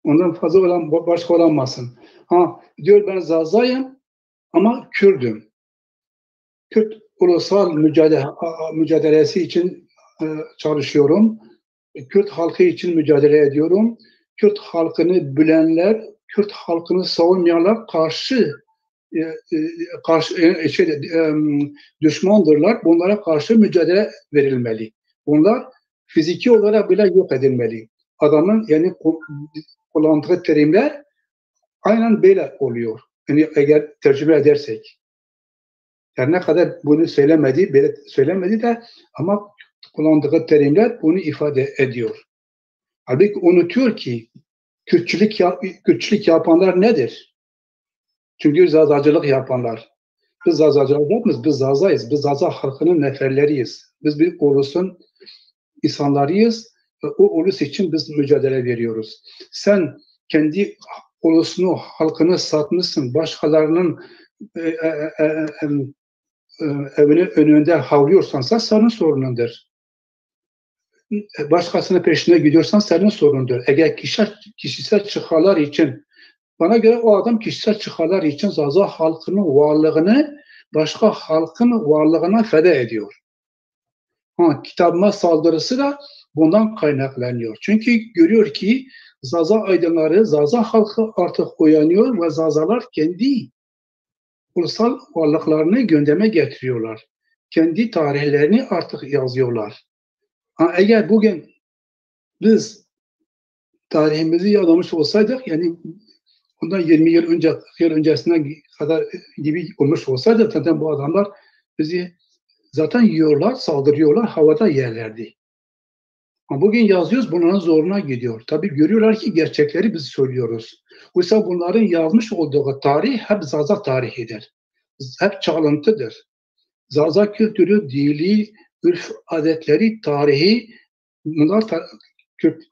Ondan fazla olan başka olamazsın. Ha diyor ben Zaza'yım ama Kürdüm. Kürt ulusal mücadelesi için çalışıyorum. Kürt halkı için mücadele ediyorum. Kürt halkını bilenler, Kürt halkını savunmayanlar düşmandırlar. Bunlara karşı mücadele verilmeli. Bunlar fiziki olarak bile yok edilmeli. Adamın yani kullandığı terimler aynen böyle oluyor. Yani eğer tercüme edersek. Yani ne kadar bunu söylemedi de ama kullandığı terimler bunu ifade ediyor. Halbuki unutuyor ki Kürtçülük yapanlar nedir? Çünkü zazacılık yapanlar. Biz zazacılık yapmıyoruz, biz zazayız. Biz zaza halkının neferleriyiz. Biz bir ulusun insanlarıyız. O ulus için biz mücadele veriyoruz. Sen kendi ulusunu, halkını satmışsın. Başkalarının evinin önünde havlıyorsansa senin sorunundur. Başkasının peşine gidiyorsan senin sorundur. Eğer kişisel çıkarlar için, bana göre o adam kişisel çıkarlar için Zaza halkının varlığını başka halkın varlığına feda ediyor. Kitabıma saldırısı da bundan kaynaklanıyor. Çünkü görüyor ki Zaza aydınları, Zaza halkı artık uyanıyor ve Zazalar kendi ulusal varlıklarını gündeme getiriyorlar. Kendi tarihlerini artık yazıyorlar. Eğer bugün biz tarihimizi yazmış olsaydık, yani bundan 20 yıl öncesine kadar gibi olmuş olsaydı zaten bu adamlar bizi zaten yiyorlar, saldırıyorlar, havada yerlerdi. Ama bugün yazıyoruz, bunların zoruna gidiyor. Tabii görüyorlar ki gerçekleri biz söylüyoruz. Oysa bunların yazmış olduğu tarih hep Zaza tarihidir. Hep çalıntıdır. Zaza kültürü, dili, ürf adetleri, tarihi, bunlar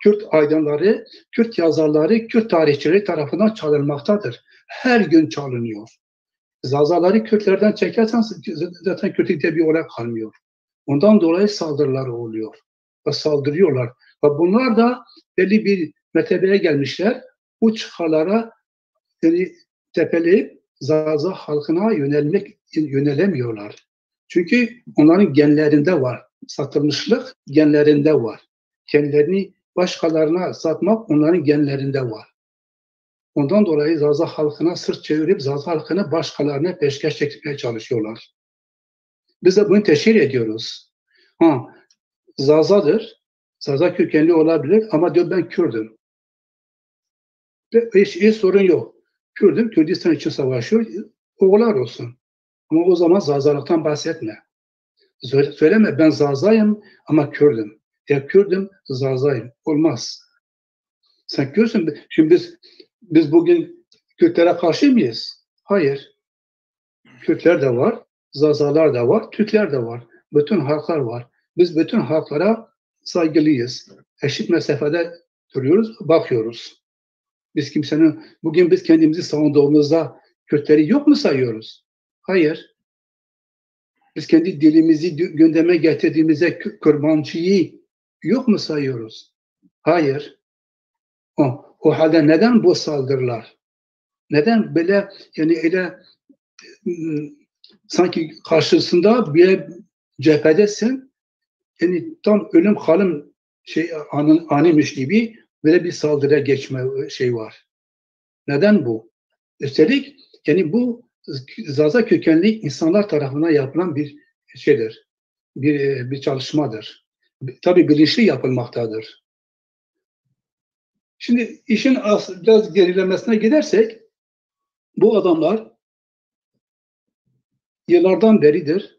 Kürt aydınları, Kürt yazarları, Kürt tarihçileri tarafından çalınmaktadır. Her gün çalınıyor. Zazaları Kürtlerden çekersen zaten Kürtlükte bir olay kalmıyor. Ondan dolayı saldırılar oluyor. Ve saldırıyorlar. Ve bunlar da belli bir mertebeye gelmişler. Bu çıkarlara tepeleyip Zaza halkına yönelemiyorlar. Çünkü onların genlerinde var. Satılmışlık genlerinde var. Kendilerini başkalarına satmak onların genlerinde var. Ondan dolayı Zaza halkına sırt çevirip Zaza halkını başkalarına peşkeş çekmeye çalışıyorlar. Biz de bunu teşhir ediyoruz. Zazadır. Zaza kökenli olabilir ama diyor ben Kürdüm. Hiç sorun yok. Kürdüm, Kürdistan için savaşıyor. Oğullar olsun. Ama o zaman Zazalıktan bahsetme. Söyleme ben Zazayım ama Kürdüm. Ya Kürdüm, Zazayım. Olmaz. Sen Kürtsün. Şimdi biz bugün Kürtlere karşı mıyız? Hayır. Kürtler de var, Zazalar da var, Türkler de var. Bütün halklar var. Biz bütün halklara saygılıyız. Eşit mesafede duruyoruz, bakıyoruz. Bugün biz kendimizi savunduğumuzda Kürtleri yok mu sayıyoruz? Hayır. Biz kendi dilimizi gündeme getirdiğimizde Kurmancıyı yok mu sayıyoruz? Hayır. O halde neden bu saldırılar? Neden böyle yani öyle sanki karşısında bir cephedesin, yani tam ölüm kalım anıymış gibi böyle bir saldırıya geçme var. Neden bu? Üstelik yani bu Zaza kökenli insanlar tarafından yapılan bir şeydir. Bir çalışmadır. Tabii bilinçli yapılmaktadır. Şimdi işin biraz gerilemesine gidersek bu adamlar yıllardan beridir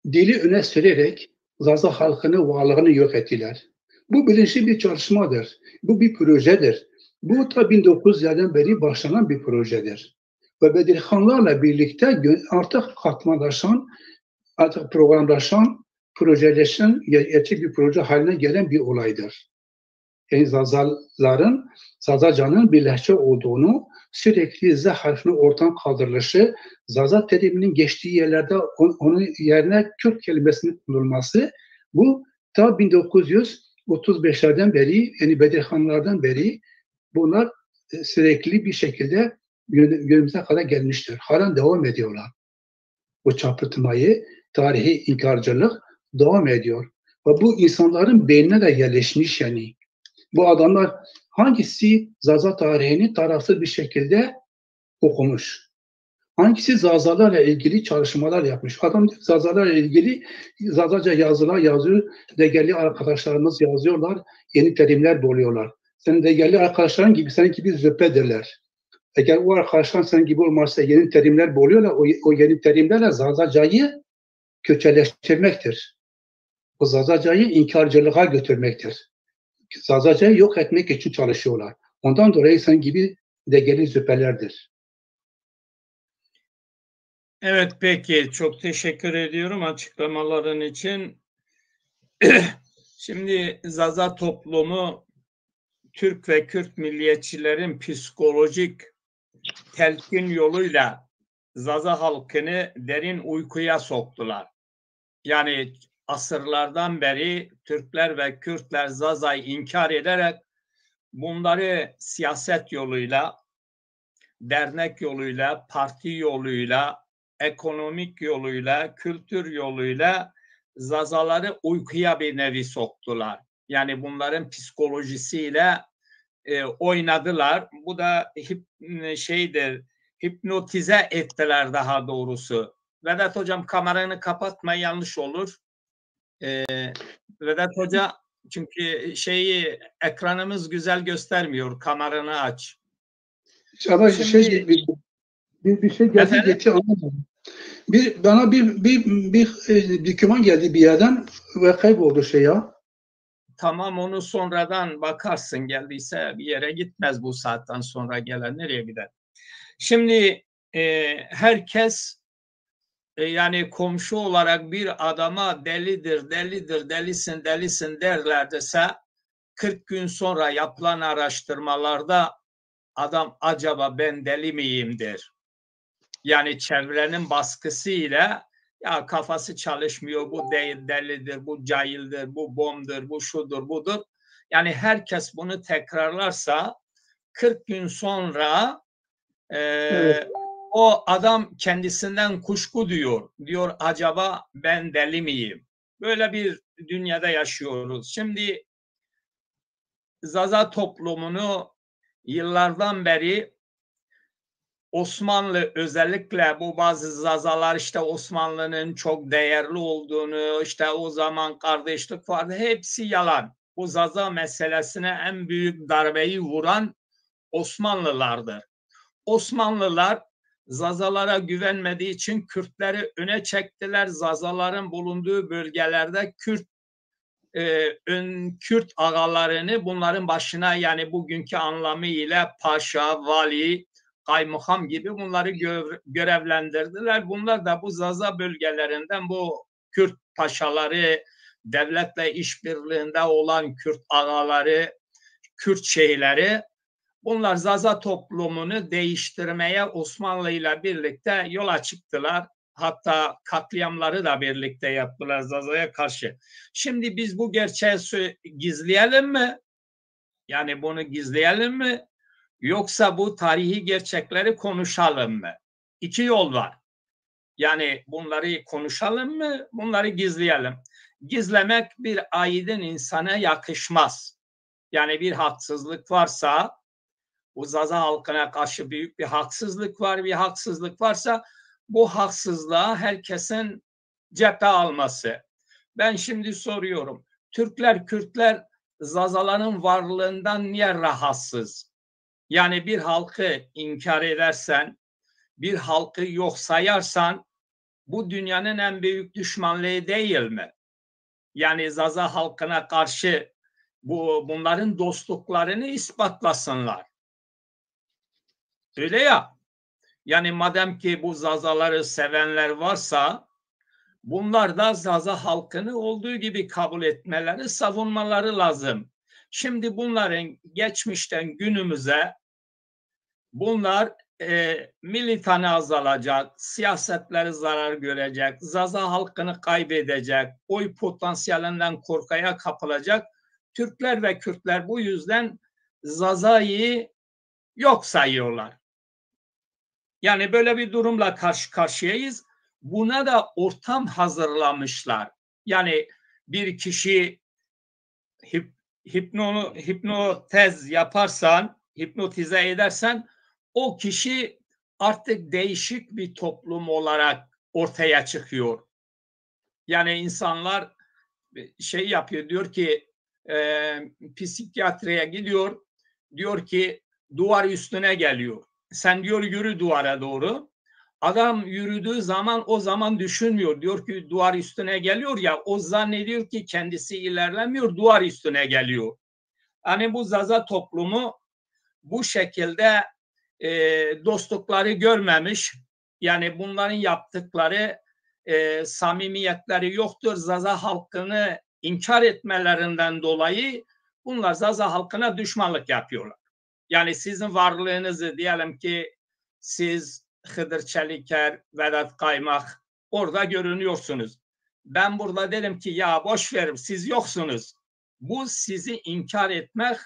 dili öne sürerek Zaza halkını, varlığını yok ettiler. Bu bilinçli bir çalışmadır. Bu bir projedir. Bu da 1900'lerden beri başlanan bir projedir. Ve Bedirhanlarla birlikte artık katmanlaşan, artık programlaşan, projeleşen, gerçek bir proje haline gelen bir olaydır. Yani Zazacanın bir lehçe olduğunu, sürekli Z harfinin ortadan kaldırılışı, Zaza teriminin geçtiği yerlerde onun yerine Kürt kelimesinin kullanılması, bu ta 1935'lerden beri, yani Bedirhanlardan beri bunlar sürekli bir şekilde günümüze kadar gelmiştir. Halen devam ediyorlar. Bu çarpıtmayı, tarihi inkarcılık devam ediyor. Ve bu insanların beynine de yerleşmiş yani. Bu adamlar hangisi Zaza tarihini tarafsız bir şekilde okumuş? Hangisi Zazalarla ilgili çalışmalar yapmış? Adam Zazalarla ilgili Zazaca yazılar yazıyor. Değerli arkadaşlarımız yazıyorlar. Yeni terimler buluyorlar. Senin değerli arkadaşların gibi, senin gibi zöpedirler. Eğer o arkadaşlar senin gibi olmazsa yeni terimler buluyorlar. O yeni terimlerle Zazacayı köçeleştirmektir. O Zazacayı inkarcılığa götürmektir. Zazacayı yok etmek için çalışıyorlar. Ondan dolayı sen gibi değerli zöpelerdir. Evet, peki. Çok teşekkür ediyorum açıklamaların için. Şimdi Zaza toplumu Türk ve Kürt milliyetçilerin psikolojik telkin yoluyla Zaza halkını derin uykuya soktular. Yani asırlardan beri Türkler ve Kürtler Zaza'yı inkar ederek bunları siyaset yoluyla, dernek yoluyla, parti yoluyla, ekonomik yoluyla, kültür yoluyla Zazaları uykuya bir nevi soktular. Yani bunların psikolojisiyle oynadılar. Bu da hipnotize ettiler daha doğrusu. Vedat Hocam kameranı kapatma, yanlış olur. Vedat Hoca, çünkü ekranımız güzel göstermiyor. Kameranı aç. Ama Şimdi bir şey geldi geçti anlamadım. Bana bir doküman geldi bir yerden ve kayboldu şey ya. Tamam, onu sonradan bakarsın, geldiyse bir yere gitmez bu saatten sonra, gelen nereye gider? Şimdi herkes yani komşu olarak bir adama delidir, delidir, delisin, delisin derler dese 40 gün sonra yapılan araştırmalarda adam acaba ben deli miyim der. Yani çevrenin baskısıyla ya kafası çalışmıyor, bu değil, delidir, bu cahildir, bu bomdur, bu şudur, budur. Yani herkes bunu tekrarlarsa 40 gün sonra Evet. o adam kendisinden kuşku duyuyor. Diyor acaba ben deli miyim? Böyle bir dünyada yaşıyoruz. Şimdi Zaza toplumunu yıllardan beri Osmanlı, özellikle bu bazı Zazalar işte Osmanlı'nın çok değerli olduğunu, işte o zaman kardeşlik vardı, hepsi yalan. Bu Zaza meselesine en büyük darbeyi vuran Osmanlılardır. Osmanlılar Zazalara güvenmediği için Kürtleri öne çektiler. Zazaların bulunduğu bölgelerde Kürt ağalarını bunların başına, yani bugünkü anlamıyla paşa, vali, kaymakam gibi bunları görevlendirdiler. Bunlar da bu Zaza bölgelerinden bu Kürt paşaları, devletle işbirliğinde olan Kürt ağaları, Kürt şeyleri, bunlar Zaza toplumunu değiştirmeye Osmanlı ile birlikte yola çıktılar. Hatta katliamları da birlikte yaptılar Zaza'ya karşı. Şimdi biz bu gerçeği gizleyelim mi? Yani bunu gizleyelim mi? Yoksa bu tarihi gerçekleri konuşalım mı? İki yol var. Yani bunları konuşalım mı? Bunları gizleyelim. Gizlemek bir aydın insana yakışmaz. Yani bir haksızlık varsa, bu Zaza halkına karşı büyük bir haksızlık var. Bir haksızlık varsa bu haksızlığa herkesin cephe alması. Ben şimdi soruyorum. Türkler, Kürtler Zazaların varlığından niye rahatsız? Yani bir halkı inkar edersen, bir halkı yok sayarsan bu dünyanın en büyük düşmanlığı değil mi? Yani Zaza halkına karşı bunların dostluklarını ispatlasınlar. Öyle ya. Yani madem ki bu Zazaları sevenler varsa bunlar da Zaza halkını olduğu gibi kabul etmeleri, savunmaları lazım. Şimdi bunların geçmişten günümüze bunlar militanı azalacak, siyasetleri zarar görecek, Zaza halkını kaybedecek, oy potansiyelinden korkaya kapılacak. Türkler ve Kürtler bu yüzden Zaza'yı yok sayıyorlar. Yani böyle bir durumla karşı karşıyayız. Buna da ortam hazırlamışlar. Yani bir kişi hipnotez yaparsan, hipnotize edersen o kişi artık değişik bir toplum olarak ortaya çıkıyor. Yani insanlar şey yapıyor, diyor ki psikiyatriye gidiyor, diyor ki duvar üstüne geliyor. Sen diyor yürü duvara doğru. Adam yürüdüğü zaman o zaman düşünmüyor. Diyor ki duvar üstüne geliyor ya, o zannediyor ki kendisi ilerlemiyor, duvar üstüne geliyor. Hani bu Zaza toplumu bu şekilde dostlukları görmemiş. Yani bunların yaptıkları samimiyetleri yoktur. Zaza halkını inkar etmelerinden dolayı bunlar Zaza halkına düşmanlık yapıyorlar. Yani sizin varlığınızı, diyelim ki siz Hıdır Çeliker, Vedat Kaymak orada görünüyorsunuz. Ben burada derim ki ya boş verin, siz yoksunuz. Bu sizi inkar etmek,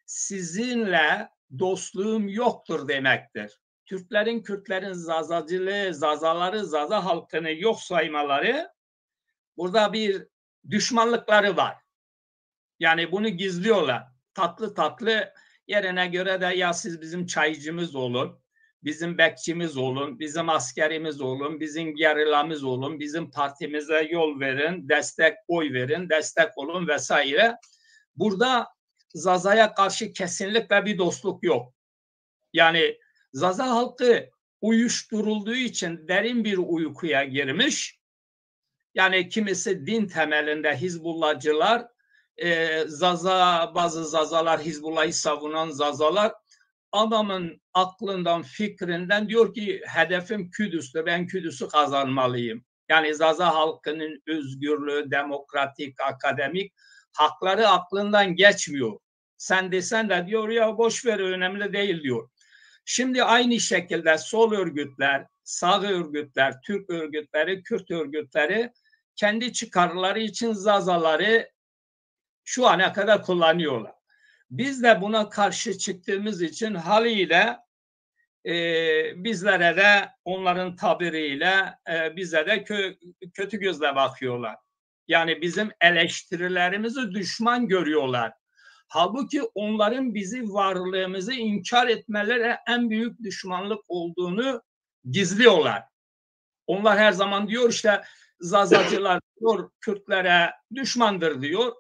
sizinle dostluğum yoktur demektir. Türklerin, Kürtlerin Zazacılığı, Zazaları, Zaza halkını yok saymaları, burada bir düşmanlıkları var. Yani bunu gizliyorlar. Tatlı tatlı yerine göre de ya siz bizim çaycımız olun, bizim bekçimiz olun, bizim askerimiz olun, bizim gerilamız olun, bizim partimize yol verin, destek oy verin, destek olun vesaire. Burada Zaza'ya karşı kesinlikle bir dostluk yok. Yani Zaza halkı uyuşturulduğu için derin bir uykuya girmiş. Yani kimisi din temelinde Hizbullahçılar, bazı Zazalar, Hizbullah'ı savunan Zazalar, adamın aklından, fikrinden diyor ki hedefim Kudüs'tür, ben Kudüs'ü kazanmalıyım. Yani Zaza halkının özgürlüğü, demokratik, akademik hakları aklından geçmiyor. Sen desen de diyor ya boş ver, önemli değil diyor. Şimdi aynı şekilde sol örgütler, sağ örgütler, Türk örgütleri, Kürt örgütleri kendi çıkarları için Zazaları şu ana kadar kullanıyorlar. Biz de buna karşı çıktığımız için haliyle bizlere de onların tabiriyle bize de kötü gözle bakıyorlar. Yani bizim eleştirilerimizi düşman görüyorlar. Halbuki onların bizim varlığımızı inkar etmeleri en büyük düşmanlık olduğunu gizliyorlar. Onlar her zaman diyor işte Zazacılar diyor Kürtlere düşmandır diyor.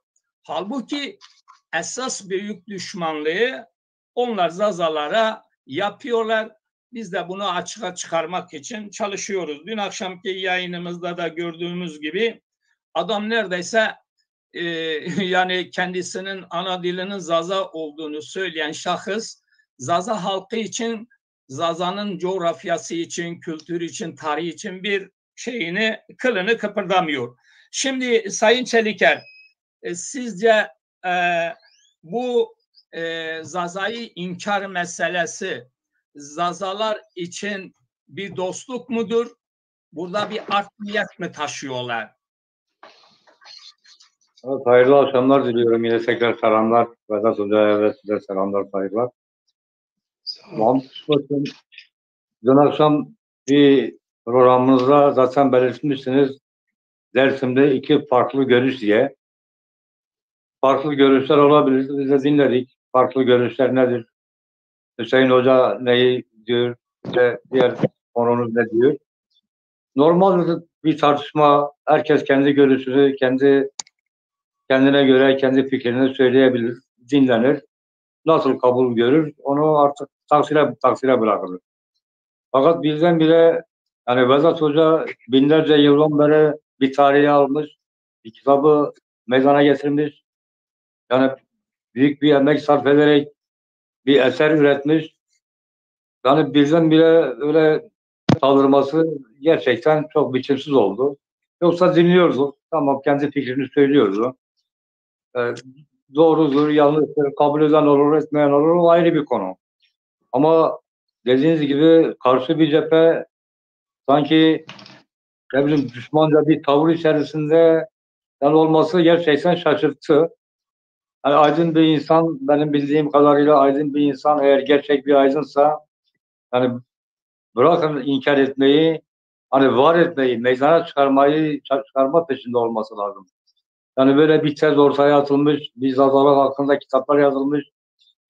Halbuki esas büyük düşmanlığı onlar Zazalara yapıyorlar. Biz de bunu açığa çıkarmak için çalışıyoruz. Dün akşamki yayınımızda da gördüğümüz gibi adam neredeyse yani kendisinin ana dilinin Zaza olduğunu söyleyen şahıs Zaza halkı için, Zaza'nın coğrafyası için, kültürü için, tarihi için bir şeyini, kılını kıpırdamıyor. Şimdi Sayın Çeliker, sizce bu Zaza'yı inkar meselesi Zazalar için bir dostluk mudur? Burada bir art niyet mi taşıyorlar? Evet, hayırlı akşamlar diliyorum. Yine tekrar selamlar. Vedat Hoca'ya ve size selamlar, saygılar. Bakın, dün akşam bir programımızda zaten belirtmişsiniz. Dersim'de iki farklı görüş diye. Farklı görüşler olabilir. Biz de dinledik. Farklı görüşler nedir? Hüseyin Hoca neyi diyor? İşte diğer konumuz ne diyor? Normal bir tartışma. Herkes kendi görüşünü, kendine göre kendi fikrini söyleyebilir, dinlenir. Nasıl kabul görür, onu artık taksire bırakılır. Fakat birdenbire yani Vedat Hoca binlerce yıldan beri bir tarihi almış, bir kitabı meydana getirmiş. Yani büyük bir emek sarf ederek bir eser üretmiş. Yani birdenbire öyle saldırması gerçekten çok biçimsiz oldu. Yoksa dinliyordu. Tamam, kendi fikrini söylüyordu. Doğrudur, yanlıştır, kabul eden olur, etmeyen olur, o ayrı bir konu. Ama dediğiniz gibi karşı bir cephe sanki ne bileyim düşmanca bir tavır içerisinde olması gerçekten şaşırttı. Yani aydın bir insan, benim bildiğim kadarıyla aydın bir insan eğer gerçek bir aydınsa, yani bırakın inkar etmeyi, hani var etmeyi, meydana çıkarma peşinde olması lazım. Yani böyle bir tez ortaya atılmış, bir zazalar hakkında kitaplar yazılmış,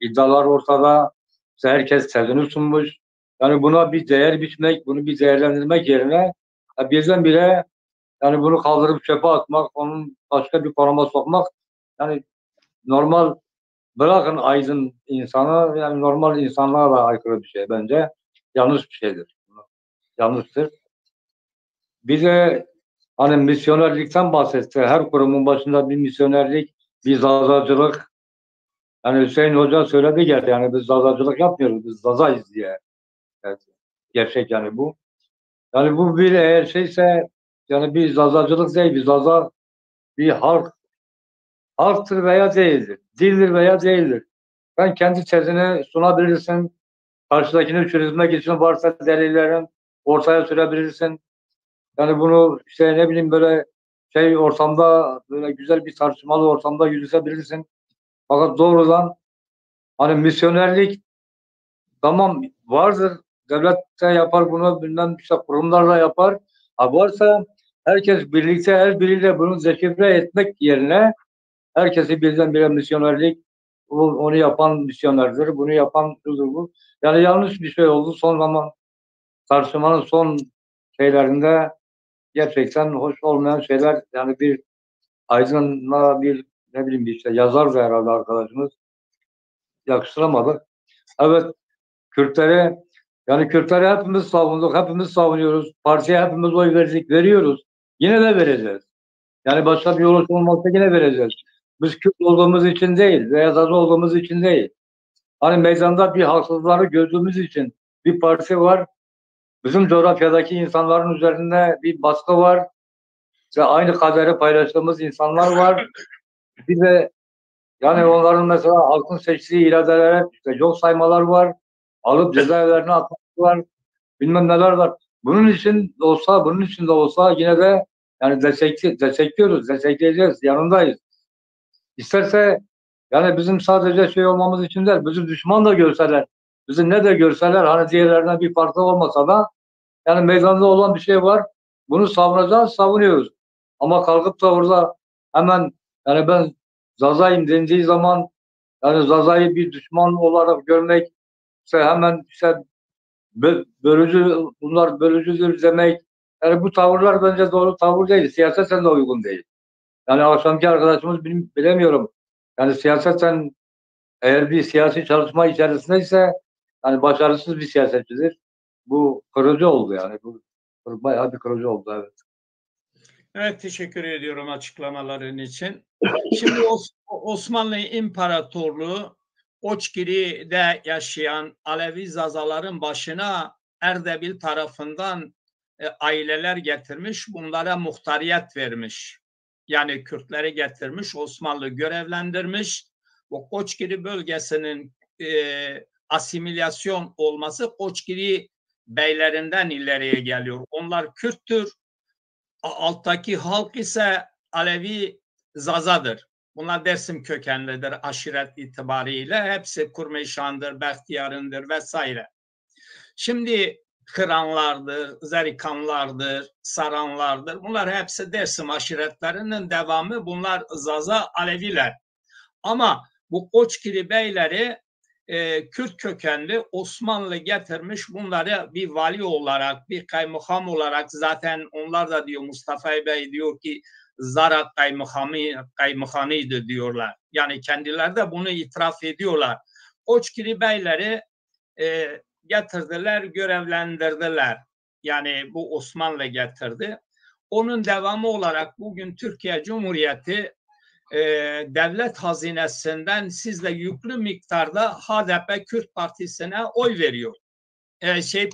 iddialar ortada, işte herkes tezini sunmuş. Yani buna bir değer biçmek, bunu bir değerlendirmek yerine birdenbire yani bunu kaldırıp çöpe atmak, onun başka bir konuma sokmak, yani normal, bırakın aydın insanı, yani normal insanlığa da aykırı bir şey bence. Yanlış bir şeydir. Yanlıştır. Bir de hani misyonerlikten bahsetti. Her kurumun başında bir misyonerlik, bir zazacılık. Yani Hüseyin Hoca söyledi geldi. Yani biz zazacılık yapmıyoruz. Biz zazayız diye. Evet. Gerçek yani bu. Yani bu bir eğer şeyse, yani bir zazacılık değil. Bir zaza bir halktır veya değildir. Dildir veya değildir. Ben kendi tezini sunabilirsin. Karşıdakini çürütmek için varsa delillerin ortaya sürebilirsin. Yani bunu işte ne bileyim böyle şey ortamda, böyle güzel bir tartışmalı ortamda yürütebilirsin. Fakat doğrudan hani misyonerlik tamam vardır. Devlet de yapar bunu, bilmem işte kurumlarla yapar. Ha varsa herkes birlikte el birliğiyle bunu deşifre etmek yerine herkesi birdenbire misyonerlik, onu yapan misyonerdir, bunu yapan şudur bu. Yani yanlış bir şey oldu. Son zaman tartışmanın son şeylerinde gerçekten hoş olmayan şeyler, yani bir aydınla bir ne bileyim bir işte yazar da herhalde arkadaşımız yakıştıramadı. Evet, Kürtleri, yani Kürtleri hepimiz savunduk, hepimiz savunuyoruz. Partiye hepimiz oy verdik, veriyoruz. Yine de vereceğiz. Yani başka bir yol olmazsa yine vereceğiz. Biz Kürt olduğumuz için değil veya Zaza olduğumuz için değil. Hani meydanda bir haksızlıkları gördüğümüz için bir parti var. Bizim coğrafyadaki insanların üzerinde bir baskı var. İşte aynı kaderi paylaştığımız insanlar var. Bir de yani onların mesela halkın seçtiği iradelere işte yok saymalar var. Alıp cezaevlerine atmak var. Bilmem neler var. Bunun için de olsa, bunun için de olsa yine de yani destekliyoruz, destekleyeceğiz, yanındayız. İsterse yani bizim sadece şey olmamız için değil, bizi düşman da görseler, bizi ne de görseler, hani diğerlerine bir farklı olmasa da yani meydanda olan bir şey var. Bunu savunacağız, savunuyoruz. Ama kalkıp da orada hemen yani ben Zaza'yım dendiği zaman yani Zaza'yı bir düşman olarak görmek, işte hemen işte bölücü, bunlar bölücüdür demek, yani bu tavırlar bence doğru tavır değil. Siyaseten de uygun değil. Yani akşamki arkadaşımız bilemiyorum. Yani siyaseten eğer bir siyasi çalışma içerisindeyse yani başarısız bir siyasetçidir. Bu kırıcı oldu yani. Bu bayağı bir kırıcı oldu, evet. Evet, teşekkür ediyorum açıklamaların için. Şimdi Osmanlı İmparatorluğu Koçgiri'de yaşayan Alevi Zazaların başına Erdebil tarafından aileler getirmiş, bunlara muhtariyet vermiş. Yani Kürtleri getirmiş, Osmanlı görevlendirmiş. Bu Koçgiri bölgesinin asimilasyon olması Koçgiri beylerinden ileriye geliyor. Onlar Kürttür. Alttaki halk ise Alevi Zazadır. Bunlar Dersim kökenlidir aşiret itibariyle. Hepsi Kurmeşan'dır, Behtiyar'ındır vesaire. Şimdi Kıranlardır, Zerikanlardır, Saranlardır. Bunlar hepsi Dersim aşiretlerinin devamı. Bunlar Zaza Aleviler. Ama bu Koçgiri beyleri Kürt kökenli Osmanlı getirmiş, bunları bir vali olarak, bir kaymakam olarak, zaten onlar da diyor, Mustafa Bey diyor ki Zara kaymakamıydı diyorlar. Yani kendileri de bunu itiraf ediyorlar. Koçgiri beyleri getirdiler, görevlendirdiler. Yani bu Osmanlı getirdi. Onun devamı olarak bugün Türkiye Cumhuriyeti devlet hazinesinden sizle yüklü miktarda HDP Kürt Partisi'ne oy veriyor.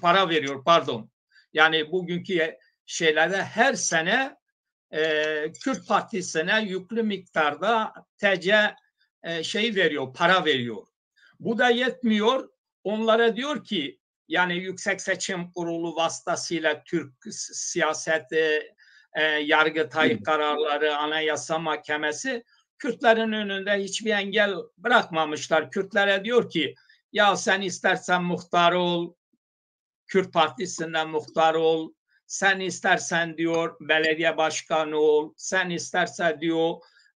Para veriyor, pardon. Yani bugünkü şeylerde her sene Kürt Partisi'ne yüklü miktarda TC veriyor, para veriyor. Bu da yetmiyor. Onlara diyor ki yani Yüksek Seçim Kurulu vasıtasıyla Türk siyaseti, Yargıtay kararları, Anayasa Mahkemesi Kürtlerin önünde hiçbir engel bırakmamışlar. Kürtlere diyor ki ya sen istersen muhtar ol, Kürt Partisi'nden muhtar ol, sen istersen diyor belediye başkanı ol, sen istersen diyor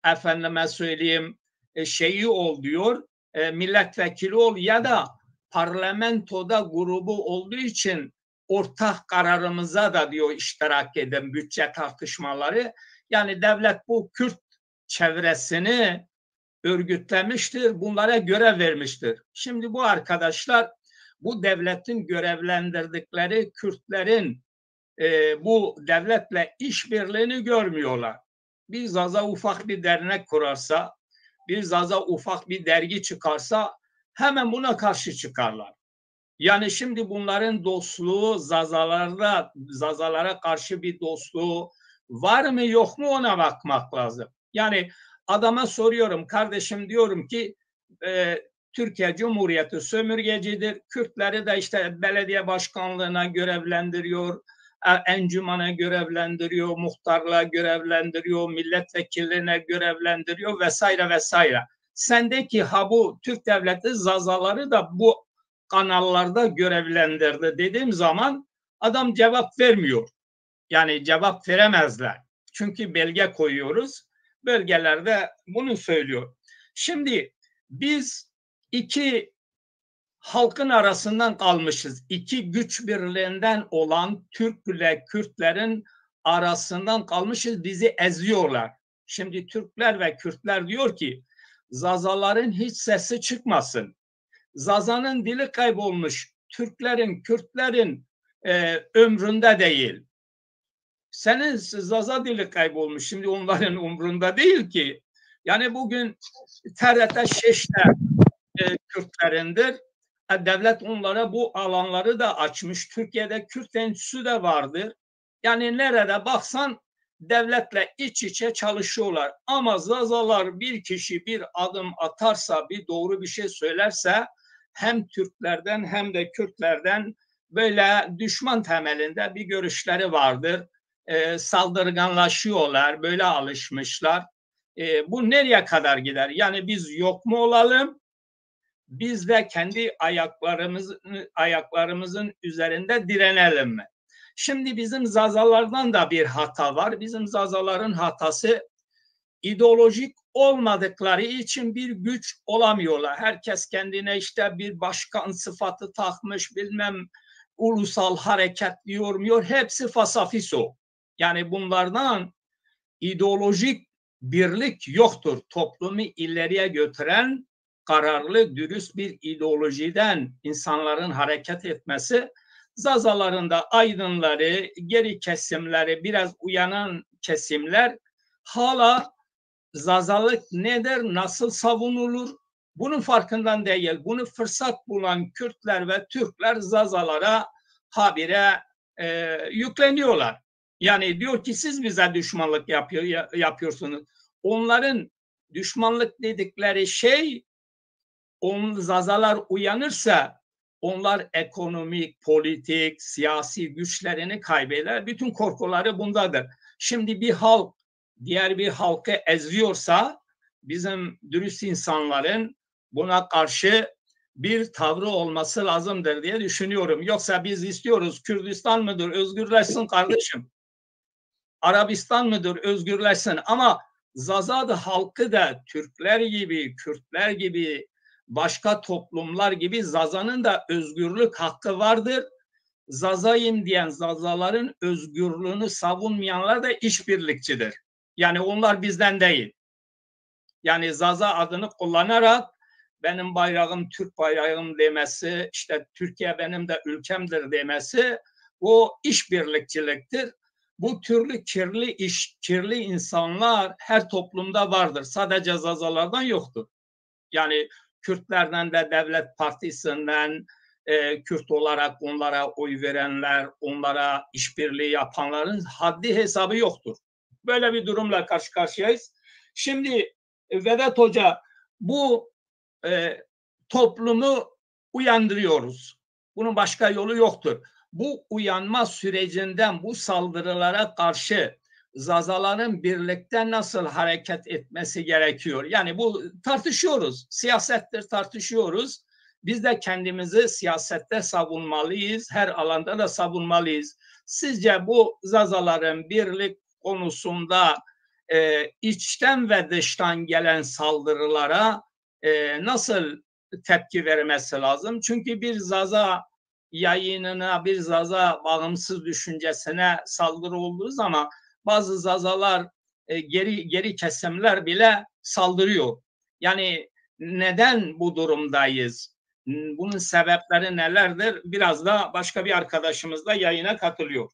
efendime söyleyeyim şeyi ol diyor, milletvekili ol ya da parlamentoda grubu olduğu için ortak kararımıza da diyor iştirak edin bütçe tartışmaları. Yani devlet bu Kürt çevresini örgütlemiştir, bunlara görev vermiştir. Şimdi bu arkadaşlar bu devletin görevlendirdikleri Kürtlerin bu devletle işbirliğini görmüyorlar. Bir Zaza ufak bir dernek kurarsa, bir Zaza ufak bir dergi çıkarsa hemen buna karşı çıkarlar. Yani şimdi bunların dostluğu Zazalara karşı bir dostluğu var mı yok mu ona bakmak lazım. Yani adama soruyorum kardeşim diyorum ki Türkiye Cumhuriyeti sömürgecidir. Kürtleri de işte belediye başkanlığına görevlendiriyor, encümana görevlendiriyor, muhtarlığa görevlendiriyor, milletvekilliğine görevlendiriyor vesaire vesaire. Sendeki bu Türk devleti Zazaları da bu kanallarda görevlendirdi dediğim zaman adam cevap vermiyor. Yani cevap veremezler. Çünkü belge koyuyoruz. Belgelerde bunu söylüyor. Şimdi biz iki halkın arasından kalmışız. İki güç birliğinden olan Türk ile Kürtlerin arasından kalmışız. Bizi eziyorlar. Şimdi Türkler ve Kürtler diyor ki Zazaların hiç sesi çıkmasın. Zaza'nın dili kaybolmuş. Türklerin, Kürtlerin ömründe değil. Senin Zaza dili kaybolmuş. Şimdi onların umrunda değil ki. Yani bugün TRT Şişler Kürtlerindir. Devlet onlara bu alanları da açmış. Türkiye'de Kürt Enstitüsü de vardır. Yani nerede baksan devletle iç içe çalışıyorlar. Ama Zazalar bir kişi bir adım atarsa, bir doğru bir şey söylerse hem Türklerden hem de Kürtlerden böyle düşman temelinde bir görüşleri vardır. Saldırganlaşıyorlar, böyle alışmışlar. Bu nereye kadar gider? Yani biz yok mu olalım? Biz de kendi ayaklarımızın üzerinde direnelim mi? Şimdi bizim Zazalardan da bir hata var. Bizim Zazaların hatası ideolojik olmadıkları için bir güç olamıyorlar. Herkes kendine işte bir başkan sıfatı takmış, bilmem ulusal hareket diyor. Hepsi fasafiso. Yani bunlardan ideolojik birlik yoktur. Toplumu ileriye götüren kararlı, dürüst bir ideolojiden insanların hareket etmesi, Zazaların da aydınları, geri kesimleri, biraz uyanan kesimler hala Zazalık nedir, nasıl savunulur? Bunun farkından değil. Bunu fırsat bulan Kürtler ve Türkler Zazalara habire yükleniyorlar. Yani diyor ki siz bize düşmanlık yapıyorsunuz. Onların düşmanlık dedikleri şey, Zazalar uyanırsa onlar ekonomik, politik, siyasi güçlerini kaybeder. Bütün korkuları bundadır. Şimdi bir halk diğer bir halkı eziyorsa bizim dürüst insanların buna karşı bir tavrı olması lazımdır diye düşünüyorum. Yoksa biz istiyoruz Kürdistan mıdır özgürleşsin kardeşim. Arabistan mıdır özgürleşsin ama Zazad halkı da Türkler gibi, Kürtler gibi, başka toplumlar gibi Zaza'nın da özgürlük hakkı vardır. Zazayım diyen Zazaların özgürlüğünü savunmayanlar da işbirlikçidir. Yani onlar bizden değil. Yani Zaza adını kullanarak benim bayrağım Türk bayrağım demesi, işte Türkiye benim de ülkemdir demesi o işbirlikçiliktir. Bu türlü kirli insanlar her toplumda vardır. Sadece Zazalardan yoktur. Yani Kürtlerden de Devlet Partisi'nden Kürt olarak onlara oy verenler, onlara işbirliği yapanların haddi hesabı yoktur. Böyle bir durumla karşı karşıyayız. Şimdi Vedat Hoca bu toplumu uyandırıyoruz. Bunun başka yolu yoktur. Bu uyanma sürecinden bu saldırılara karşı Zazaların birlikte nasıl hareket etmesi gerekiyor? Yani bu tartışıyoruz. Siyasettir, tartışıyoruz. Biz de kendimizi siyasette savunmalıyız. Her alanda da savunmalıyız. Sizce bu Zazaların birlik konusunda içten ve dıştan gelen saldırılara nasıl tepki vermesi lazım? Çünkü bir Zaza yayınına, bir Zaza bağımsız düşüncesine saldırı olduğu zaman bazı Zazalar geri kesimler bile saldırıyor. Yani neden bu durumdayız? Bunun sebepleri nelerdir? Biraz da başka bir arkadaşımız da yayına katılıyor.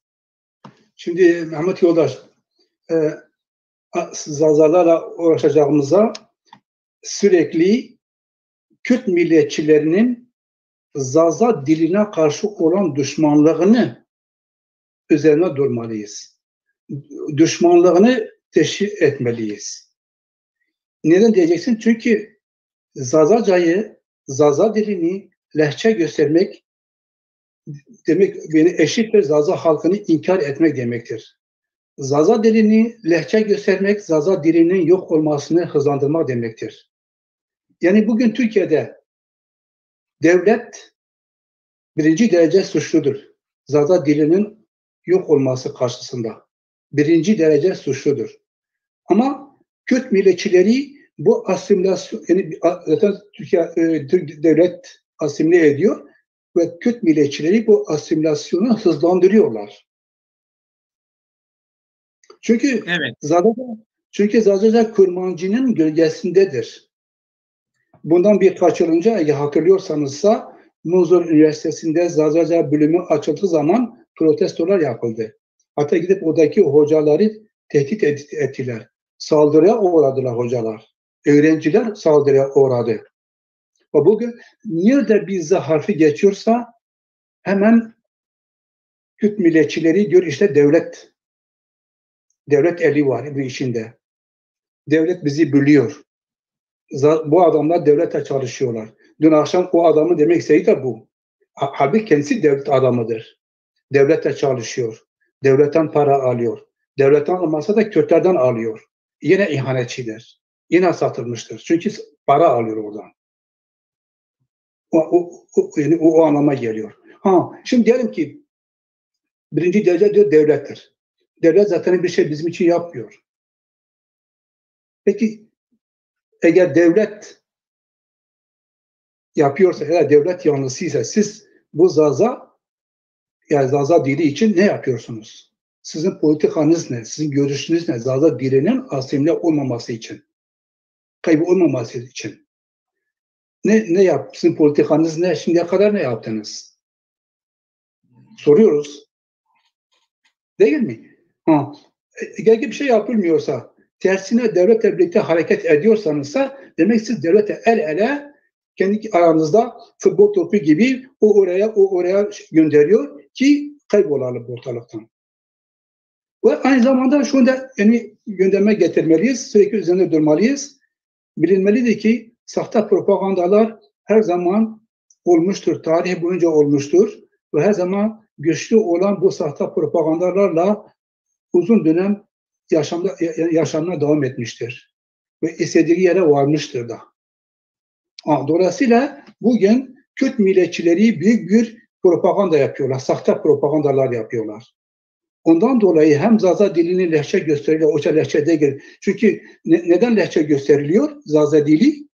Şimdi Mehmet Yoldaş, Zazalarla uğraşacağımıza sürekli Kürt milliyetçilerinin Zaza diline karşı olan düşmanlığını üzerine durmalıyız. Düşmanlığını teşhir etmeliyiz. Neden diyeceksin? Çünkü Zazacayı, Zaza dilini lehçe göstermek demek, beni eşittir Zaza halkını inkar etmek demektir. Zaza dilini lehçe göstermek, Zaza dilinin yok olmasını hızlandırmak demektir. Yani bugün Türkiye'de devlet birinci derece suçludur. Zaza dilinin yok olması karşısında. Birinci derece suçludur. Ama Kürt milliyetçileri bu asimilasyon, yani zaten Türkiye devlet asimile ediyor ve Kürt milliyetçileri bu asimilasyonu hızlandırıyorlar. Çünkü evet. Zazaca Kurmancı'nın gölgesindedir. Bundan birkaç yıl önce hatırlıyorsanızsa Muzur Üniversitesi'nde Zazaca bölümü açıldığı zaman protestolar yapıldı. Hatta gidip oradaki hocaları tehdit ettiler. Saldırıya uğradılar hocalar. Öğrenciler saldırıya uğradı. Ve bugün nerede bir Z harfi geçiyorsa hemen Kürt milliyetçileri diyor işte devlet eli var bu içinde. Devlet bizi biliyor. Bu adamlar devlete çalışıyorlar. Dün akşam o adamın demek istediği de bu. Halbuki kendisi devlet adamıdır. Devlete çalışıyor. Devletten para alıyor. Devletten almasa da Kürtlerden alıyor. Yine ihanetçidir. Yine satılmıştır. Çünkü para alıyor oradan. Yani o anlama geliyor. Şimdi diyelim ki birinci derece diyor devlettir. Devlet zaten bir şey bizim için yapmıyor. Peki eğer devlet yapıyorsa, eğer devlet yanlısıysa siz bu Zaza dili için ne yapıyorsunuz? Sizin politikanız ne? Sizin görüşünüz ne? Zaza dilinin asimile olmaması için. Kaybı olmaması için. Ne yap? Sizin politikanız ne? Şimdiye kadar ne yaptınız? Soruyoruz. Değil mi? Eğer bir şey yapılmıyorsa, tersine devletle birlikte hareket ediyorsanızsa demek siz devlete el ele kendi aranızda futbol topu gibi o oraya gönderiyor ki kaybolalım ortalıktan. Ve aynı zamanda şu anda yani gündeme getirmeliyiz, sürekli üzerinde durmalıyız. Bilinmelidir ki sahte propagandalar her zaman olmuştur, tarih boyunca olmuştur ve her zaman güçlü olan bu sahte propagandalarla uzun dönem yaşamına devam etmiştir. Ve istediği yere varmıştır da. Dolayısıyla bugün Kürt milliyetçileri büyük bir propaganda yapıyorlar, sahte propagandalar yapıyorlar. Ondan dolayı hem Zaza dilini lehçe gösteriliyor, o lehçe değil. Çünkü neden lehçe gösteriliyor Zaza dili?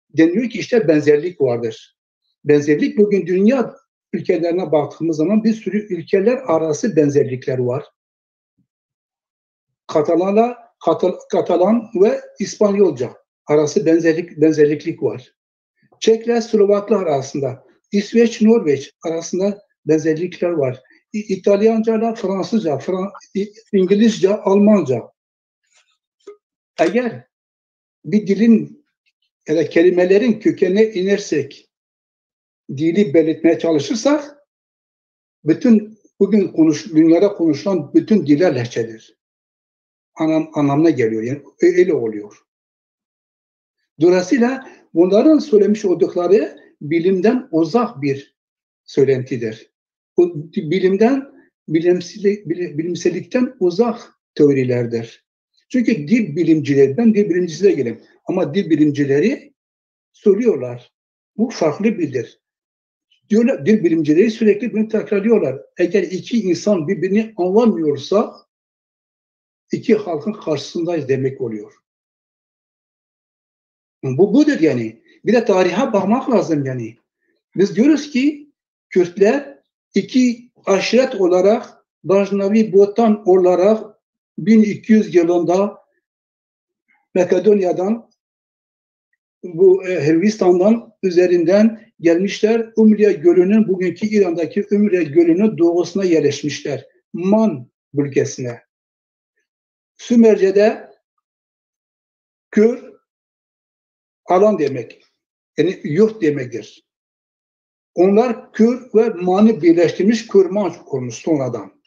Deniyor ki işte benzerlik vardır. Benzerlik bugün dünya ülkelerine baktığımız zaman bir sürü ülkeler arası benzerlikler var. Katalan ve İspanyolca arası benzerliklik var. Çekler, Slovaklar arasında, İsveç, Norveç arasında benzerlikler var. İtalyanca ile Fransızca, İngilizce, Almanca. Eğer bir dilin ya da kelimelerin kökenine inersek, dili belirtmeye çalışırsak, bütün bugün dünyada konuşulan bütün diller lehçedir. Anlamına geliyor. Yani öyle oluyor. Dolayısıyla bunların söylemiş oldukları bilimden uzak bir söylentidir. Bu bilimsellikten uzak teorilerdir. Çünkü dil bilimcileri, ben dil bilimcisi de değilim ama dil bilimcileri söylüyorlar. Bu farklı bildir. Diyorlar, dil bilimcileri sürekli bunu tekrarlıyorlar. Eğer iki insan birbirini anlamıyorsa iki halkın karşısındayız demek oluyor. Budur yani. Bir de tarihe bakmak lazım yani. Biz diyoruz ki Kürtler iki aşiret olarak Bajnavi Botan olarak 1200 yılında Makedonya'dan bu Hırvatistan'dan üzerinden gelmişler. Umriye Gölü'nün bugünkü İran'daki Umriye Gölü'nün doğusuna yerleşmişler. Man bölgesine. Sümerce'de Kür alan demek. Yani yurt demektir. Onlar Kür ve Man'ı birleştirmiş Kürman olmuş sonradan.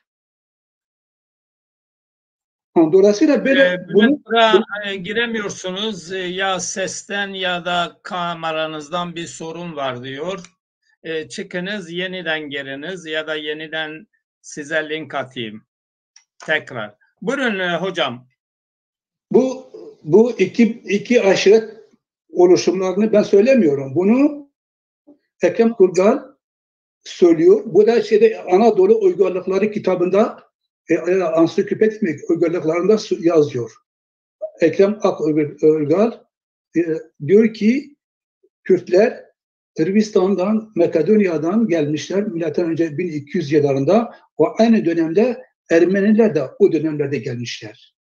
Dolayısıyla böyle giremiyorsunuz ya sesten ya da kameranızdan bir sorun var diyor. Çıkınız, yeniden giriniz ya da yeniden size link atayım. Tekrar. Buyurun hocam. Bu iki aşiret oluşumlarını ben söylemiyorum. Bunu Ekrem Kurgal söylüyor. Bu da Anadolu Uygarlıkları kitabında ansiklopedik uygarlıklarında yazıyor. Ekrem Uygal diyor ki Kürtler Hırvatistan'dan, Makedonya'dan gelmişler milattan önce 1200 yıllarında. O aynı dönemde Ermeniler de o dönemlerde gelmişler.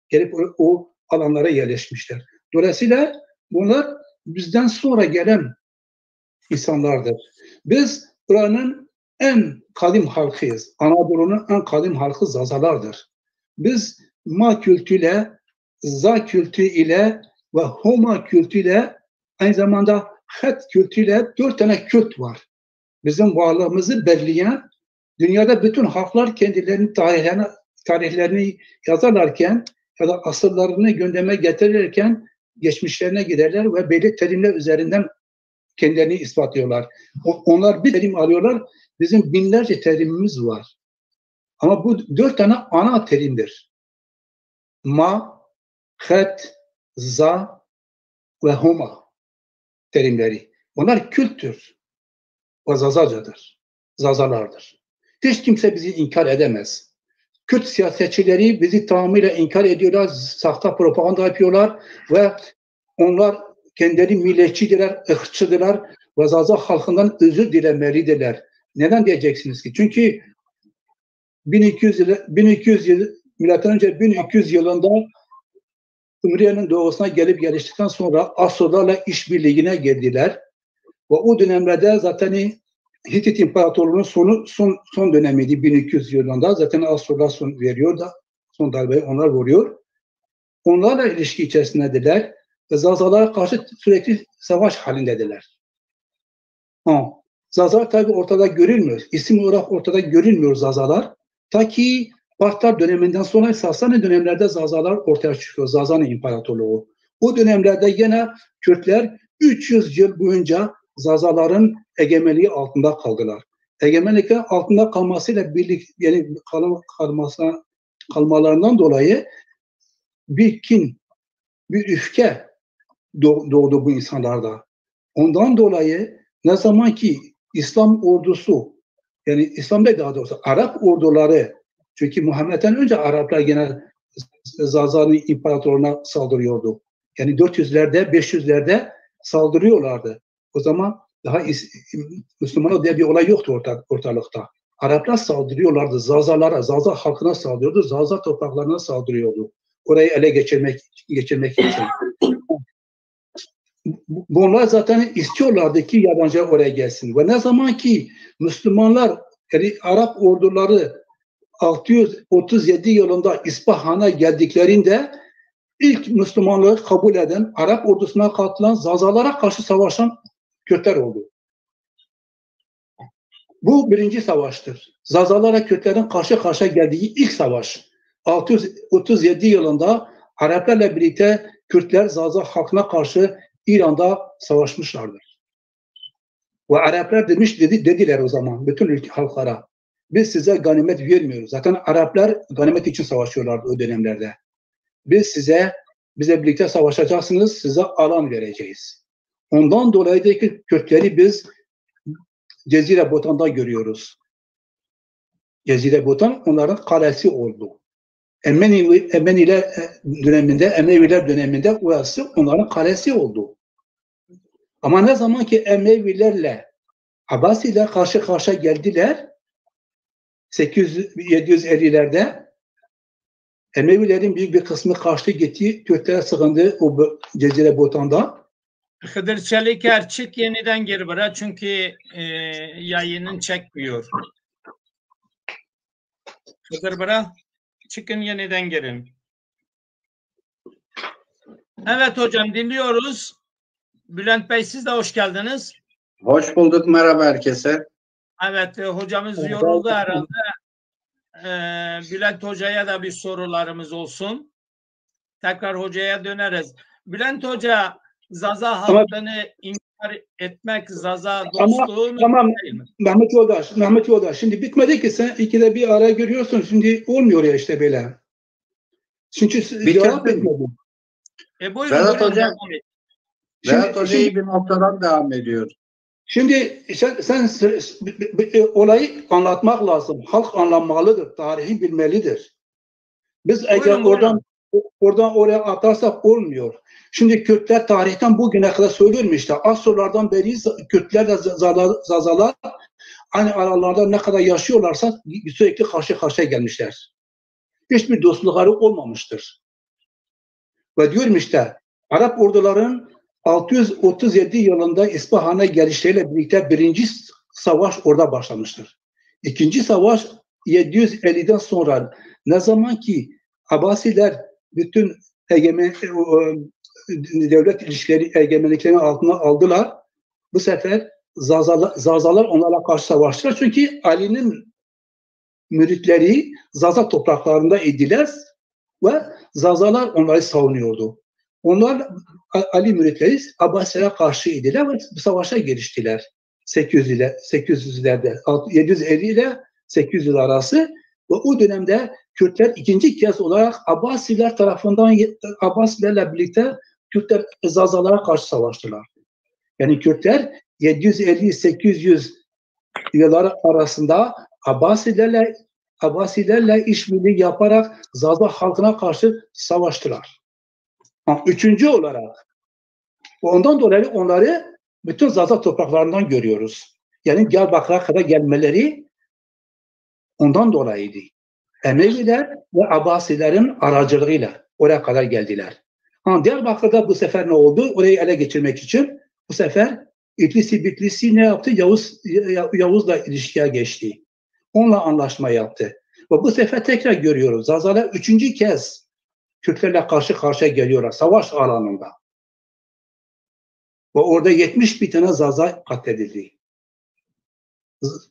Gelip o alanlara yerleşmişler. Dolayısıyla bunlar bizden sonra gelen insanlardır. Biz buranın en kadim halkıyız. Anadolu'nun en kadim halkı Zazalardır. Biz Ma kültüyle, Za kültüyle ve Homa kültüyle aynı zamanda Het kültüyle 4 tane kült var. Bizim varlığımızı belirleyen, dünyada bütün halklar kendilerinin tarihlerini yazarlarken ya da asıllarını gündeme getirirken geçmişlerine giderler ve belli terimler üzerinden kendilerini ispatlıyorlar. Onlar bir terim alıyorlar. Bizim binlerce terimimiz var. Ama bu 4 tane ana terimdir. Ma, Het, Za ve Homa terimleri. Onlar kültür. O Zazacadır. Zazalardır. Hiç kimse bizi inkar edemez. Kürt siyasetçileri bizi tamamıyla inkar ediyorlar. Sahte propaganda yapıyorlar ve onlar kendileri milliyetçidirler, ırkçıdırlar ve Zaza halkından özür dilemelidirler. Neden diyeceksiniz ki? Çünkü 1200 yıl, milattan önce 1200 yılında Ümriye'nin doğusuna gelip yerleştikten sonra Asurlarla işbirliğine girdiler. Ve o dönemlerde zaten Hitit İmparatorluğu'nun son dönemiydi 1200 yılında. Zaten Asurlar son veriyor da son darbeyi onlar vuruyor. Onlarla ilişki içerisindedirler ve Zazalara karşı sürekli savaş halindediler. Zazalar tabi ortada görülmüyor. İsim olarak ortada görülmüyor Zazalar. Ta ki Partar döneminden sonra Sasani dönemlerde Zazalar ortaya çıkıyor. Zazani İmparatorluğu. O dönemlerde yine Kürtler 300 yıl boyunca Zazaların egemenliği altında kaldılar. Egemenlikten altında kalmasıyla birlikte yani kalmalarından dolayı bir kin, bir öfke doğdu bu insanlarda. Ondan dolayı ne zaman ki İslam ordusu, yani İslam'da daha doğrusu Arap orduları, çünkü Muhammed'den önce Araplar gene Zazani İmparatorluğu'na saldırıyordu. Yani 400'lerde, 500'lerde saldırıyorlardı. O zaman daha Müslümanlar diye bir olay yoktu ortalıkta. Araplar saldırıyorlardı Zazalara, Zaza halkına saldırıyordu, Zaza topraklarına saldırıyordu. Orayı ele geçirmek için. Bunlar zaten istiyorlardı ki yabancılar oraya gelsin. Ve ne zaman ki Müslümanlar, yani Arap orduları 637 yılında İspahan'a geldiklerinde ilk Müslümanlığı kabul eden, Arap ordusuna katılan, Zazalara karşı savaşan Kürtler oldu. Bu birinci savaştır. Zazalara Kürtlerin karşı karşıya geldiği ilk savaş. 637 yılında Araplarla birlikte Kürtler Zaza halkına karşı İran'da savaşmışlardır. Ve Araplar dediler o zaman bütün ülke halklara. Biz size ganimet vermiyoruz. Zaten Araplar ganimet için savaşıyorlardı o dönemlerde. Bize birlikte savaşacaksınız, size alan vereceğiz. Ondan dolayı da ki Kürtleri biz Cezire Botan'da görüyoruz. Cezire Botan onların kalesi oldu. Emeviler döneminde orası onların kalesi oldu. Ama ne zaman ki Emevilerle Abbasiler karşı karşıya geldiler 750'lerde Emevilerin büyük bir kısmı kaçtı gitti. Kürtlere sığındı o Cezire Botan'da. Hıdır Çeliker çık yeniden gir bırak çünkü yayının çekmiyor. Hıdır bırak. Çıkın yeniden girin. Evet hocam dinliyoruz. Bülent Bey siz de hoş geldiniz. Hoş bulduk. Merhaba herkese. Evet hocamız yoruldu herhalde. Bülent Hoca'ya da bir sorularımız olsun. Tekrar hocaya döneriz. Bülent Hoca Zaza halkını inkar etmek Zaza dostluğu tamam. Değil mi? Mehmet Yoldaş. Şimdi bitmedi ki sen ikide bir ara görüyorsun. Şimdi olmuyor ya işte böyle. Çünkü cevap bitmedi. Buyurun Vedat hocam. Hoca, Vedat Hoca iyi bir noktadan devam ediyor. Şimdi sen olayı anlatmak lazım. Halk anlamalıdır. Tarihi bilmelidir. Biz eğer oradan oraya atarsak olmuyor. Şimdi Kürtler tarihten bugüne kadar söylüyorum işte. Asırlardan beri Kürtlerle Zazalar aynı aralarda ne kadar yaşıyorlarsa sürekli karşı karşıya gelmişler. Hiçbir dostlukları olmamıştır. Ve diyorum işte Arap orduların 637 yılında İspahan'a gelişleriyle birlikte birinci savaş orada başlamıştır. İkinci savaş 750'den sonra ne zaman ki Abbasiler bütün devlet ilişkileri egemenliklerini altına aldılar, bu sefer Zazalar onlarla karşı savaştılar. Çünkü Ali'nin müritleri Zaza topraklarında idiler ve Zazalar onları savunuyordu. Onlar Ali müritleri Abbasilere karşı idiler ve savaşa giriştiler. 800'lerde 750 ile 800 arası ve o dönemde Kürtler ikinci kez olarak Abbasilerle birlikte Kürtler Zazalara karşı savaştılar. Yani Kürtler 750-800 yılları arasında Abbasilerle işbirliği yaparak Zaza halkına karşı savaştılar. Üçüncü olarak ondan dolayı onları bütün Zaza topraklarından görüyoruz. Yani Diyarbakır'a kadar gelmeleri ondan dolayıydı. Emeviler ve Abbasilerin aracılığıyla oraya kadar geldiler. Diyarbakır'da bu sefer ne oldu? Orayı ele geçirmek için bu sefer Bitlis'i ne yaptı? Yavuz'la ilişkiye geçti. Onunla anlaşma yaptı. Ve bu sefer tekrar görüyoruz. Zazalar üçüncü kez Kürtlerle karşı karşıya geliyorlar. Savaş alanında. Ve orada 70 bin tane Zaza katledildi.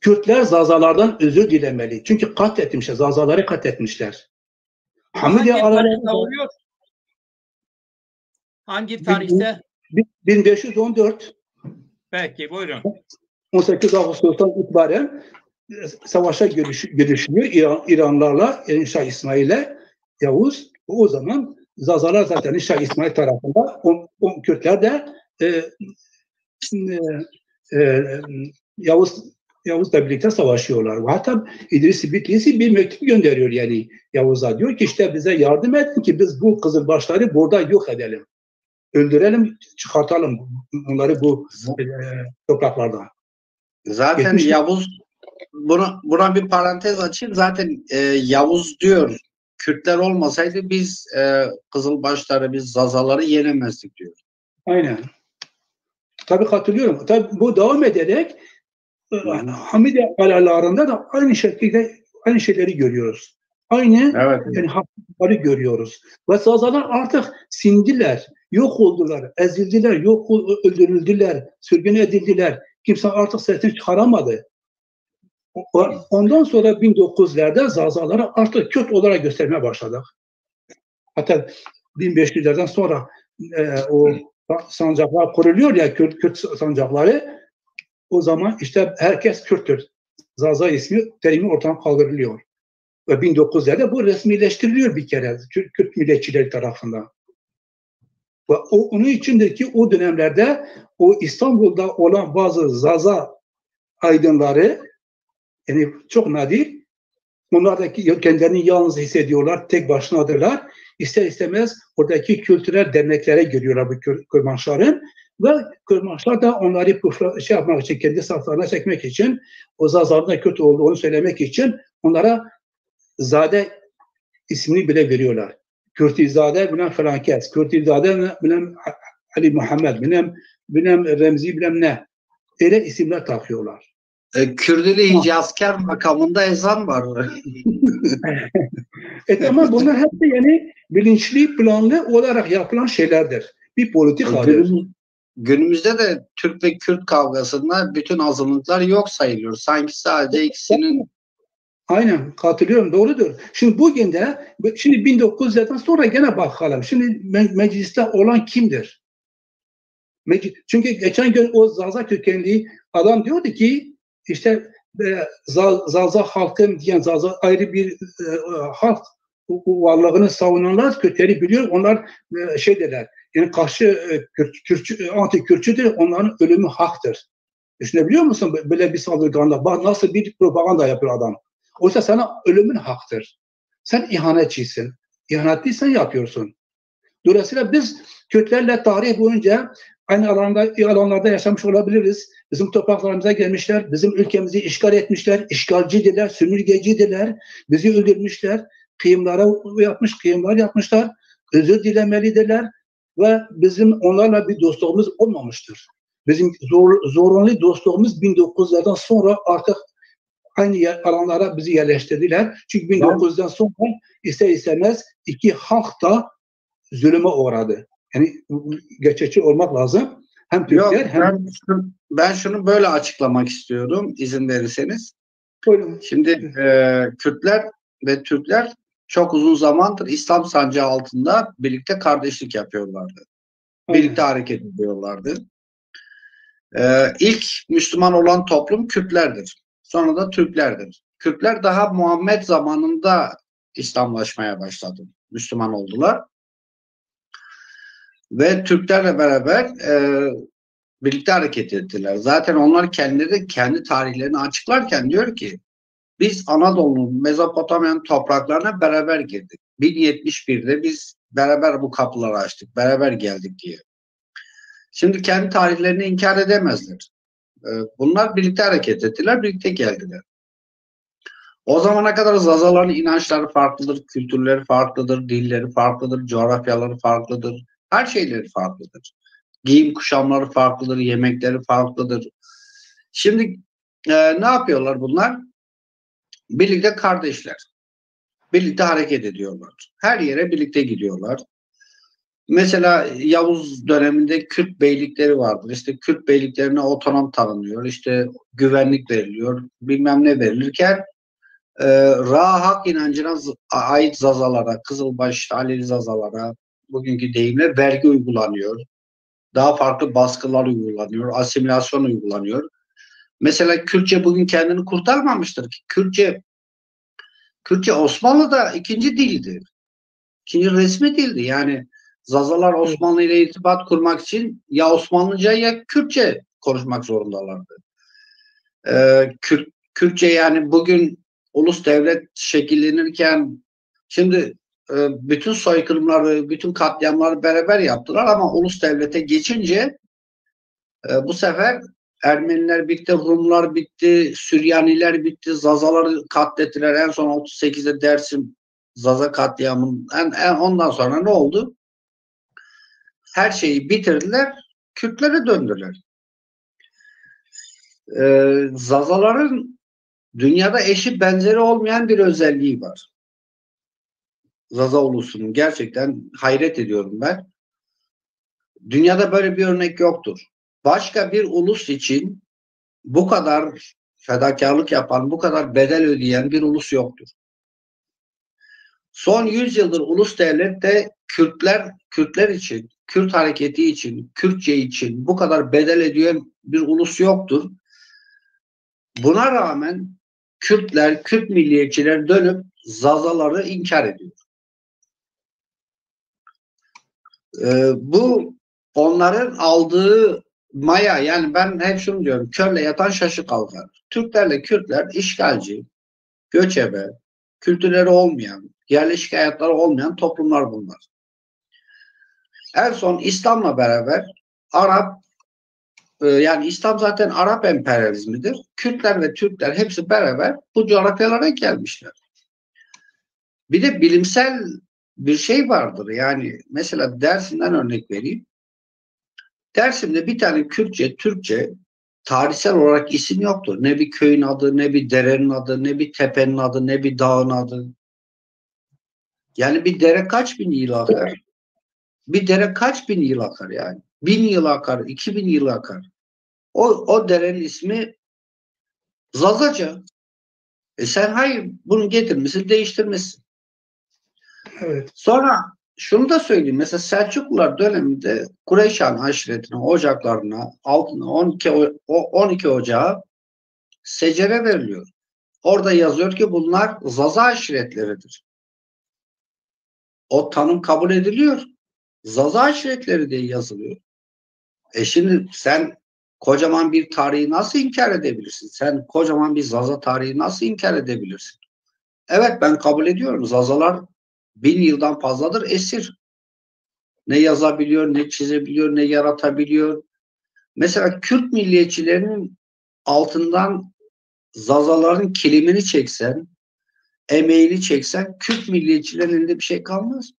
Kürtler Zazalardan özür dilemeli. Çünkü katletmişler. Zazaları katletmişler. Hangi tarihte oluyor? Hangi tarihte? 1514. Peki buyurun. 18 Ağustos'tan itibaren savaşa girişiyor İranlarla, Şah İsmail'le Yavuz. O zaman Zazalar zaten Şah İsmail tarafında, o Kürtler de Yavuz'la birlikte savaşıyorlar. Hatta İdris Bitlisi bir mektup gönderiyor yani Yavuz'a. Diyor ki işte bize yardım edin ki biz bu Kızılbaşları burada yok edelim. Öldürelim, çıkartalım onları bu topraklardan. Zaten Yavuz, buna bir parantez açayım. Zaten Yavuz diyor, Kürtler olmasaydı biz Kızılbaşları, biz Zazaları yenemezdik diyor. Aynen. Tabii katılıyorum. Tabii bu devam ederek Hamide alalarında da aynı şekilde aynı şeyleri görüyoruz. Aynı yani hakları görüyoruz. Ve Zazalar artık sindiler, yok oldular, ezildiler, öldürüldüler, sürgün edildiler. Kimse artık sesini çıkaramadı. Ondan sonra 1900'lerde Zazaları artık Kürt olarak göstermeye başladık. Hatta 1500'lerden sonra o sancaklar kuruluyor ya, Kürt sancakları. O zaman işte herkes Kürttür. Zaza ismi terimi ortadan kaldırılıyor. Ve 1900'lerde bu resmileştiriliyor bir kere Kürt milliyetçileri tarafından. Ve onun içindir ki o dönemlerde o İstanbul'da olan bazı Zaza aydınları, yani çok nadir, onlar da kendilerini yalnız hissediyorlar, tek başınadırlar. İster istemez oradaki kültürel derneklere giriyorlar bu Kürtmanşların ve Kürtmanşlar da onları yapmak için, kendi saflarına çekmek için, o Zaza'nın da Kürt olduğunu söylemek için onlara Zade ismini bile veriyorlar. Kürtizade bilmem falan kes, Kürtizade bilmem Ali Muhammed, bilmem Remzi bilmem ne. Öyle isimler takıyorlar. Kürdili Hicazkar makamında ezan var. Ama bunlar hepsi yani bilinçli, planlı olarak yapılan şeylerdir. Bir politikadır. Günümüzde de Türk ve Kürt kavgasında bütün azınlıklar yok sayılıyor. Sanki sadece ikisinin... Aynen, katılıyorum, doğrudur. Şimdi bugün de, şimdi 1900'lerden sonra gene bakalım. Şimdi mecliste olan kimdir? Çünkü geçen gün o Zaza kökenli adam diyordu ki işte Zaza halkım diyen, Zaza ayrı bir halk varlığını savunanlar Kürtleri biliyor. Onlar şey derler, yani karşı anti-Kürtçüdür, onların ölümü haktır. Düşünebiliyor musun böyle bir saldırganlık? Bak nasıl bir propaganda yapıyor adam. Oysa sana ölümün haktır. Sen ihanetçisin. İhanetliysen yapıyorsun. Dolayısıyla biz Kürtlerle tarih boyunca aynı alanlarda yaşamış olabiliriz. Bizim topraklarımıza gelmişler, bizim ülkemizi işgal etmişler, işgalcidiler, sömürgecidiler, bizi öldürmüşler, kıyımlar yapmışlar, özür dilemelidirler ve bizim onlarla bir dostluğumuz olmamıştır. Bizim zorunlu dostluğumuz 1900'lerden sonra artık aynı alanlara bizi yerleştirdiler. Çünkü 1900'den sonra ister istemez iki halk da zulüme uğradı. Yani gerçekçi olmak lazım. Hem Türkler hem... Ben şunu böyle açıklamak istiyorum izin verirseniz. Buyurun. Şimdi Kürtler ve Türkler çok uzun zamandır İslam sancağı altında birlikte kardeşlik yapıyorlardı. Birlikte hareket ediyorlardı. İlk Müslüman olan toplum Kürtlerdir. Sonra da Türklerdir. Kürtler daha Muhammed zamanında İslamlaşmaya başladı. Müslüman oldular. Ve Türklerle beraber birlikte hareket ettiler. Zaten onlar kendileri kendi tarihlerini açıklarken diyor ki biz Anadolu'nun Mezopotamya'nın topraklarına beraber girdik. 1071'de biz beraber bu kapıları açtık. Beraber geldik diye. Şimdi kendi tarihlerini inkar edemezler. Bunlar birlikte hareket ettiler, birlikte geldiler. O zamana kadar Zazaların inançları farklıdır, kültürleri farklıdır, dilleri farklıdır, coğrafyaları farklıdır, her şeyleri farklıdır. Giyim kuşamları farklıdır, yemekleri farklıdır. Şimdi ne yapıyorlar bunlar? Birlikte kardeşler. Birlikte hareket ediyorlar. Her yere birlikte gidiyorlar. Mesela Yavuz döneminde Kürt beylikleri vardır. İşte Kürt beyliklerine otonom tanınıyor. İşte güvenlik veriliyor. Bilmem ne verilirken Ra-Hak inancına ait Zazalara, Kızılbaş, Aleli Zazalara bugünkü deyimle vergi uygulanıyor. Daha farklı baskılar uygulanıyor. Asimilasyon uygulanıyor. Mesela Kürtçe bugün kendini kurtarmamıştır ki. Kürtçe Osmanlı'da ikinci dildi. İkinci resmi dildi. Yani Zazalar Osmanlı ile irtibat kurmak için ya Osmanlıca ya Kürtçe konuşmak zorundalardı. Kürtçe yani bugün ulus devlet şekillenirken şimdi bütün soykırımları, bütün katliamları beraber yaptılar ama ulus devlete geçince bu sefer Ermeniler bitti, Rumlar bitti, Süryaniler bitti, Zazaları katlettiler. En son 38'de Dersim Zaza katliamının ondan sonra ne oldu? Her şeyi bitirdiler, Kürtlere döndüler. Zazaların dünyada eşi benzeri olmayan bir özelliği var. Zaza ulusunun gerçekten hayret ediyorum ben. Dünyada böyle bir örnek yoktur. Başka bir ulus için bu kadar fedakarlık yapan, bu kadar bedel ödeyen bir ulus yoktur. Son 100 yıldır ulus devlette Kürtler için, Kürt hareketi için, Kürtçe için bu kadar bedel ödeyen bir ulus yoktur. Buna rağmen Kürtler, Kürt milliyetçiler dönüp Zazaları inkar ediyor. Bu onların aldığı maya, yani ben hep şunu diyorum, körle yatan şaşı kalkar. Türklerle Kürtler işgalci, göçebe, kültürleri olmayan, yerleşik hayatları olmayan toplumlar bunlar. En son İslam'la beraber Arap, yani İslam zaten Arap emperyalizmidir. Kürtler ve Türkler hepsi beraber bu coğrafyalara gelmişler. Bir de bilimsel bir şey vardır. Yani mesela Dersim'den örnek vereyim. Dersim'de bir tane Kürtçe, Türkçe tarihsel olarak isim yoktur. Ne bir köyün adı, ne bir derenin adı, ne bir tepenin adı, ne bir dağın adı. Yani bir dere kaç bin yıl akar? Bir dere kaç bin yıl akar yani? 1000 yıl akar, 2000 yıl akar. O derenin ismi Zazaca. Sen hayır bunu getirmişsin, değiştirmişsin. Evet. Sonra şunu da söyleyeyim. Mesela Selçuklular döneminde Kureyşan aşiretine, ocaklarına, altına 12 ocağı secere veriliyor. Orada yazıyor ki bunlar Zaza aşiretleridir. O tanım kabul ediliyor. Zaza aşiretleri diye yazılıyor. Şimdi sen kocaman bir tarihi nasıl inkar edebilirsin? Sen kocaman bir Zaza tarihi nasıl inkar edebilirsin? Evet, ben kabul ediyorum. Zazalar 1000 yıldan fazladır esir. Ne yazabiliyor, ne çizebiliyor, ne yaratabiliyor. Mesela Kürt milliyetçilerinin altından Zazaların kilimini çeksen, emeğini çeksen, Kürt milliyetçilerin elinde bir şey kalmaz.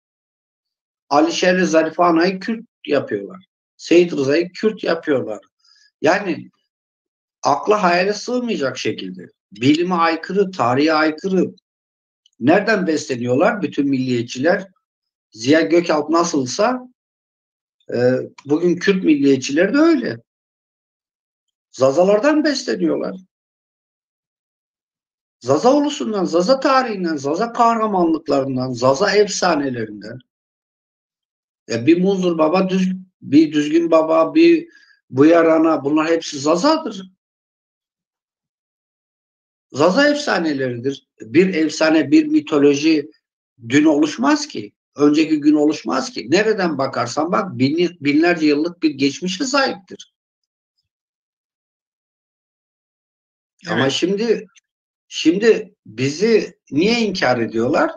Alişer'le Zarife Ana'yı Kürt yapıyorlar. Seyit Rıza'yı Kürt yapıyorlar. Yani akla hayale sığmayacak şekilde. Bilime aykırı, tarihe aykırı. Nereden besleniyorlar bütün milliyetçiler? Ziya Gökalp nasılsa bugün Kürt milliyetçileri de öyle. Zazalardan besleniyorlar. Zaza ulusundan, Zaza tarihinden, Zaza kahramanlıklarından, Zaza efsanelerinden. Bir Muzur Baba, bir Düzgün Baba, bir Buyar Ana, bunlar hepsi Zaza'dır. Zaza efsaneleridir. Bir efsane, bir mitoloji dün oluşmaz ki. Önceki gün oluşmaz ki. Nereden bakarsan bak binlerce yıllık bir geçmişe sahiptir. Evet. Ama şimdi bizi niye inkar ediyorlar?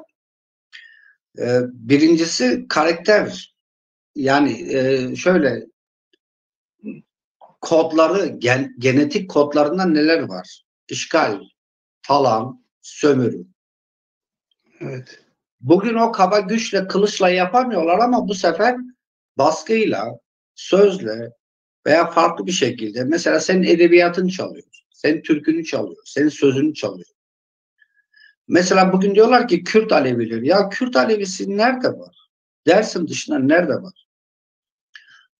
Birincisi karakter. Yani şöyle kodları, genetik kodlarında neler var? İşgal, falan, sömürü. Evet. Bugün o kaba güçle, kılıçla yapamıyorlar ama bu sefer baskıyla, sözle veya farklı bir şekilde, mesela senin edebiyatını çalıyor, senin türkünü çalıyor, senin sözünü çalıyor. Mesela bugün diyorlar ki Kürt Alevileri. Ya Kürt Alevisi nerede var? Dersim dışında nerede var?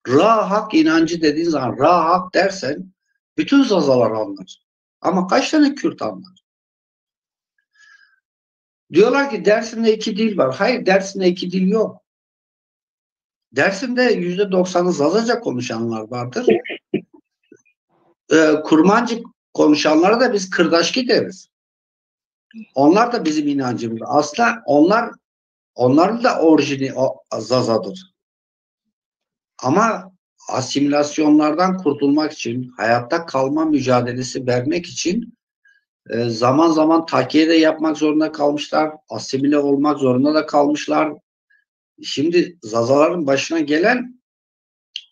Ra-Hak inancı dediğin zaman Ra-Hak dersen bütün Zazalar anlar. Ama kaç tane Kürt anlar? Diyorlar ki Dersim'de 2 dil var. Hayır, Dersim'de 2 dil yok. Dersim'de %90'ı Zazaca konuşanlar vardır. Kurmancı konuşanlara da biz Kırdaşki deriz. Onlar da bizim inancımız. Aslında onların da orijini Zazadır. Ama asimilasyonlardan kurtulmak için, hayatta kalma mücadelesi vermek için zaman zaman tahkiye de yapmak zorunda kalmışlar. Asimile olmak zorunda da kalmışlar. Şimdi Zazaların başına gelen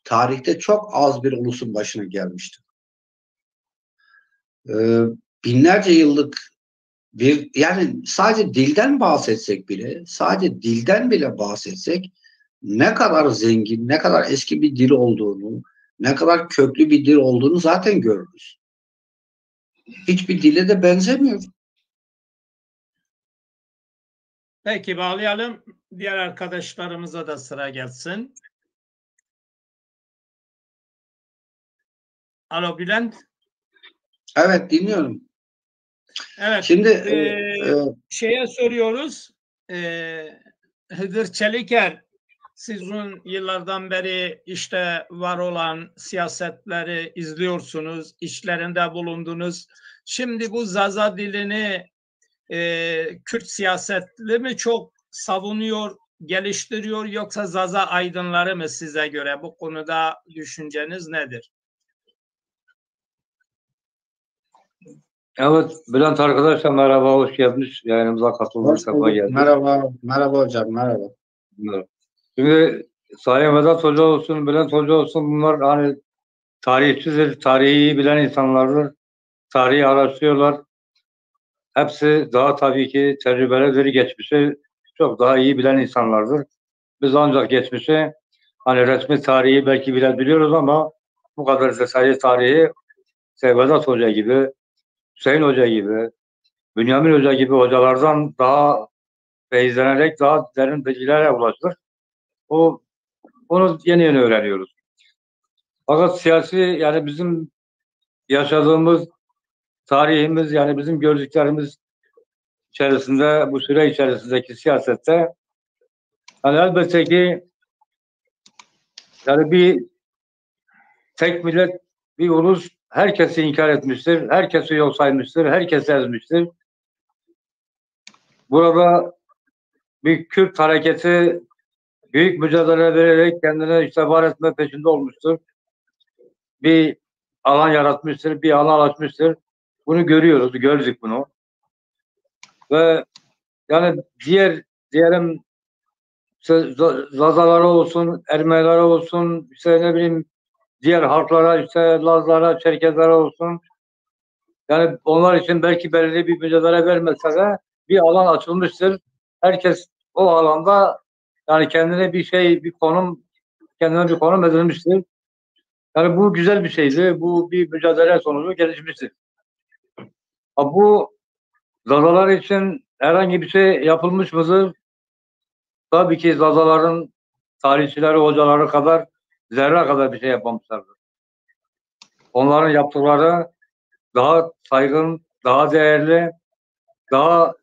tarihte çok az bir ulusun başına gelmiştir. Binlerce yıllık yani sadece dilden bahsetsek bile, sadece dilden bile bahsetsek ne kadar zengin, ne kadar eski bir dil olduğunu, ne kadar köklü bir dil olduğunu zaten görürüz. Hiçbir dile de benzemiyor. Peki bağlayalım. Diğer arkadaşlarımıza da sıra gelsin. Alo Bülent. Evet, dinliyorum. Evet. Şimdi şeye soruyoruz. Hıdır Çeliker Siz uzun yıllardan beri işte var olan siyasetleri izliyorsunuz, içlerinde bulundunuz. Şimdi bu Zaza dilini Kürt siyasetli mi çok savunuyor, geliştiriyor, yoksa Zaza aydınları mı size göre? Bu konuda düşünceniz nedir? Evet, Bülent arkadaşlar merhaba, hoş gelmiş. Yayınımıza katıldınız, sefa geldiniz. Merhaba, merhaba hocam, merhaba. Şimdi Sayın Vedat Hoca olsun, Bülent Hoca olsun, bunlar hani tarihçidir, tarihi iyi bilen insanlardır. Tarihi araştırıyorlar. Hepsi daha tabii ki tecrübelidir, geçmişi çok daha iyi bilen insanlardır. Biz ancak geçmişi, hani resmi tarihi belki biliyoruz ama bu kadar detaylı tarihi Vedat Hoca gibi, Hüseyin Hoca gibi, Bünyamin Hoca gibi hocalardan daha feyizlenerek daha derin bilgilere ulaştık. Onu yeni yeni öğreniyoruz. Fakat siyasi, yani bizim yaşadığımız tarihimiz, yani bizim gördüklerimiz içerisinde, bu süre içerisindeki siyasette yani elbette ki yani bir tek millet, bir ulus herkesi inkar etmiştir, herkesi yok saymıştır, herkesi ezmiştir. Burada bir Kürt hareketi büyük mücadele vererek kendine işte var etme peşinde olmuştur. Bir alan yaratmıştır, bir alan açmıştır. Bunu görüyoruz, gördük bunu. Ve yani diyelim işte Zazalara olsun, Ermenilere olsun, işte ne bileyim diğer halklara, işte Lazlara, Çerkezlere olsun. Yani onlar için belki belirli bir mücadele vermese de bir alan açılmıştır. Herkes o alanda yani kendine bir konum edilmiştir. Yani bu güzel bir şeydi. Bu bir mücadele sonucu gelişmiştir. Bu Zazalar için herhangi bir şey yapılmış mıdır? Tabii ki Zazaların tarihçileri, hocaları kadar zerre kadar bir şey yapmamışlardır. Onların yaptıkları daha saygın, daha değerli, daha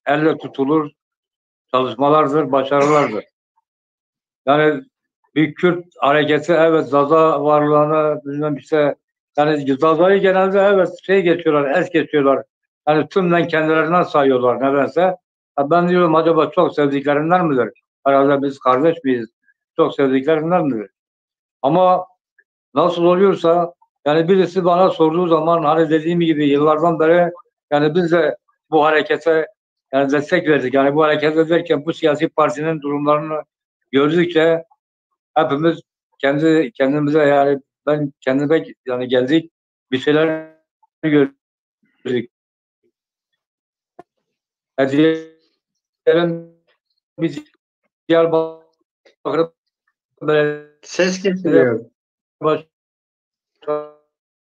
elle tutulur çalışmalardır, başarılardır. Yani bir Kürt hareketi, evet, Zaza varlığını bilmem işte, yani Zaza'yı genelde evet geçiyorlar, es geçiyorlar. Yani tümden kendilerinden sayıyorlar nedense. Ben diyorum acaba çok sevdiklerinden midir? Herhalde biz kardeş miyiz? Çok sevdiklerinden midir? Ama nasıl oluyorsa yani birisi bana sorduğu zaman hani dediğim gibi yıllardan beri yani biz de bu harekete yani destek verdik. Yani bu harekete derken bu siyasi partinin durumlarını gördükçe hepimiz kendimize yani ben kendime yani geldik bir şeyler gördük. Diyelim biz Diyarbakır Ses kesiliyor.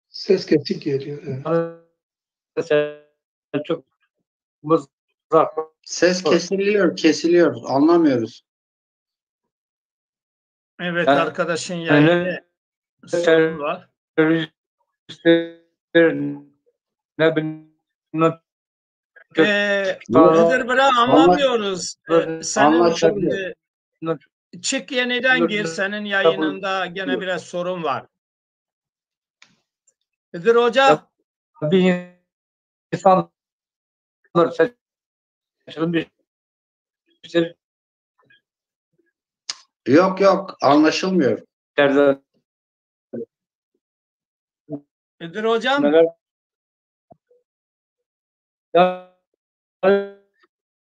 Ses kesik geliyor. Evet. Çok Ses kesiliyor. Anlamıyoruz. Evet, yani, arkadaşın yayını sorun var. Ne bileyim Hıdır bırak anlamıyoruz. Senin Anlaşılıyor. çık yeniden gir, senin yayınında gene biraz sorun var. Hıdır Hoca. Bir insan seçilmiş. Yok anlaşılmıyor. Hıdır Hocam.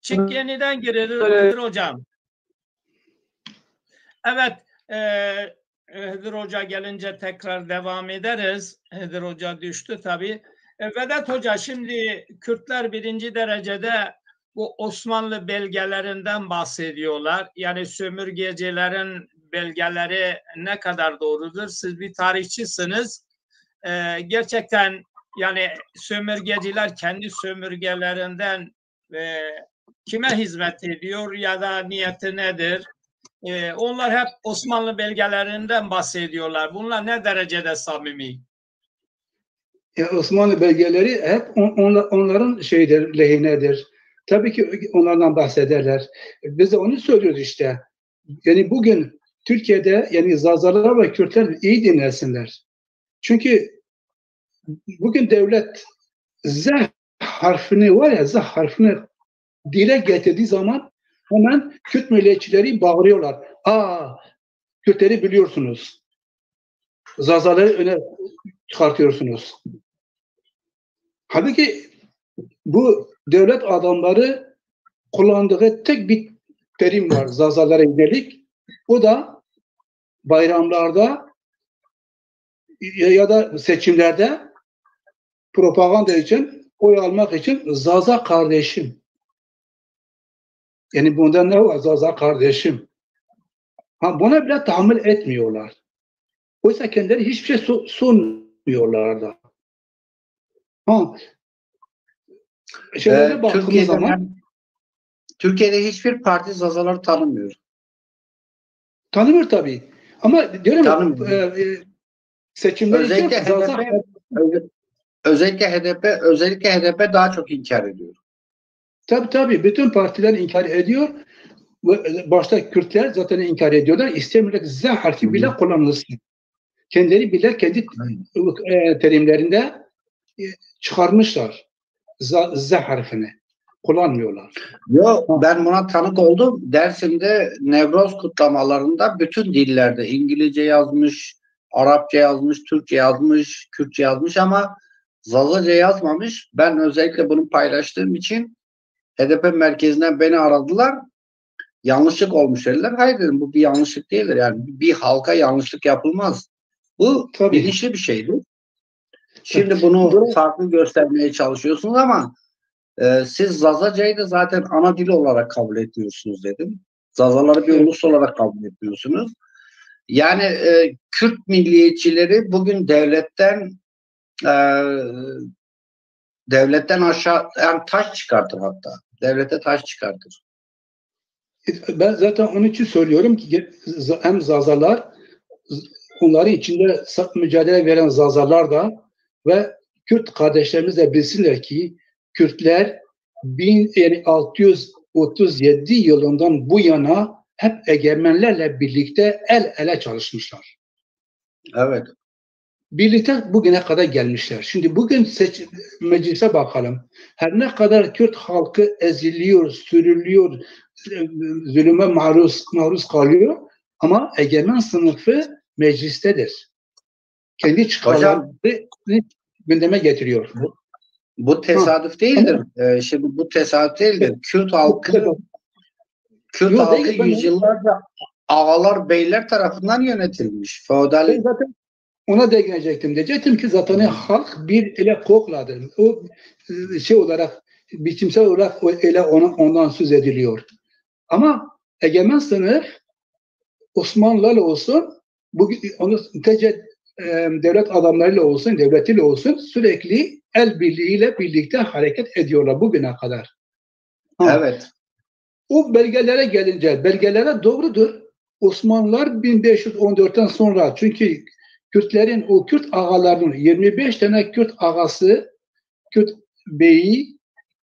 Çık yeniden gir Hıdır Hocam. Evet. Hıdır Hoca gelince tekrar devam ederiz. Hıdır Hoca düştü tabii. Vedat Hoca, şimdi Kürtler birinci derecede bu Osmanlı belgelerinden bahsediyorlar. Yani sömürgecilerin belgeleri ne kadar doğrudur? Siz bir tarihçisiniz. Gerçekten yani sömürgeciler kendi sömürgelerinden kime hizmet ediyor ya da niyeti nedir? Onlar hep Osmanlı belgelerinden bahsediyorlar. Bunlar ne derecede samimi? Osmanlı belgeleri hep onların lehine lehinedir. Tabii ki onlardan bahsederler. Biz de onu söylüyoruz işte. yani bugün Türkiye'de yani Zazalar ve Kürtler iyi dinlesinler. Çünkü bugün devlet Z harfini var ya Z harfini dile getirdiği zaman hemen Kürt milliyetçileri bağırıyorlar. Kürtleri biliyorsunuz. Zazaları öne çıkartıyorsunuz. Halbuki bu devlet adamları kullandığı tek bir terim var Zazalara yönelik. O da bayramlarda ya da seçimlerde propaganda için, oy almak için Zaza kardeşim. Yani bunda ne var? Zaza kardeşim. Buna bile tahammül etmiyorlar. Oysa kendileri hiçbir şey sunmuyorlar da. Türkiye'de hiçbir parti Zazaları tanımıyor. Tanımıyor tabii. Ama diyorum seçimler özellikle için özellikle HDP daha çok inkar ediyor. Tabii. Bütün partiler inkar ediyor. Başta Kürtler zaten inkar ediyorlar. İstemiyorlar Z harfi bile kullanılsın. Kendileri bile kendi terimlerinde çıkarmışlar. Z harfini. Kullanmıyorlar. Yok, ben buna tanık oldum. Dersim'de Nevroz kutlamalarında bütün dillerde İngilizce yazmış, Arapça yazmış, Türkçe yazmış, Kürtçe yazmış ama Zazaca yazmamış. Ben özellikle bunu paylaştığım için HDP merkezinden beni aradılar. Yanlışlık olmuş dediler. Hayır dedim, bu bir yanlışlık değildir. Yani bir halka yanlışlık yapılmaz. Bu bilinçli bir şeydir. Şimdi bunu farklı göstermeye çalışıyorsunuz ama siz Zazaca'yı da zaten ana dil olarak kabul etmiyorsunuz dedim. Zazaları bir ulus olarak kabul etmiyorsunuz. Yani Kürt milliyetçileri bugün devletten aşağı yani taş çıkartır hatta. Devlete taş çıkartır. Ben zaten onun için söylüyorum ki hem Zazalar, onların içinde mücadele veren Zazalar da ve Kürt kardeşlerimiz de bilsinler ki Kürtler 1637 yılından bu yana hep egemenlerle birlikte el ele çalışmışlar. Evet. Birlikte bugüne kadar gelmişler. Şimdi bugün meclise bakalım. Her ne kadar Kürt halkı eziliyor, sürülüyor, zulüme maruz kalıyor ama egemen sınıfı meclistedir. Kendi çıkarlarını gündeme getiriyor. Bu tesadüf değildir. Şimdi bu tesadüf değildir. Kürt halkı yüzyıllarca ağalar, beyler tarafından yönetilmiş. Feodal. Zaten ona değinecektim. Diyecektim ki zaten halk bir ele kokladı. O olarak, biçimsel olarak ondan söz ediliyor. Ama egemen sınıf Osmanlılarla olsun, devlet adamlarıyla olsun, devletiyle olsun sürekli el birliğiyle birlikte hareket ediyorlar bugüne kadar. Evet. O belgelere gelince, belgelere doğrudur. Osmanlılar 1514'ten sonra çünkü Kürtlerin, o Kürt ağalarının 25 tane Kürt ağası, Kürt beyi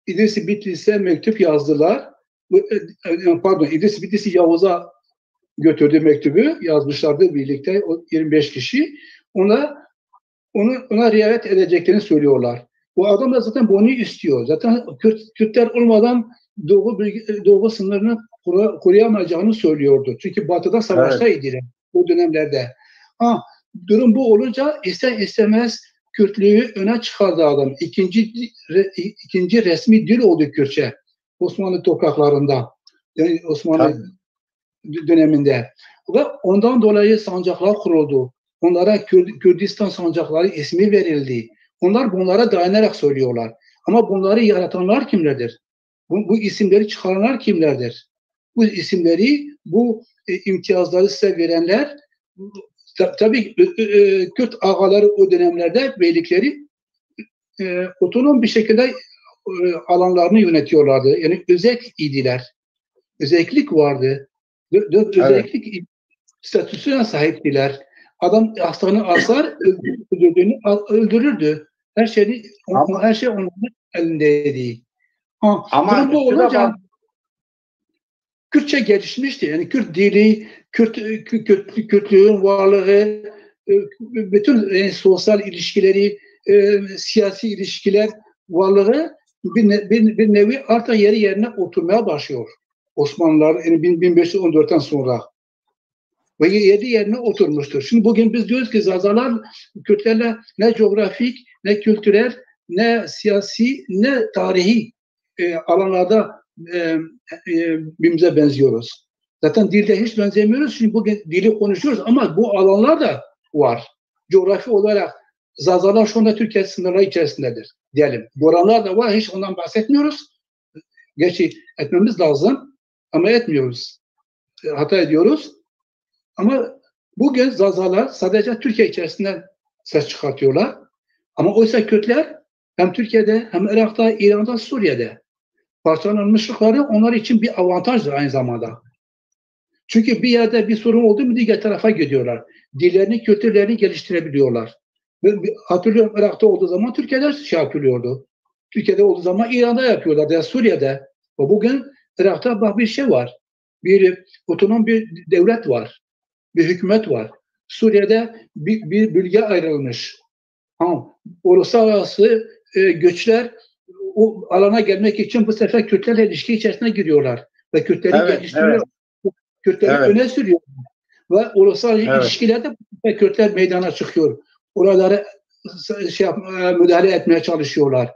İdris Bitlis'e mektup yazdılar. İdris Bitlis'i Yavuz'a götürdü mektubu. Yazmışlardı birlikte o 25 kişi. Ona riayet edeceklerini söylüyorlar. Bu adam da zaten bunu istiyor. Zaten Kürtler olmadan Doğu sınırını koruyamayacağını söylüyordu. Çünkü Batı'da savaştaydılar o dönemlerde. Durum bu olunca ister istemez Kürtlüğü öne çıkardı adam. İkinci resmi dil oldu Kürtçe. Osmanlı topraklarında. Yani Osmanlı döneminde. Ve ondan dolayı sancaklar kuruldu. Onlara Kürdistan sancakları ismi verildi. Onlar bunlara dayanarak söylüyorlar. Ama bunları yaratanlar kimlerdir? Bu isimleri çıkaranlar kimlerdir? Bu isimleri, bu imtiyazları size verenler tabii Kürt ağaları o dönemlerde beylikleri otonom bir şekilde alanlarını yönetiyorlardı. Yani özek idiler. Özellik vardı. Özellik statüsüne sahiptiler. Adam aslanı asar, öldürürdü. Her şey onların elindeydi. Ama bu olunca Kürtçe gelişmişti. Yani Kürt dili, Kürtlüğün varlığı, bütün sosyal ilişkileri, siyasi ilişkiler varlığı bir nevi artık yeri yerine oturmaya başlıyor. Osmanlılar yani 1514'ten sonra. Ve yeri yerine oturmuştur. Şimdi bugün biz diyoruz ki Zazalar Kürtlerle ne coğrafik, ne kültürel, ne siyasi, ne tarihi alanlarda birbirimize benziyoruz. Zaten dilde hiç benzemiyoruz. Şimdi bugün dili konuşuyoruz ama bu alanlar da var. Coğrafi olarak Zazalar şu anda Türkiye sınırları içerisindedir diyelim. Boranlar da var. Hiç ondan bahsetmiyoruz. Gerçi etmemiz lazım ama etmiyoruz. Hata ediyoruz. Ama bugün Zazalar sadece Türkiye içerisinden ses çıkartıyorlar. Ama oysa Kürtler hem Türkiye'de hem Irak'ta, İran'da, Suriye'de parçalanmışlıkları onlar için bir avantajdır aynı zamanda. Çünkü bir yerde bir sorun oldu mu diğer tarafa gidiyorlar. Dillerini, kültürlerini geliştirebiliyorlar. Hatırlıyorum Irak'ta olduğu zaman Türkiye'de şey yapılıyordu. Türkiye'de olduğu zaman İran'da yapıyorlar ya Suriye'de. Ve bugün Irak'ta bak bir şey var. Bir otonom bir devlet var. Bir hükümet var. Suriye'de bir bölge ayrılmış. Uluslararası göçler o alana gelmek için bu sefer Kürtlerle ilişki içerisine giriyorlar. Ve Kürtleri geliştiriyor. Kürtleri öne sürüyor. Ve ulusal ilişkilerde Kürtler meydana çıkıyor. Oraları müdahale etmeye çalışıyorlar.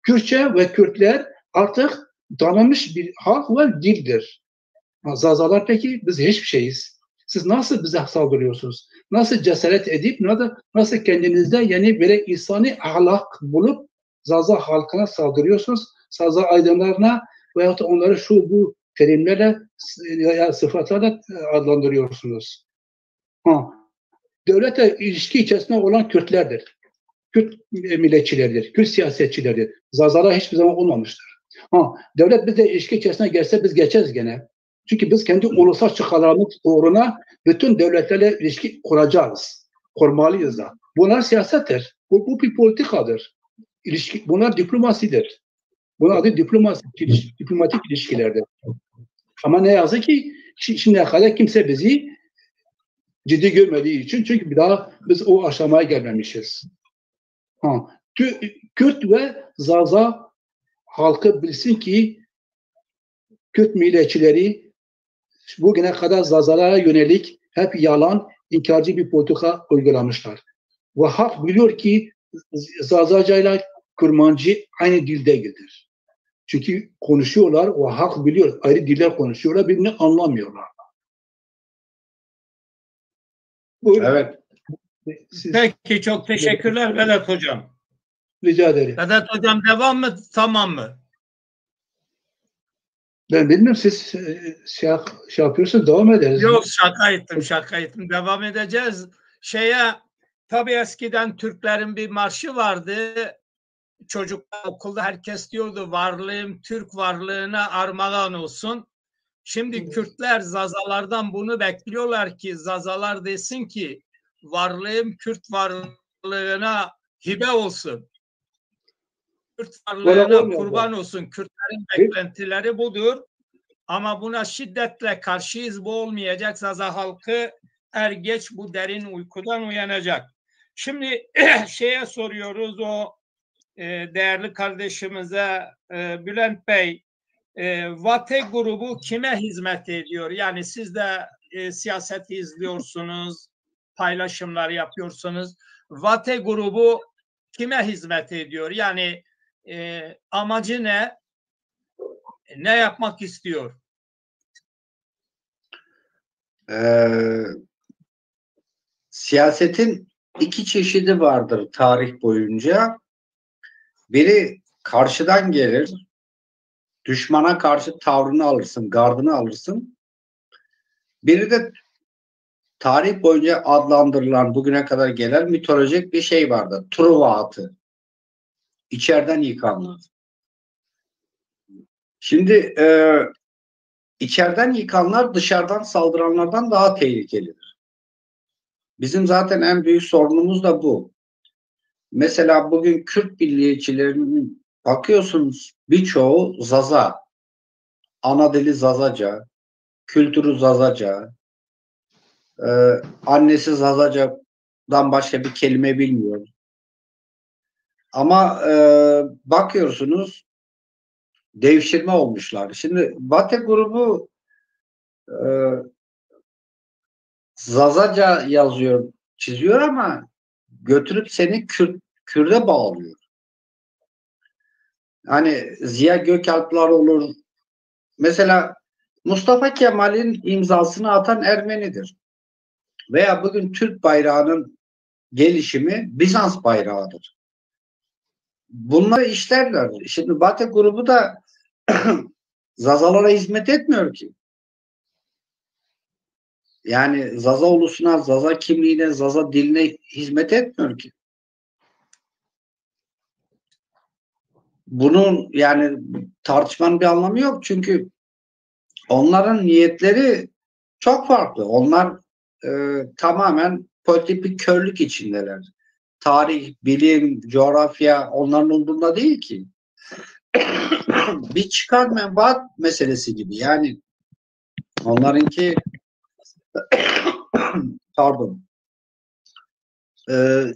Kürtçe ve Kürtler artık tanınmış bir halk ve dildir. Zazalar peki biz hiçbir şeyiz. Siz nasıl bize saldırıyorsunuz? Nasıl cesaret edip nasıl kendinizde yeni bir insani ahlak bulup Zaza halkına saldırıyorsunuz? Zaza aydınlarına veyahut onları şu bu terimlerle ya sıfatlarla adlandırıyorsunuz. Devlete ilişki içerisinde olan Kürtlerdir. Kürt milletçileridir. Kürt siyasetçileridir. Zazalar hiçbir zaman olmamıştır. Devlet bizle ilişki içerisine gelse biz geçeriz gene. Çünkü biz kendi ulusal çıkarlarımız uğruna bütün devletlerle ilişki kuracağız. Kurmalıyız da. Bunlar siyasettir. Bu bir politikadır. Bunlar diplomasidir. Bunun adı diplomatik ilişkilerdir. Ama ne yazık ki şimdiye kadar kimse bizi ciddi görmediği için çünkü bir daha biz o aşamaya gelmemişiz. Kürt ve Zaza halkı bilsin ki Kürt milliyetçileri bugüne kadar Zazalara yönelik hep yalan, inkarcı bir politika uygulamışlar. Ve halk biliyor ki Zazaca ile Kurmancı aynı dil değildir. Çünkü konuşuyorlar, o halk biliyor, ayrı diller konuşuyorlar, birbirini anlamıyorlar. Buyurun. Evet. Peki çok teşekkürler Vedat Hocam. Rica ederim. Vedat Hocam devam mı, tamam mı? Ben bilmiyorum siz şey yapıyorsunuz devam ederiz. Yok şaka ettim. Devam edeceğiz. Tabii eskiden Türklerin bir marşı vardı. Çocuklar okulda herkes diyordu varlığım Türk varlığına armağan olsun. Şimdi Kürtler Zazalardan bunu bekliyorlar ki Zazalar desin ki varlığım Kürt varlığına hibe olsun. Kürt varlığına kurban olsun. Kürtlerin beklentileri budur. Ama buna şiddetle karşıyız. Bu olmayacak. Zaza halkı er geç bu derin uykudan uyanacak. Şimdi soruyoruz o değerli kardeşimize Bülent Bey, Vate grubu kime hizmet ediyor? Yani siz de siyaseti izliyorsunuz, paylaşımlar yapıyorsunuz. Vate grubu kime hizmet ediyor? Yani amacı ne? Ne yapmak istiyor? Siyasetin iki çeşidi vardır tarih boyunca. Biri karşıdan gelir, düşmana karşı tavrını alırsın, gardını alırsın. Biri de tarih boyunca adlandırılan, bugüne kadar gelen mitolojik bir şey vardır. Truva atı. İçeriden yıkanlar. Şimdi içeriden yıkanlar dışarıdan saldıranlardan daha tehlikelidir. Bizim zaten en büyük sorunumuz da bu. Mesela bugün Kürt milliyetçilerinin bakıyorsunuz birçoğu Zaza. Ana dili Zazaca. kültürü Zazaca, annesi Zazaca'dan başka bir kelime bilmiyor. Ama bakıyorsunuz devşirme olmuşlar. Şimdi Batı grubu Zazaca yazıyor, çiziyor ama götürüp seni Kürt'e bağlıyor. Hani Ziya Gökalplar olur. Mesela Mustafa Kemal'in imzasını atan Ermenidir. Veya bugün Türk bayrağının gelişimi Bizans bayrağıdır. Bunları işlerler. Şimdi Batı grubu da Zazalara hizmet etmiyor ki. Yani Zaza ulusuna, Zaza kimliğine, Zaza diline hizmet etmiyor ki. Bunun yani tartışmanın bir anlamı yok. Çünkü onların niyetleri çok farklı. Onlar tamamen politik bir körlük içindeler. Tarih, bilim, coğrafya onların umurunda değil ki. Bir çıkar menfaat meselesi gibi. Yani onlarınki pardon.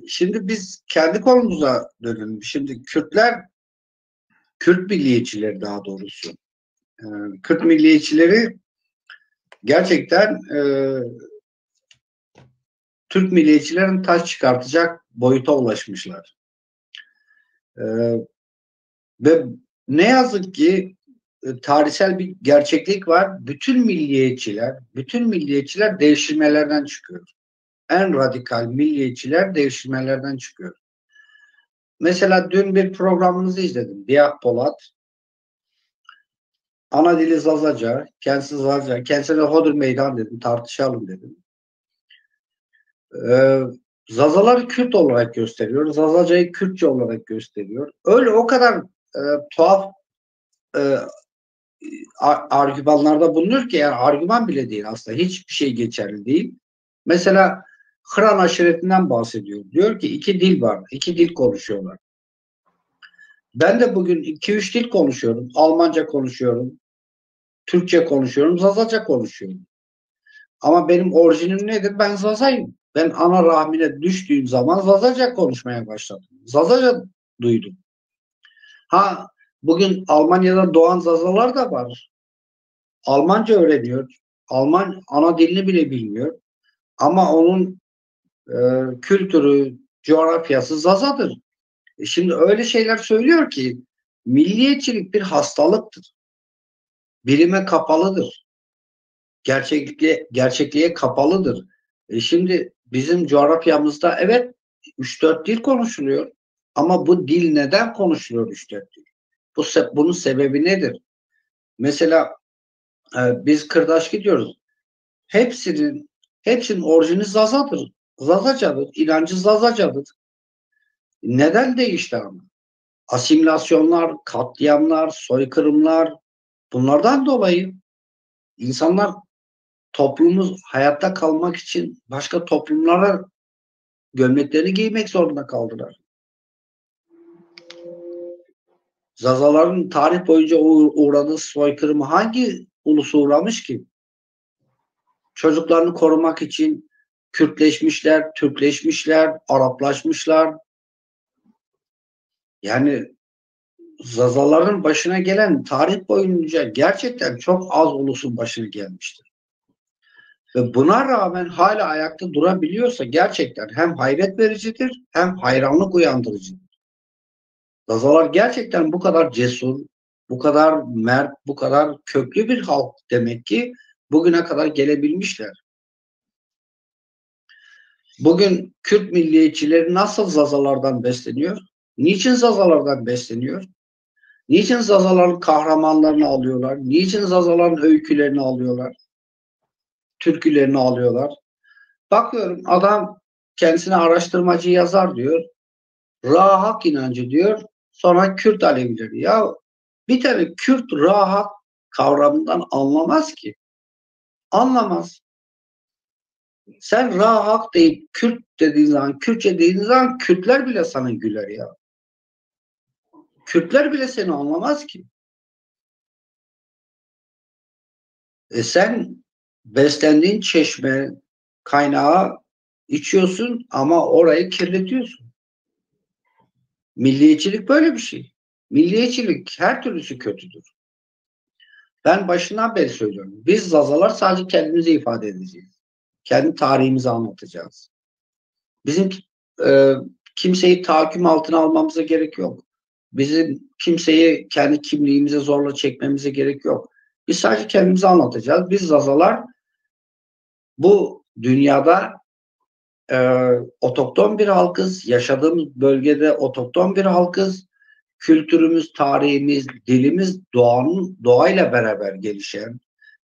Şimdi biz kendi konumuza dönelim. Şimdi Kürtler, Kürt milliyetçileri daha doğrusu. Kürt milliyetçileri gerçekten Türk milliyetçilerin taş çıkartacak boyuta ulaşmışlar. Ve ne yazık ki tarihsel bir gerçeklik var. Bütün milliyetçiler devşirmelerden çıkıyor. En radikal milliyetçiler devşirmelerden çıkıyor. Mesela dün bir programınızı izledim. Diyah Polat. Ana dili Zazaca, kendisi Zazaca, kendisine Hodur meydan dedim, tartışalım dedim. Zazaları Kürt olarak gösteriyor, Zazaca'yı Kürtçe olarak gösteriyor. Öyle o kadar tuhaf argümanlarda bulunuyor ki yani argüman bile değil aslında. Hiçbir şey geçerli değil. Mesela Hıran aşiretinden bahsediyor. Diyor ki iki dil var, iki dil konuşuyorlar. Ben de bugün 2-3 dil konuşuyorum. Almanca konuşuyorum, Türkçe konuşuyorum, Zazaca konuşuyorum. Ama benim orijinim nedir? Ben Zazayım. Ben ana rahmine düştüğüm zaman Zazaca konuşmaya başladım. Zazaca duydum. Ha bugün Almanya'da doğan Zazalar da var. Almanca öğreniyor. Alman ana dilini bile bilmiyor. Ama onun kültürü, coğrafyası Zazadır. Şimdi öyle şeyler söylüyor ki milliyetçilik bir hastalıktır. Bilime kapalıdır. Gerçekliğe kapalıdır. Şimdi bizim coğrafyamızda evet 3-4 dil konuşuluyor. Ama bu dil neden konuşuluyor 3-4 dil? Bunun sebebi nedir? Mesela biz Kırdaş gidiyoruz. Hepsinin orijini Zazadır. Zazacadır. İnancı Zazacadır. Neden değişti ama? Asimilasyonlar, katliamlar, soykırımlar bunlardan dolayı insanlar toplumumuz hayatta kalmak için başka toplumlara gömleklerini giymek zorunda kaldılar. Zazaların tarih boyunca uğradığı soykırımı hangi ulusu uğramış ki? Çocuklarını korumak için Kürtleşmişler, Türkleşmişler, Araplaşmışlar. Yani Zazaların başına gelen tarih boyunca gerçekten çok az ulusun başına gelmiştir. Ve buna rağmen hala ayakta durabiliyorsa gerçekten hem hayret vericidir hem hayranlık uyandırıcıdır. Zazalar gerçekten bu kadar cesur, bu kadar mert, bu kadar köklü bir halk demek ki bugüne kadar gelebilmişler. Bugün Kürt milliyetçileri nasıl Zazalardan besleniyor? Niçin Zazalardan besleniyor? Niçin Zazaların kahramanlarını alıyorlar? Niçin Zazaların öykülerini alıyorlar? Türkülerini alıyorlar? Bakıyorum adam kendisine araştırmacı yazar diyor. Rahak inancı diyor. Sonra Kürt Alevileri. Ya bir tane Kürt rahak kavramından anlamaz ki. Anlamaz. Sen rahak deyip Kürt dediğin zaman, Kürtçe dediğin zaman Kürtler bile sana güler ya. Kürtler bile seni anlamaz ki. Sen beslendiğin çeşme, kaynağı içiyorsun ama orayı kirletiyorsun. Milliyetçilik böyle bir şey. Milliyetçilik her türlüsü kötüdür. Ben başından beri söylüyorum. Biz Zazalar sadece kendimizi ifade edeceğiz. Kendi tarihimizi anlatacağız. Bizim kimseyi tahakküm altına almamıza gerek yok. Bizim kimseyi kendi kimliğimize zorla çekmemize gerek yok. Biz sadece kendimizi anlatacağız. Biz Zazalar bu dünyada otokton bir halkız. Yaşadığımız bölgede otokton bir halkız. Kültürümüz, tarihimiz, dilimiz doğayla beraber gelişen,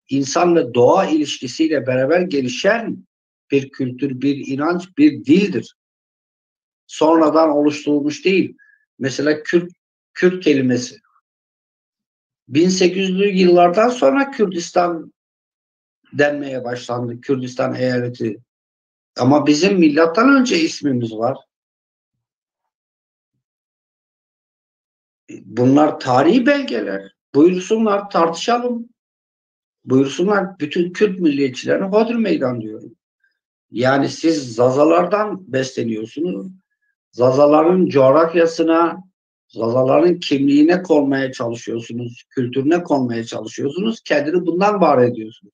insan ve doğa ilişkisiyle beraber gelişen bir kültür, bir inanç, bir dildir. Sonradan oluşturulmuş değil. Mesela Kürt kelimesi. 1800'lü yıllardan sonra Kürdistan denmeye başlandı. Kürdistan eyaleti. Ama bizim milattan önce ismimiz var. Bunlar tarihi belgeler. Buyursunlar, tartışalım. Buyursunlar, bütün Kürt milliyetçilerine hodri meydan diyorum. Yani siz Zazalardan besleniyorsunuz. Zazaların coğrafyasına, Zazaların kimliğine konmaya çalışıyorsunuz. Kültürüne konmaya çalışıyorsunuz. Kendini bundan var ediyorsunuz.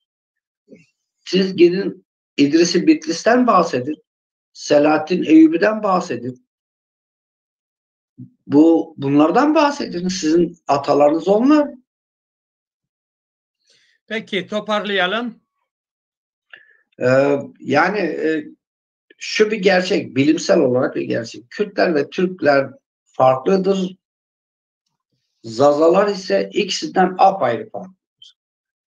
Siz gidin İdris-i Bitlis'ten bahsedin. Selahattin Eyyubi'den bahsedin. Bunlardan bahsedin. Sizin atalarınız onlar. Peki toparlayalım. Yani şu bir gerçek, bilimsel olarak bir gerçek. Kürtler ve Türkler farklıdır. Zazalar ise ikisinden apayrı farklıdır.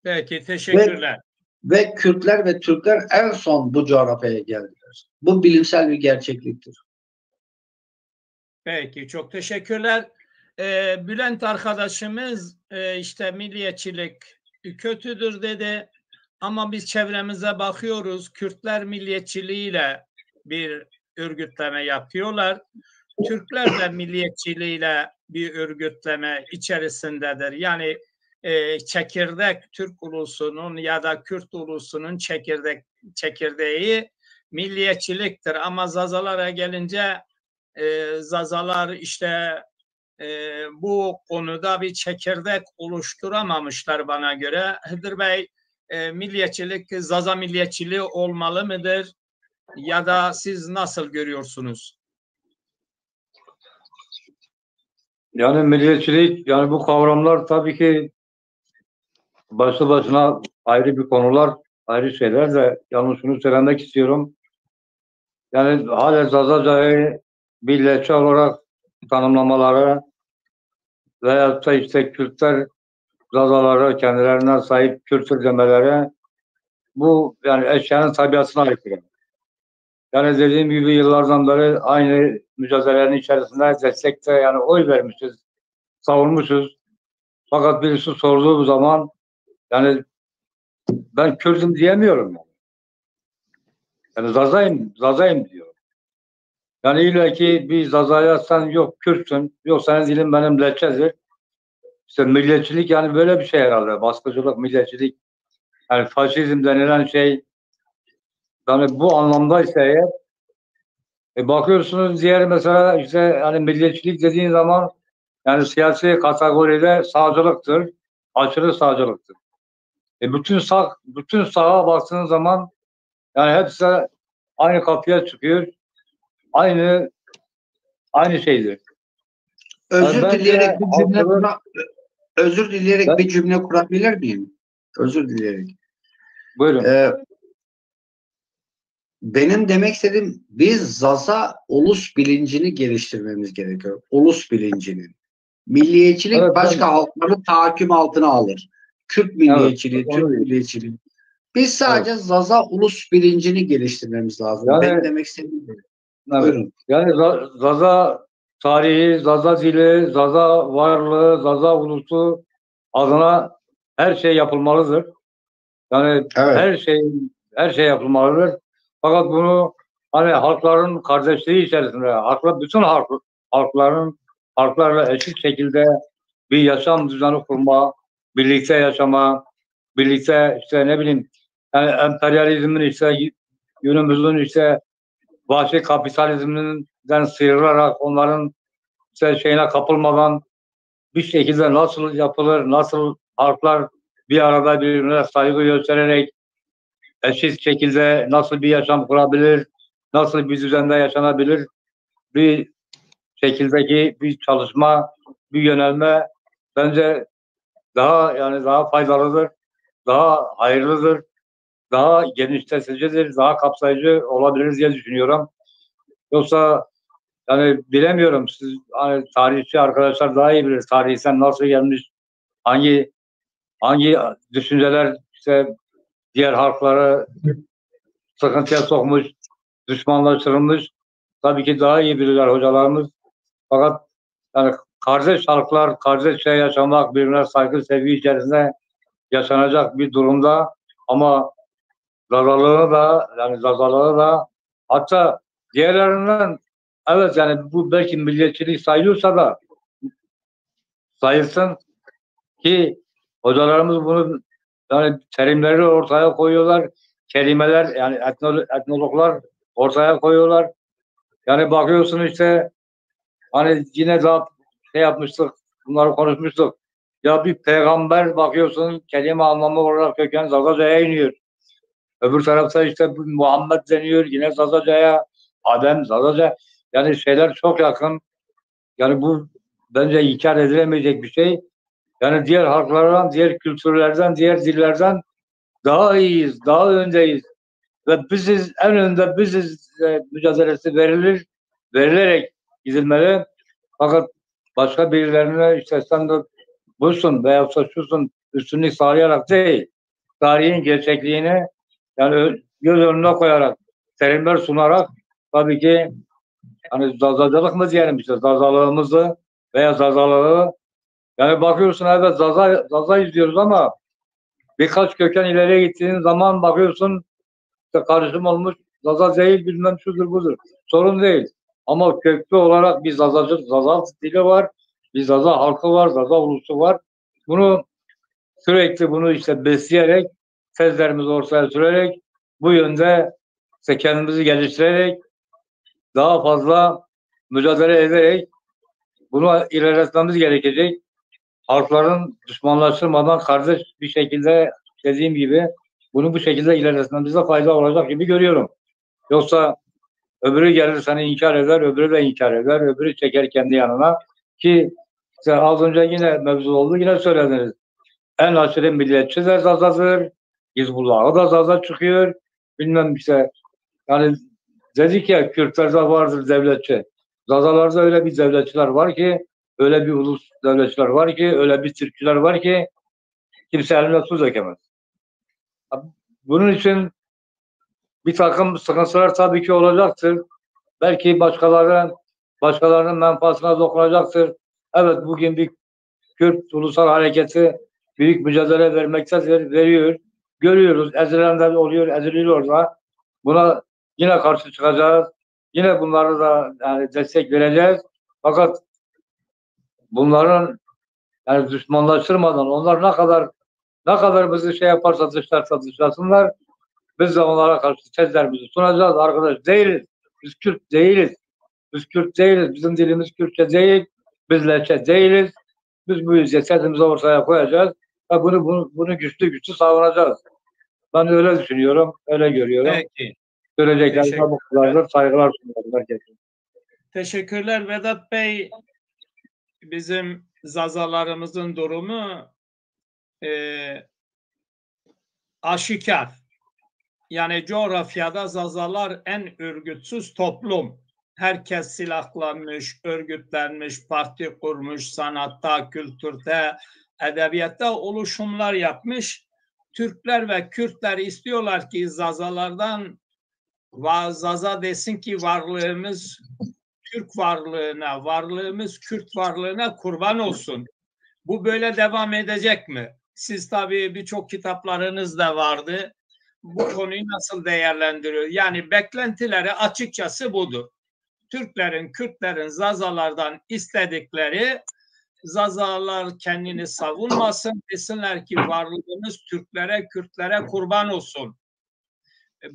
Peki teşekkürler. Ve Kürtler ve Türkler en son bu coğrafyaya geldiler. Bu bilimsel bir gerçekliktir. Peki çok teşekkürler. Bülent arkadaşımız işte milliyetçilik kötüdür dedi. Ama biz çevremize bakıyoruz. Kürtler milliyetçiliğiyle bir örgütleme yapıyorlar. Türkler de milliyetçiliğiyle bir örgütleme içerisindedir. Yani çekirdek Türk ulusunun ya da Kürt ulusunun çekirdeği milliyetçiliktir. Ama Zazalara gelince Zazalar işte bu konuda bir çekirdek oluşturamamışlar bana göre. Hıdır Bey, milliyetçilik, Zaza milliyetçiliği olmalı mıdır? Ya da siz nasıl görüyorsunuz? Yani milliyetçilik, yani bu kavramlar tabii ki başlı başına ayrı bir konular, ayrı şeyler de yalnız şunu söylemek istiyorum. Yani hala Zazaca'yı milliyetçi olarak tanımlamaları veyahut da işte Kürtler Zazalara kendilerine sahip Kürt'ür demeleri, bu yani eşyanın tabiatına aykırı. Yani dediğim gibi yıllardan beri aynı mücadelelerin içerisinde destekte yani oy vermişiz, savunmuşuz. Fakat birisi sorduğu zaman yani ben Kürt'üm diyemiyorum yani. Yani Zazayım diyor. Yani illa ki bir Zaza'ya sen yok Kürt'sün, yok senin dilin benim Lehçedir. İşte milliyetçilik yani böyle bir şey herhalde. Baskıcılık, milliyetçilik. Yani faşizm denilen şey yani bu anlamdaysa eğer bakıyorsunuz diğer mesela işte yani milliyetçilik dediğin zaman yani siyasi kategoride sağcılıktır, aşırı sağcılıktır. Bütün sağa baktığınız zaman yani hepsi aynı kapıya çıkıyor. Aynı şeydir. Özür Yani dileyerek ben, bir cümle kurabilir miyim? Özür dileyerek. buyurun. Benim demek istediğim biz Zaza ulus bilincini geliştirmemiz gerekiyor. Ulus bilincini. Milliyetçilik Evet, başka halkları tahakküm altına alır. Kürt milliyetçiliği, evet, Türk milliyetçiliği. Biz sadece Zaza ulus bilincini geliştirmemiz lazım. Yani, benim demek istediğim bu. evet. Buyurun. Yani Zaza tarihi, Zaza dili, Zaza varlığı, Zaza ulusu adına her şey yapılmalıdır. Yani Evet. her şey yapılmalıdır. Fakat bunu hani halkların kardeşliği içerisinde, bütün halklarla eşit şekilde bir yaşam düzeni kurma, birlikte yaşama, birlikte işte ne bileyim yani emperyalizmin işte günümüzün işte vahşi kapitalizminden sıyrılarak onların işte şeyine kapılmadan bir şekilde nasıl yapılır, nasıl halklar bir arada birbirine saygı göstererek eşit şekilde nasıl bir yaşam kurabilir, nasıl bir düzende yaşanabilir, bir şekildeki bir çalışma, bir yönelme bence daha faydalıdır, daha hayırlıdır, daha genişleticidir, daha kapsayıcı olabilir diye düşünüyorum. Yoksa yani bilemiyorum, siz hani tarihçi arkadaşlar daha iyi bilir, tarihten nasıl gelmiş, hangi düşünceler işte diğer halkları sıkıntıya sokmuş, düşmanlaştırılmış. Tabii ki daha iyi bilirler hocalarımız. Fakat yani kardeş halklar, kardeşçe yaşamak, birbirine saygı, sevgi içerisinde yaşanacak bir durumda ama zazalığı da hatta diğerlerinden evet yani bu belki milliyetçilik sayılıyorsa da sayılsın ki hocalarımız bunu yani terimleri ortaya koyuyorlar. Kelimeler yani etnologlar ortaya koyuyorlar. Yani bakıyorsun işte hani yine daha şey yapmıştık, bunları konuşmuştuk. Ya bir peygamber bakıyorsun kelime anlamı olarak köken Zazaca'ya iniyor. Öbür tarafta işte Muhammed deniyor yine Zazaca'ya, Adem Zazaca. Yani şeyler çok yakın. Yani bu bence inkar edilemeyecek bir şey. Yani diğer halklardan, diğer kültürlerden, diğer dillerden daha iyiyiz, daha öndeyiz. Ve biziz, en önde biziz mücadelesi verilerek gidilmeli. Fakat başka birilerine işte sen de busun veya şusun üstünlük sağlayarak değil, tarihin gerçekliğini yani göz önüne koyarak, terimler sunarak tabii ki hani zazacalık mı diyelim işte zazalığımızı veya zazalığı yani bakıyorsun evet zaza izliyoruz ama birkaç köken ileriye gittiğin zaman bakıyorsun işte karışım olmuş zaza değil bilmem şudur budur. Sorun değil. Ama köklü olarak bir zaza dili var, bir zaza halkı var, zaza ulusu var. Bunu sürekli bunu işte besleyerek, tezlerimizi ortaya sürerek, bu yönde işte kendimizi geliştirerek, daha fazla mücadele ederek bunu ilerletmemiz gerekecek. Halkların düşmanlaştırmadan kardeş bir şekilde dediğim gibi bunu bu şekilde ilerletmemize fayda olacak gibi görüyorum. Yoksa öbürü gelir seni inkar eder, öbürü de inkar eder, öbürü çeker kendi yanına ki işte az önce yine mevzu oldu, yine söylediniz. En aşırı milliyetçi de Zazadır, Hizbullah'a da Zaza çıkıyor, bilmem işte yani dedik ya Kürtlerde vardır devletçi. Zazalarda öyle bir devletçiler var ki, öyle bir ulus devletçiler var ki, öyle bir Türkçüler var ki kimse eline su dökemez. Bunun için bir takım sıkıntılar tabii ki olacaktır. Belki başkalarının menfaatine dokunacaktır. Evet bugün bir Kürt ulusal hareketi büyük mücadele vermektedir, veriyor. Görüyoruz, ezilenler oluyor, eziliyor da. Buna yine karşı çıkacağız. Yine bunları da yani destek vereceğiz. Fakat bunların yani düşmanlaştırmadan onlar ne kadar bizi şey yaparsa dışlasınlar biz de onlara karşı tezlerimizi sunacağız. Arkadaş değiliz. Biz Kürt değiliz. Biz Kürt değiliz. Bizim dilimiz Kürtçe değil. Biz Lehçe değiliz. Biz bu sesimizi ortaya koyacağız ve bunu güçlü savunacağız. Ben öyle düşünüyorum, öyle görüyorum. Peki. Söyleyeceklerim bu kadardır. Saygılar sunuyorum herkese. Teşekkürler Vedat Bey. Bizim zazalarımızın durumu aşikar. Yani coğrafyada zazalar en örgütsüz toplum. Herkes silahlanmış, örgütlenmiş, parti kurmuş, sanatta, kültürde, edebiyatta oluşumlar yapmış. Türkler ve Kürtler istiyorlar ki zazalardan zaza desin ki varlığımız Türk varlığına, varlığımız Kürt varlığına kurban olsun. Bu böyle devam edecek mi? Siz tabii birçok kitaplarınız da vardı. Bu konuyu nasıl değerlendiriyor? Yani beklentileri açıkçası budur. Türklerin, Kürtlerin Zazalardan istedikleri Zazalar kendini savunmasın, desinler ki varlığımız Türklere, Kürtlere kurban olsun.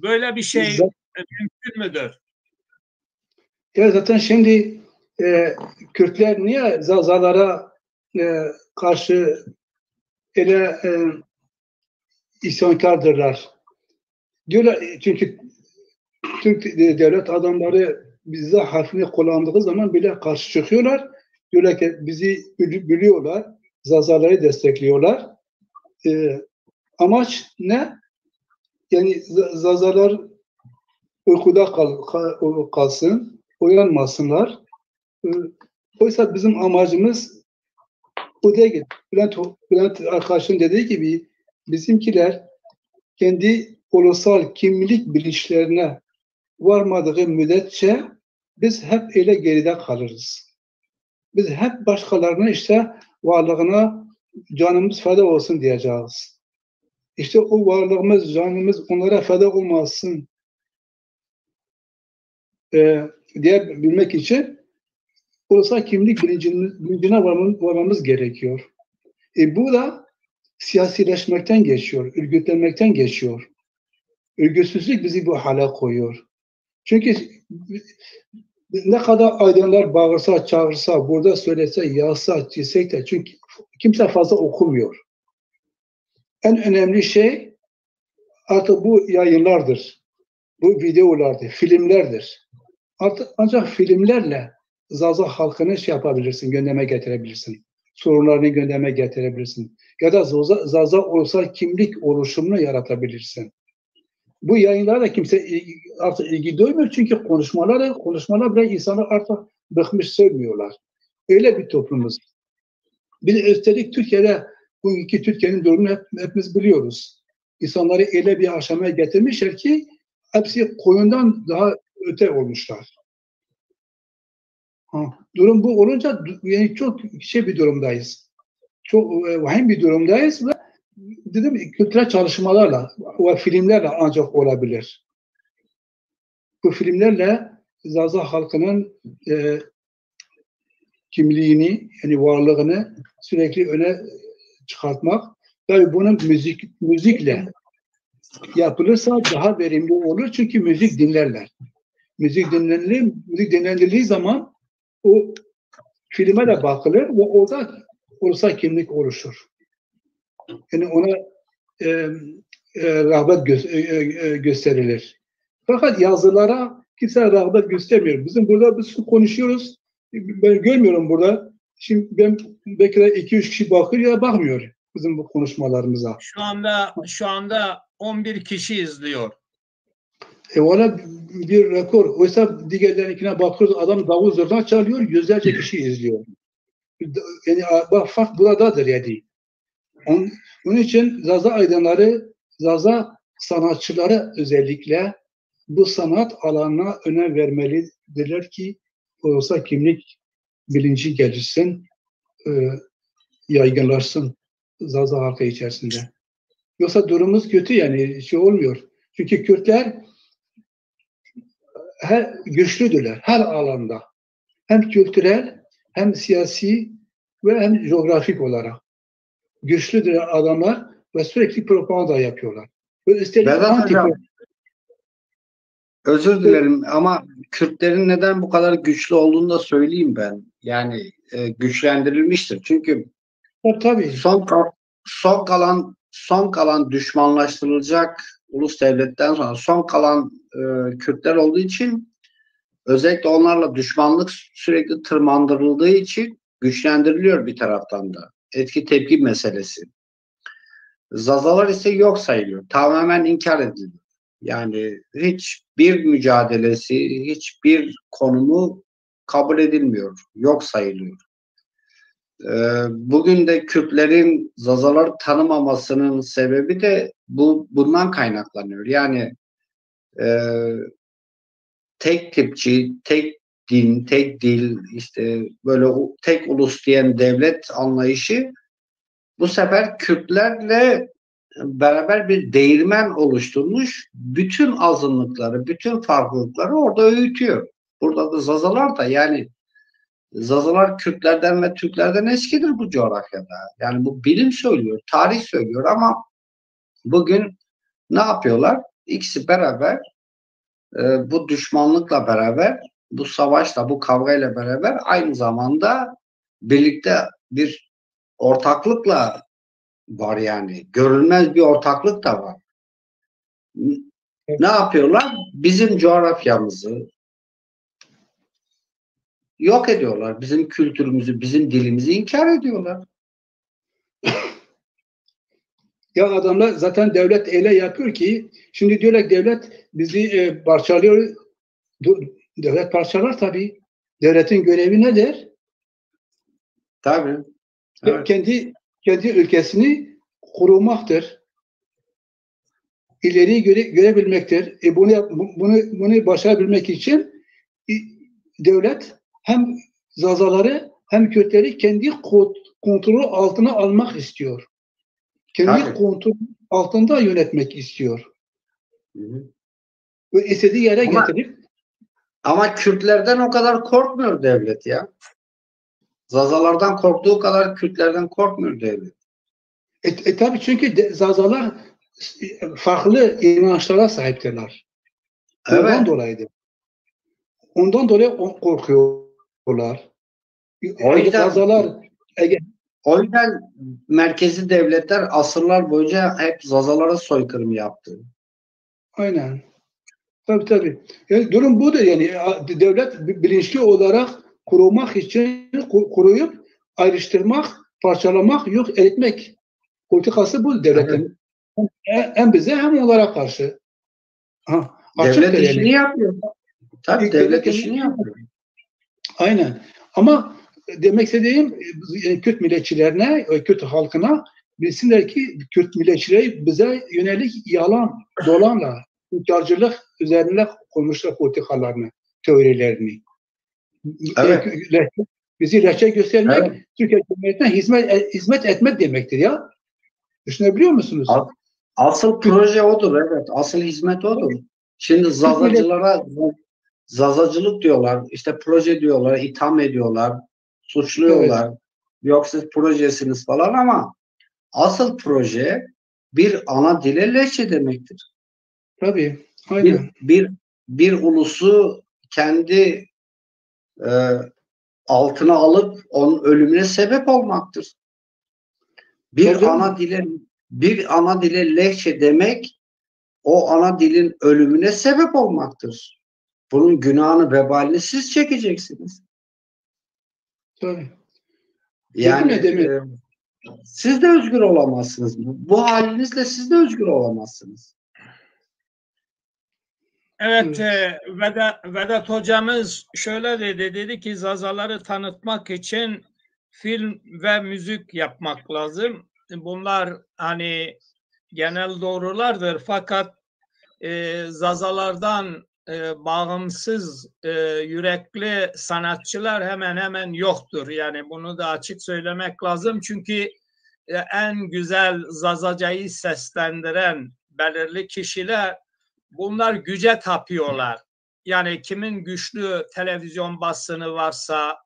Böyle bir şey mümkün müdür? Ya zaten şimdi Kürtler niye Zazalara karşı öyle isyankardırlar? Diyorlar çünkü Türk devlet adamları bize harfini kullandığı zaman bile karşı çıkıyorlar. Diyorlar ki bizi biliyorlar, Zazaları destekliyorlar. Amaç ne? Yani Zazalar uykuda kalsın, uyanmasınlar. Oysa bizim amacımız o değil. Bülent arkadaşın dediği gibi bizimkiler kendi ulusal kimlik bilinçlerine varmadığı müddetçe biz hep öyle geride kalırız. Biz hep başkalarının işte varlığına canımız feda olsun diyeceğiz. İşte o varlığımız, canımız onlara feda olmasın diyebilmek için ulusal kimlik bilincine varmamız gerekiyor. Bu da siyasileşmekten geçiyor, örgütlenmekten geçiyor. Örgütsüzlük bizi bu hale koyuyor. Çünkü ne kadar aydınlar bağırsa, çağırsa, burada söylese, yazsa, çizsek de çünkü kimse fazla okumuyor. En önemli şey artık bu yayınlardır, bu videolardır, filmlerdir. Artık ancak filmlerle Zaza halkını şey yapabilirsin, gündeme getirebilirsin. Sorunlarını gündeme getirebilirsin. Ya da Zaza ulusal kimlik oluşumunu yaratabilirsin. Bu yayınlara kimse artık ilgi duymuyor çünkü konuşmalar bile insanlar artık bıkmış, sevmiyorlar. Öyle bir toplumuz. Bir de üstelik Türkiye'de bugünkü Türkiye'nin durumunu hepimiz biliyoruz. İnsanları öyle bir aşamaya getirmişler ki hepsi koyundan daha öte olmuşlar. Durum bu olunca yani çok bir durumdayız. Çok vahim bir durumdayız ve dedim kültürel çalışmalarla ve filmlerle ancak olabilir. Bu filmlerle Zaza halkının kimliğini, yani varlığını sürekli öne çıkartmak. Tabii bunun müzikle yapılırsa daha verimli olur çünkü müzik dinlerler. Müzik dinlendiği zaman o filme de bakılır ve orada ulusal kimlik oluşur. Yani ona rağbet gösterilir. Fakat yazılara kimse rağbet göstermiyor. Bizim burada biz konuşuyoruz. Ben görmüyorum burada. Şimdi ben belki de 2-3 kişi bakıyor ya bakmıyor bizim bu konuşmalarımıza. Şu anda 11 kişi izliyor. Valla bir rekor. Oysa diğerlerine bakıyoruz. Adam davul zurna çalıyor. Yüzlerce kişi izliyor. Yani bak fark buradadır yani. Onun için Zaza aydınları, Zaza sanatçıları özellikle bu sanat alanına önem vermelidirler ki ulusal kimlik bilinci gelişsin, yaygınlaşsın Zaza halkı içerisinde. Yoksa durumumuz kötü yani şey olmuyor. Çünkü Kürtler güçlüdürler her alanda. Hem kültürel, hem siyasi ve hem coğrafik olarak. Güçlüdür adamlar ve sürekli propaganda yapıyorlar. Ve üstelik özür dilerim ama Kürtlerin neden bu kadar güçlü olduğunu da söyleyeyim ben. Yani güçlendirilmiştir. Çünkü tabii. son kalan düşmanlaştırılacak ulus devletten sonra son kalan Kürtler olduğu için özellikle onlarla düşmanlık sürekli tırmandırıldığı için güçlendiriliyor bir taraftan da. Etki tepki meselesi. Zazalar ise yok sayılıyor. Tamamen inkar ediliyor. Yani hiçbir mücadelesi, hiçbir konumu kabul edilmiyor. Yok sayılıyor. Bugün de Kürtlerin Zazaları tanımamasının sebebi de bundan kaynaklanıyor. Yani tek tipçi, tek din, tek dil, işte böyle tek ulus diyen devlet anlayışı bu sefer Kürtlerle beraber bir değirmen oluşturmuş, bütün azınlıkları, bütün farklılıkları orada öğütüyor. Burada da Zazalar da yani Zazalar Kürtlerden ve Türklerden eskidir bu coğrafyada. Yani bu bilim söylüyor, tarih söylüyor ama bugün ne yapıyorlar? İkisi beraber bu düşmanlıkla beraber, bu savaşla, bu kavgayla beraber aynı zamanda birlikte bir ortaklıkla var yani. Görülmez bir ortaklık da var. Ne yapıyorlar? Bizim coğrafyamızı yok ediyorlar. Bizim kültürümüzü, bizim dilimizi inkar ediyorlar. Ya adamlar zaten devlet öyle yapıyor ki şimdi diyorlar devlet bizi parçalıyor. Devlet parçalar tabii. Devletin görevi nedir? Tabii. Evet. Kendi ülkesini korumaktır. İleriyi görebilmektir. Bunu başarabilmek için devlet hem Zazaları hem Kürtleri kendi kontrolü altına almak istiyor. Kendi kontrol altında yönetmek istiyor. Ve istediği yere getirip ama Kürtlerden o kadar korkmuyor devlet ya. Zazalardan korktuğu kadar Kürtlerden korkmuyor devlet. Tabii çünkü Zazalar farklı inançlara sahiptirler. Ondan dolayıdır. Ondan dolayı korkuyorlar. O yüzden merkezi devletler asırlar boyunca hep Zazalara soykırım yaptı. Aynen. Tabii. Yani durum budur yani. Devlet bilinçli olarak korumak için koruyup ayrıştırmak, parçalamak, yok etmek politikası bu devletin. Evet. Hem bize hem onlara karşı. Devlet işini yapıyor. Tabii devlet işini yapıyor. Aynen. Ama demek istediğim Kürt milletçilerine, Kürt halkına bilsinler ki Kürt milletçileri bize yönelik yalan, dolanla, tüccarcılık üzerine konmuşlar politikalarını, teorilerini. Evet. Bizi lehçe göstermek, Türkiye Cumhuriyeti'ne hizmet etmek demektir ya. Düşünebiliyor musunuz? Asıl proje odur, evet. Asıl hizmet odur. Şimdi zazacılık diyorlar, işte proje diyorlar, itham ediyorlar, suçluyorlar. Evet. Yok siz projesiniz falan ama asıl proje bir ana dile lehçe demektir. Tabii. Aynen. Bir ulusu kendi altına alıp onun ölümüne sebep olmaktır. Bir ana dile lehçe demek o ana dilin ölümüne sebep olmaktır. Bunun günahını, vebalini siz çekeceksiniz. Tabii. Yani siz de özgür olamazsınız. Bu halinizle siz de özgür olamazsınız. Evet, Vedat hocamız şöyle dedi ki Zazaları tanıtmak için film ve müzik yapmak lazım. Bunlar hani genel doğrulardır fakat Zazalardan bağımsız yürekli sanatçılar hemen hemen yoktur. Yani bunu da açık söylemek lazım çünkü en güzel Zazacayı seslendiren belirli kişiler bunlar güce tapıyorlar. Yani kimin güçlü televizyon basını varsa,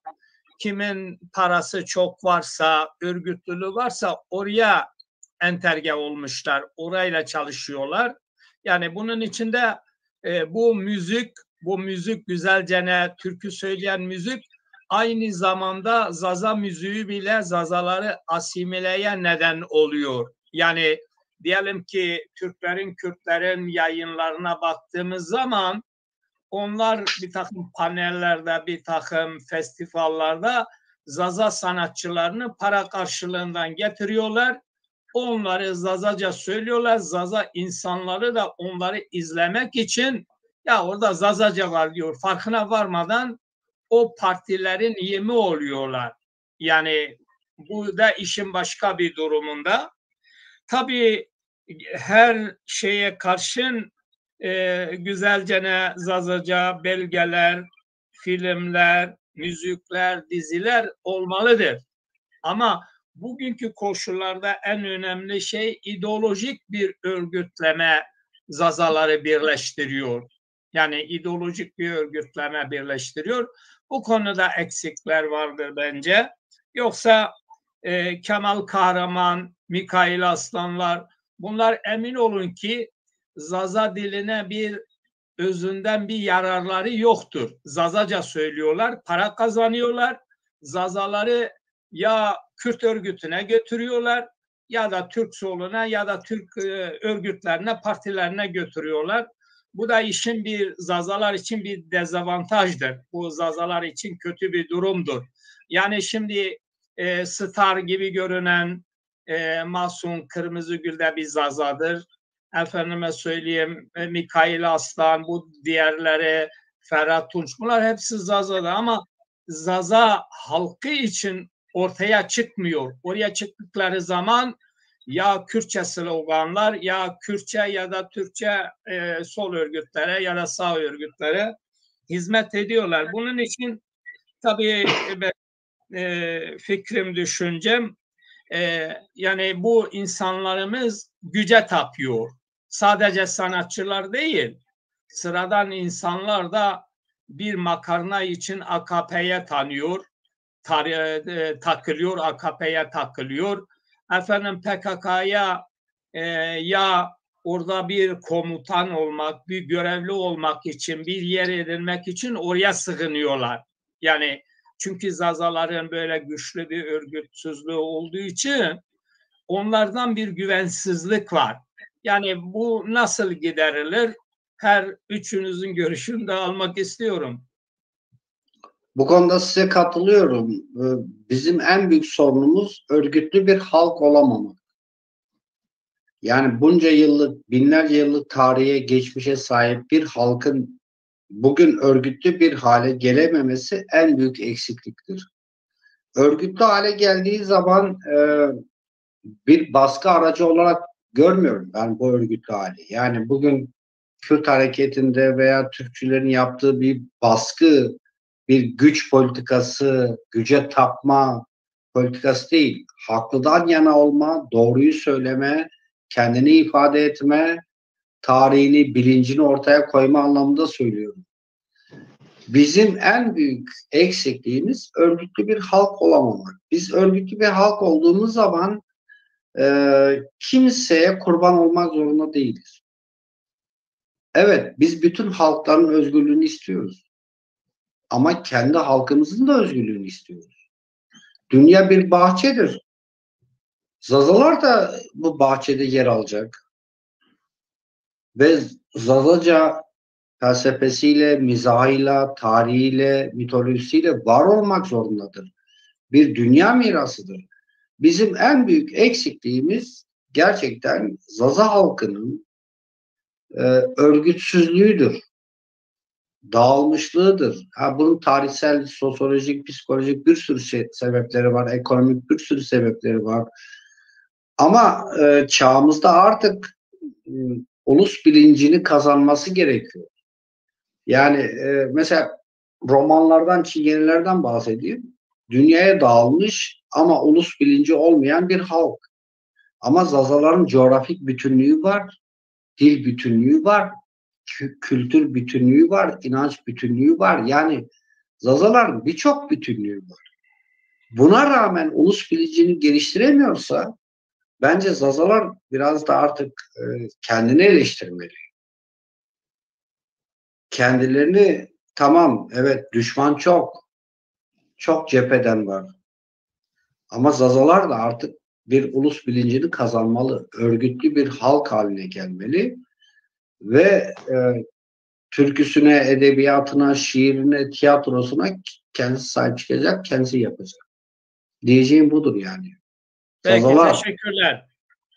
kimin parası çok varsa, örgütlülüğü varsa oraya enterge olmuşlar. Orayla çalışıyorlar. Yani bunun içinde bu müzik güzelcene türkü söyleyen müzik aynı zamanda Zaza müziği bile Zazaları asimileye neden oluyor. Yani diyelim ki Kürtlerin yayınlarına baktığımız zaman onlar bir takım panellerde, bir takım festivallerde Zaza sanatçılarını para karşılığından getiriyorlar. Onları Zazaca söylüyorlar. Zaza insanları da onları izlemek için ya orada Zazaca var diyor. Farkına varmadan o partilerin yemi oluyorlar. Yani bu da işin başka bir durumunda. Tabii her şeye karşın güzelcene Zazaca belgeler, filmler, müzikler, diziler olmalıdır. Ama bugünkü koşullarda en önemli şey ideolojik bir örgütleme Zazaları birleştiriyor. Yani ideolojik bir örgütleme birleştiriyor. Bu konuda eksikler vardır bence. Yoksa Kemal Kahraman, Mikail Aslanlar, bunlar emin olun ki Zaza diline bir özünden bir yararları yoktur. Zazaca söylüyorlar, para kazanıyorlar. Zazaları ya Kürt örgütüne götürüyorlar ya da Türk soluna ya da Türk örgütlerine, partilerine götürüyorlar. Bu da işin bir Zazalar için bir dezavantajdır. Bu Zazalar için kötü bir durumdur. Yani şimdi Star gibi görünen Mahsun Kırmızıgül de bir Zazadır. Efendime söyleyeyim Mikail Aslan, bu diğerleri Ferhat Tunç, bunlar hepsi Zaza'da ama Zaza halkı için ortaya çıkmıyor. Oraya çıktıkları zaman ya Kürtçe sloganlar ya Kürtçe ya da Türkçe sol örgütlere ya da sağ örgütlere hizmet ediyorlar. Bunun için tabii fikrim, düşüncem yani bu insanlarımız güce tapıyor. Sadece sanatçılar değil, sıradan insanlar da bir makarna için AKP'ye takılıyor, AKP'ye takılıyor. Efendim PKK'ya ya orada bir komutan olmak, bir görevli olmak için, bir yer edinmek için oraya sığınıyorlar. Yani çünkü Zazaların böyle güçlü bir örgütsüzlüğü olduğu için onlardan bir güvensizlik var. Yani bu nasıl giderilir? Her üçünüzün görüşünü de almak istiyorum. Bu konuda size katılıyorum. Bizim en büyük sorunumuz örgütlü bir halk olamamak. Yani bunca yıllık, binlerce yıllık tarihe, geçmişe sahip bir halkın bugün örgütlü bir hale gelememesi en büyük eksikliktir. Örgütlü hale geldiği zaman bir baskı aracı olarak görmüyorum ben bu örgütlü hali. Yani bugün Kürt hareketinde veya Türkçülerin yaptığı bir baskı, bir güç politikası, güce tapma politikası değil. Haklıdan yana olma, doğruyu söyleme, kendini ifade etme, tarihini, bilincini ortaya koyma anlamında söylüyorum. Bizim en büyük eksikliğimiz örgütlü bir halk olamamak. Biz örgütlü bir halk olduğumuz zaman kimseye kurban olmak zorunda değiliz. Evet, biz bütün halkların özgürlüğünü istiyoruz. Ama kendi halkımızın da özgürlüğünü istiyoruz. Dünya bir bahçedir. Zazalar da bu bahçede yer alacak. Ve Zazaca felsefesiyle, mizahıyla, tarihiyle, mitolojisiyle var olmak zorundadır. Bir dünya mirasıdır. Bizim en büyük eksikliğimiz gerçekten Zaza halkının örgütsüzlüğüdür. Dağılmışlığıdır. Bunun tarihsel, sosyolojik, psikolojik bir sürü sebepleri var. Ekonomik bir sürü sebepleri var. Ama çağımızda artık ulus bilincini kazanması gerekiyor. Yani mesela romanlardan, çingenelerden bahsedeyim. Dünyaya dağılmış ama ulus bilinci olmayan bir halk. Ama Zazaların coğrafik bütünlüğü var, dil bütünlüğü var, kültür bütünlüğü var, inanç bütünlüğü var. Yani Zazaların birçok bütünlüğü var. Buna rağmen ulus bilincini geliştiremiyorsa bence Zazalar biraz da artık kendini eleştirmeli. Kendilerini tamam, evet düşman çok cepheden var. Ama Zazalar da artık bir ulus bilincini kazanmalı. Örgütlü bir halk haline gelmeli. Ve türküsüne, edebiyatına, şiirine, tiyatrosuna kendisi sahip çıkacak, kendisi yapacak. Diyeceğim budur yani. Peki, Zazalar. teşekkürler.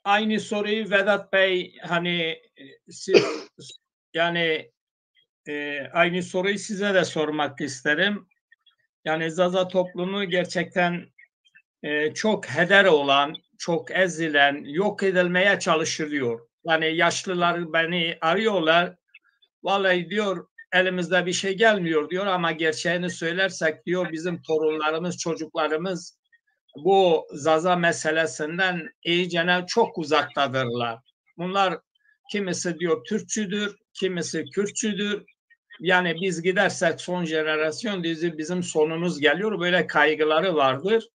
Aynı soruyu Vedat Bey, hani siz yani aynı soruyu size de sormak isterim. Yani Zaza toplumu gerçekten çok heder olan, çok ezilen, yok edilmeye çalışılıyor. Yani yaşlılar beni arıyorlar. Vallahi diyor elimizde bir şey gelmiyor diyor ama gerçeğini söylersek diyor bizim torunlarımız, çocuklarımız bu Zaza meselesinden iyicene çok uzaktadırlar. Bunlar kimisi diyor Türkçüdür, kimisi Kürtçüdür yani biz gidersek son jenerasyon bizim sonumuz geliyor. Böyle kaygıları vardır.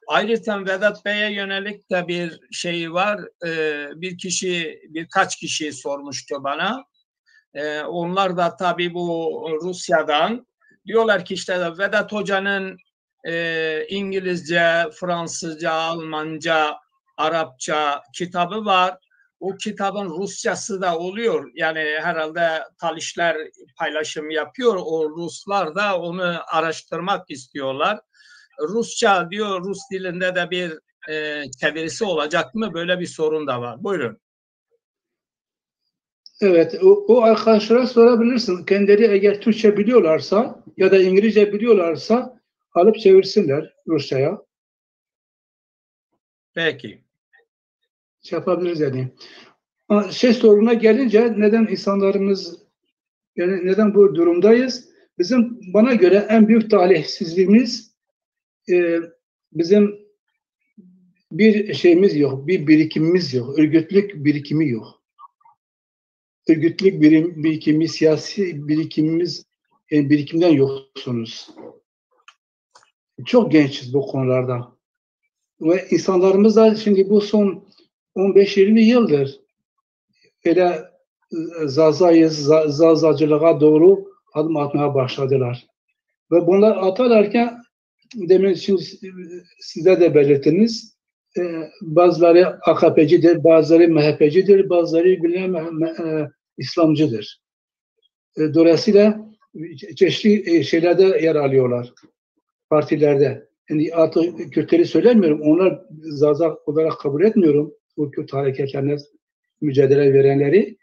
Ayrıca Vedat Bey'e yönelik de bir şey var. Birkaç kişi sormuştu bana. Onlar da tabii bu Rusya'dan diyorlar ki işte Vedat Hoca'nın İngilizce, Fransızca, Almanca, Arapça kitabı var. O kitabın Rusçası da oluyor. Yani herhalde Talişler paylaşım yapıyor. O Ruslar da onu araştırmak istiyorlar. Rusça diyor, Rus dilinde de bir çevirisi olacak mı? Böyle bir sorun da var. Buyurun. Evet, o arkadaşlara sorabilirsin. Kendileri eğer Türkçe biliyorlarsa ya da İngilizce biliyorlarsa alıp çevirsinler Rusça'ya. Peki. Şey yapabiliriz yani. Soruna gelince neden insanlarımız, yani neden bu durumdayız? Bana göre en büyük talihsizliğimiz bizim bir şeyimiz yok, bir birikimimiz yok, örgütlük birikimi yok. Örgütlük birikimi, siyasi birikimimiz, birikimden yoksunuz. Çok gençiz bu konularda. Ve insanlarımız da şimdi bu son 15-20 yıldır öyle zazacılığa doğru adım atmaya başladılar. Ve bunlar atarlarken demin şimdi size de belirttiniz, bazıları AKP'cidir, bazıları MHP'cidir, bazıları İslamcıdır. Dolayısıyla çeşitli şeylerde yer alıyorlar, partilerde. Yani artık Kürtleri söylemiyorum, onlar zaza olarak kabul etmiyorum, bu Kürt hareketlerine mücadele verenleri.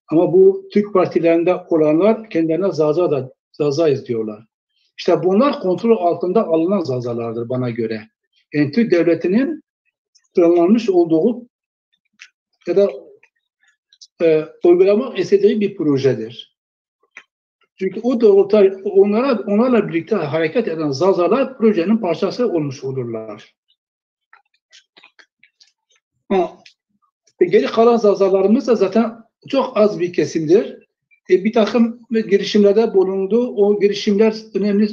Ama bu Türk partilerinde olanlar kendilerine zazayız diyorlar. İşte bunlar kontrol altında alınan zazalardır bana göre. Yani Türk devletinin planlanmış olduğu ya da uygulamak istediği bir projedir. Çünkü o doğrultuda onlarla birlikte hareket eden zazalar projenin parçası olmuş olurlar. Geri kalan zazalarımız da zaten çok az bir kesimdir. Bir takım girişimlerde bulundu. O girişimler önemli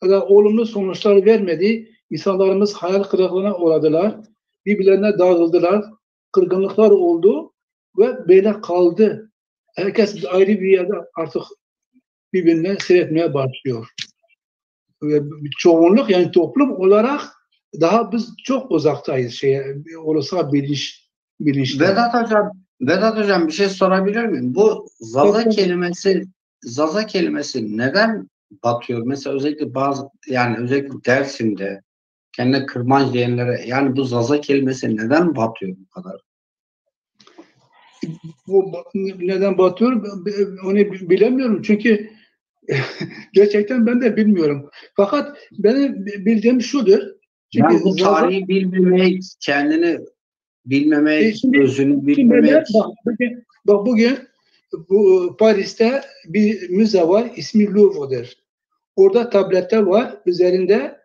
ya da olumlu sonuçlar vermedi. İnsanlarımız hayal kırıklığına uğradılar. Birbirlerine dağıldılar. Kırgınlıklar oldu ve böyle kaldı. Herkes ayrı bir yerde artık birbirine seyretmeye başlıyor. Ve çoğunluk, yani toplum olarak daha biz çok uzaktayız olursa bilinçli. Vedat Hocam bir şey sorabilir miyim? Bu zaza kelimesi neden batıyor? Mesela özellikle Dersim'de kendine kırmanç diyenlere, yani bu zaza kelimesi neden batıyor bu kadar? Bu neden batıyor onu bilemiyorum çünkü gerçekten ben de bilmiyorum. Fakat benim bildiğim şudur. Çünkü yani bu tarihi bilmemek, kendini bilmemek, özünü bilmemek. Bugün bu Paris'te bir müze var, ismi Louvre'dir. Orada tabletler var, üzerinde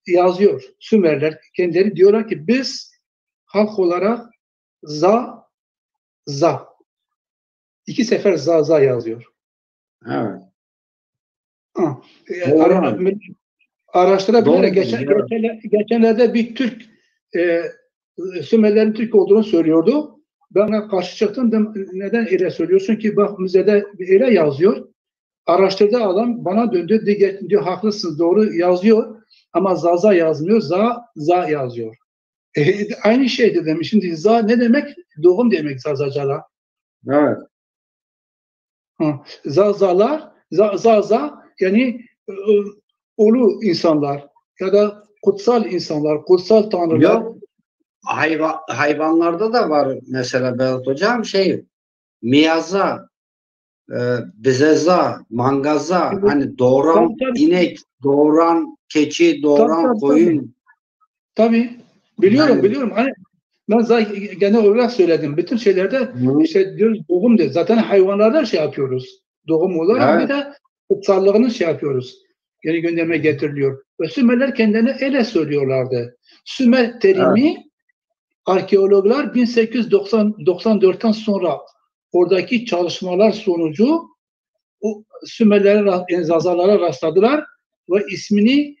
yazıyor. Sümerler kendileri diyorlar ki biz halk olarak za. 2 sefer za yazıyor. Evet. Araştırabilir. Geçenlerde bir Türk Sümerlerin Türk olduğunu söylüyordu. Ben karşı çıktım. Neden öyle söylüyorsun ki? Bak müzede öyle yazıyor. Araştırdı adam. Bana döndü. Diyor haklısınız, doğru yazıyor. Ama zaza yazmıyor. Za yazıyor. Aynı şey dedim. Şimdi za ne demek? Doğum demek zazacala. Evet. Zaza yani ulu insanlar ya da kutsal insanlar, kutsal tanrılar. Yok. Hayvanlarda da var mesela Berat Hocam miyaza, bizeza, mangaza, hani doğuran inek, doğuran keçi, doğuran koyun. Tabii. Biliyorum. Hani ben zaten genel olarak söyledim. Bütün şeylerde işte diyoruz doğum diye. Zaten hayvanlarda yapıyoruz. Doğum olarak bir de kutsallığını yapıyoruz. Geri gündeme getiriliyor. Ve Sümerler kendilerine öyle söylüyorlardı. Sümer terimi arkeologlar 1894'ten sonra oradaki çalışmalar sonucu o Sümerlere, yani Zazalara rastladılar ve ismini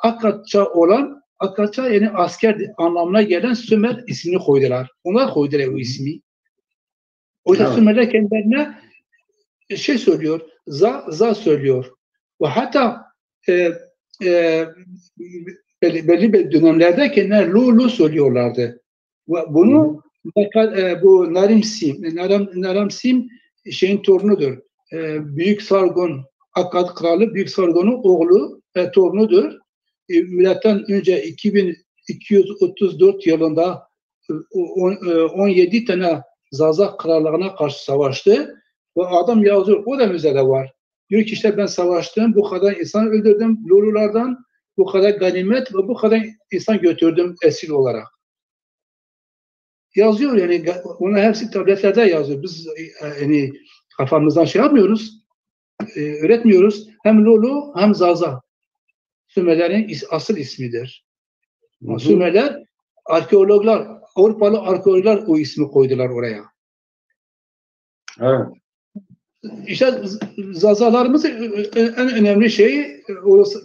Akkadça olan, Akkadça yani asker anlamına gelen Sümer ismini koydular. Onlar koydular o ismi. O yüzden Evet. Sümerler kendilerine şey söylüyor, za söylüyor. Ve hatta belli dönemlerde kendileri lu söylüyorlardı. Ve bunu bu Naram-Sim şeyin torunudur. Büyük Sargon, Akkad kralı Büyük Sargon'un oğlu torunudur. Milattan önce 2234 yılında 17 tane Zaza krallarına karşı savaştı. Ve adam yazıyor, o da müzede var. Diyor ki işte ben savaştım, bu kadar insan öldürdüm Lululardan, bu kadar ganimet ve bu kadar insan götürdüm esir olarak. Yazıyor yani, onun hepsi tabletlerde yazıyor. Biz yani kafamızdan şey yapmıyoruz, öğretmiyoruz. Hem Lulu hem Zaza. Sümerlerin asıl ismidir. Sümerler, arkeologlar, Avrupalı arkeologlar o ismi koydular oraya. Evet. İşte Zazalarımızın en önemli şeyi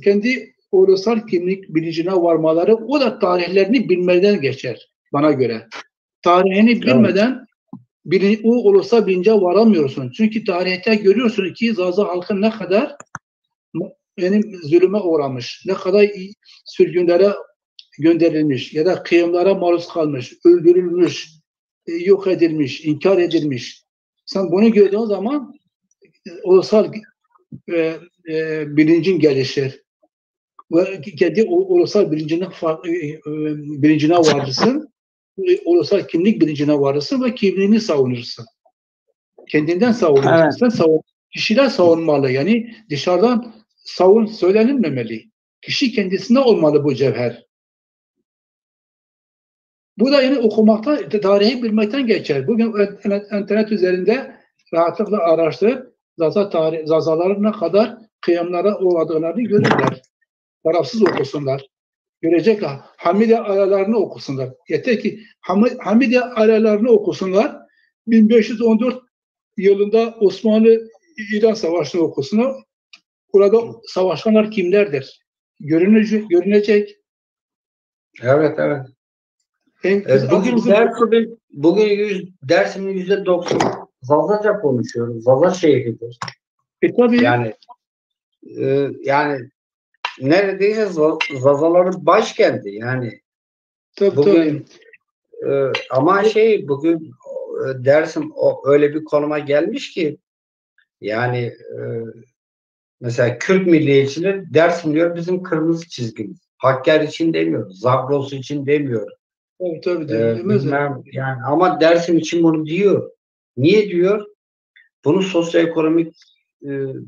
kendi ulusal kimlik bilincine varmaları, o da tarihlerini bilmeden geçer bana göre. Tarihini bilmeden o ulusal bilince varamıyorsun. Çünkü tarihte görüyorsun ki Zaza halkı ne kadar zulüme uğramış, ne kadar sürgünlere gönderilmiş ya da kıyımlara maruz kalmış, öldürülmüş, yok edilmiş, inkar edilmiş. Sen bunu gördüğün zaman ulusal bilincin gelişir. Ve kendi ulusal bilincine varırsın, ulusal kimlik bilincine varırsın ve kimliğini savunursun. Kendinden savunursun. Evet. Kişiler savunmalı. Yani dışarıdan söylenilmemeli. Kişi kendisinde olmalı bu cevher. Bu da yani okumakta, tarihi bilmekten geçer. Bugün internet üzerinde rahatlıkla araştırıp Zazaların ne kadar kıyamlara uğradığını görürler. Tarafsız okusunlar. Görecekler. Hamide aralarını okusunlar. Yeter ki Hamide aralarını okusunlar. 1514 yılında Osmanlı-İran Savaşı'nı okusunlar. Burada savaşanlar kimlerdir? Görünecek. Evet. Bugün dersimin %90 Zazaca konuşuyoruz. Zaza şehridir. Tabii. Yani neredeyse Zazaların başkenti yani. Tabii, bugün ama bugün Dersim öyle bir konuma gelmiş ki yani mesela Kürt milliyetçiler Dersim diyor bizim kırmızı çizgimiz. Hakkari için demiyor, Zagros için demiyor. Tabii. Bilmem, yani ama Dersim için bunu diyor. Niye diyor? Bunun sosyoekonomik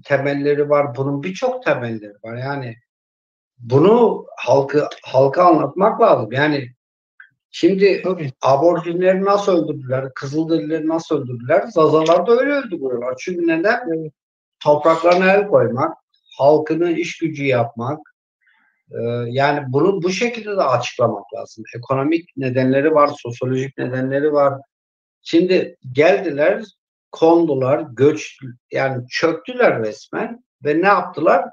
temelleri var. Bunun birçok temelleri var. Yani bunu halka anlatmak lazım. Yani şimdi aborjinleri nasıl öldürdüler? Kızılderilileri nasıl öldürdüler? Zazalar da öyle öldürüyorlar. Çünkü neden? Topraklarına el koymak, halkının iş gücü yapmak. Yani bunu bu şekilde de açıklamak lazım. Ekonomik nedenleri var, sosyolojik nedenleri var. Şimdi geldiler, kondular, yani çöktüler resmen ve ne yaptılar?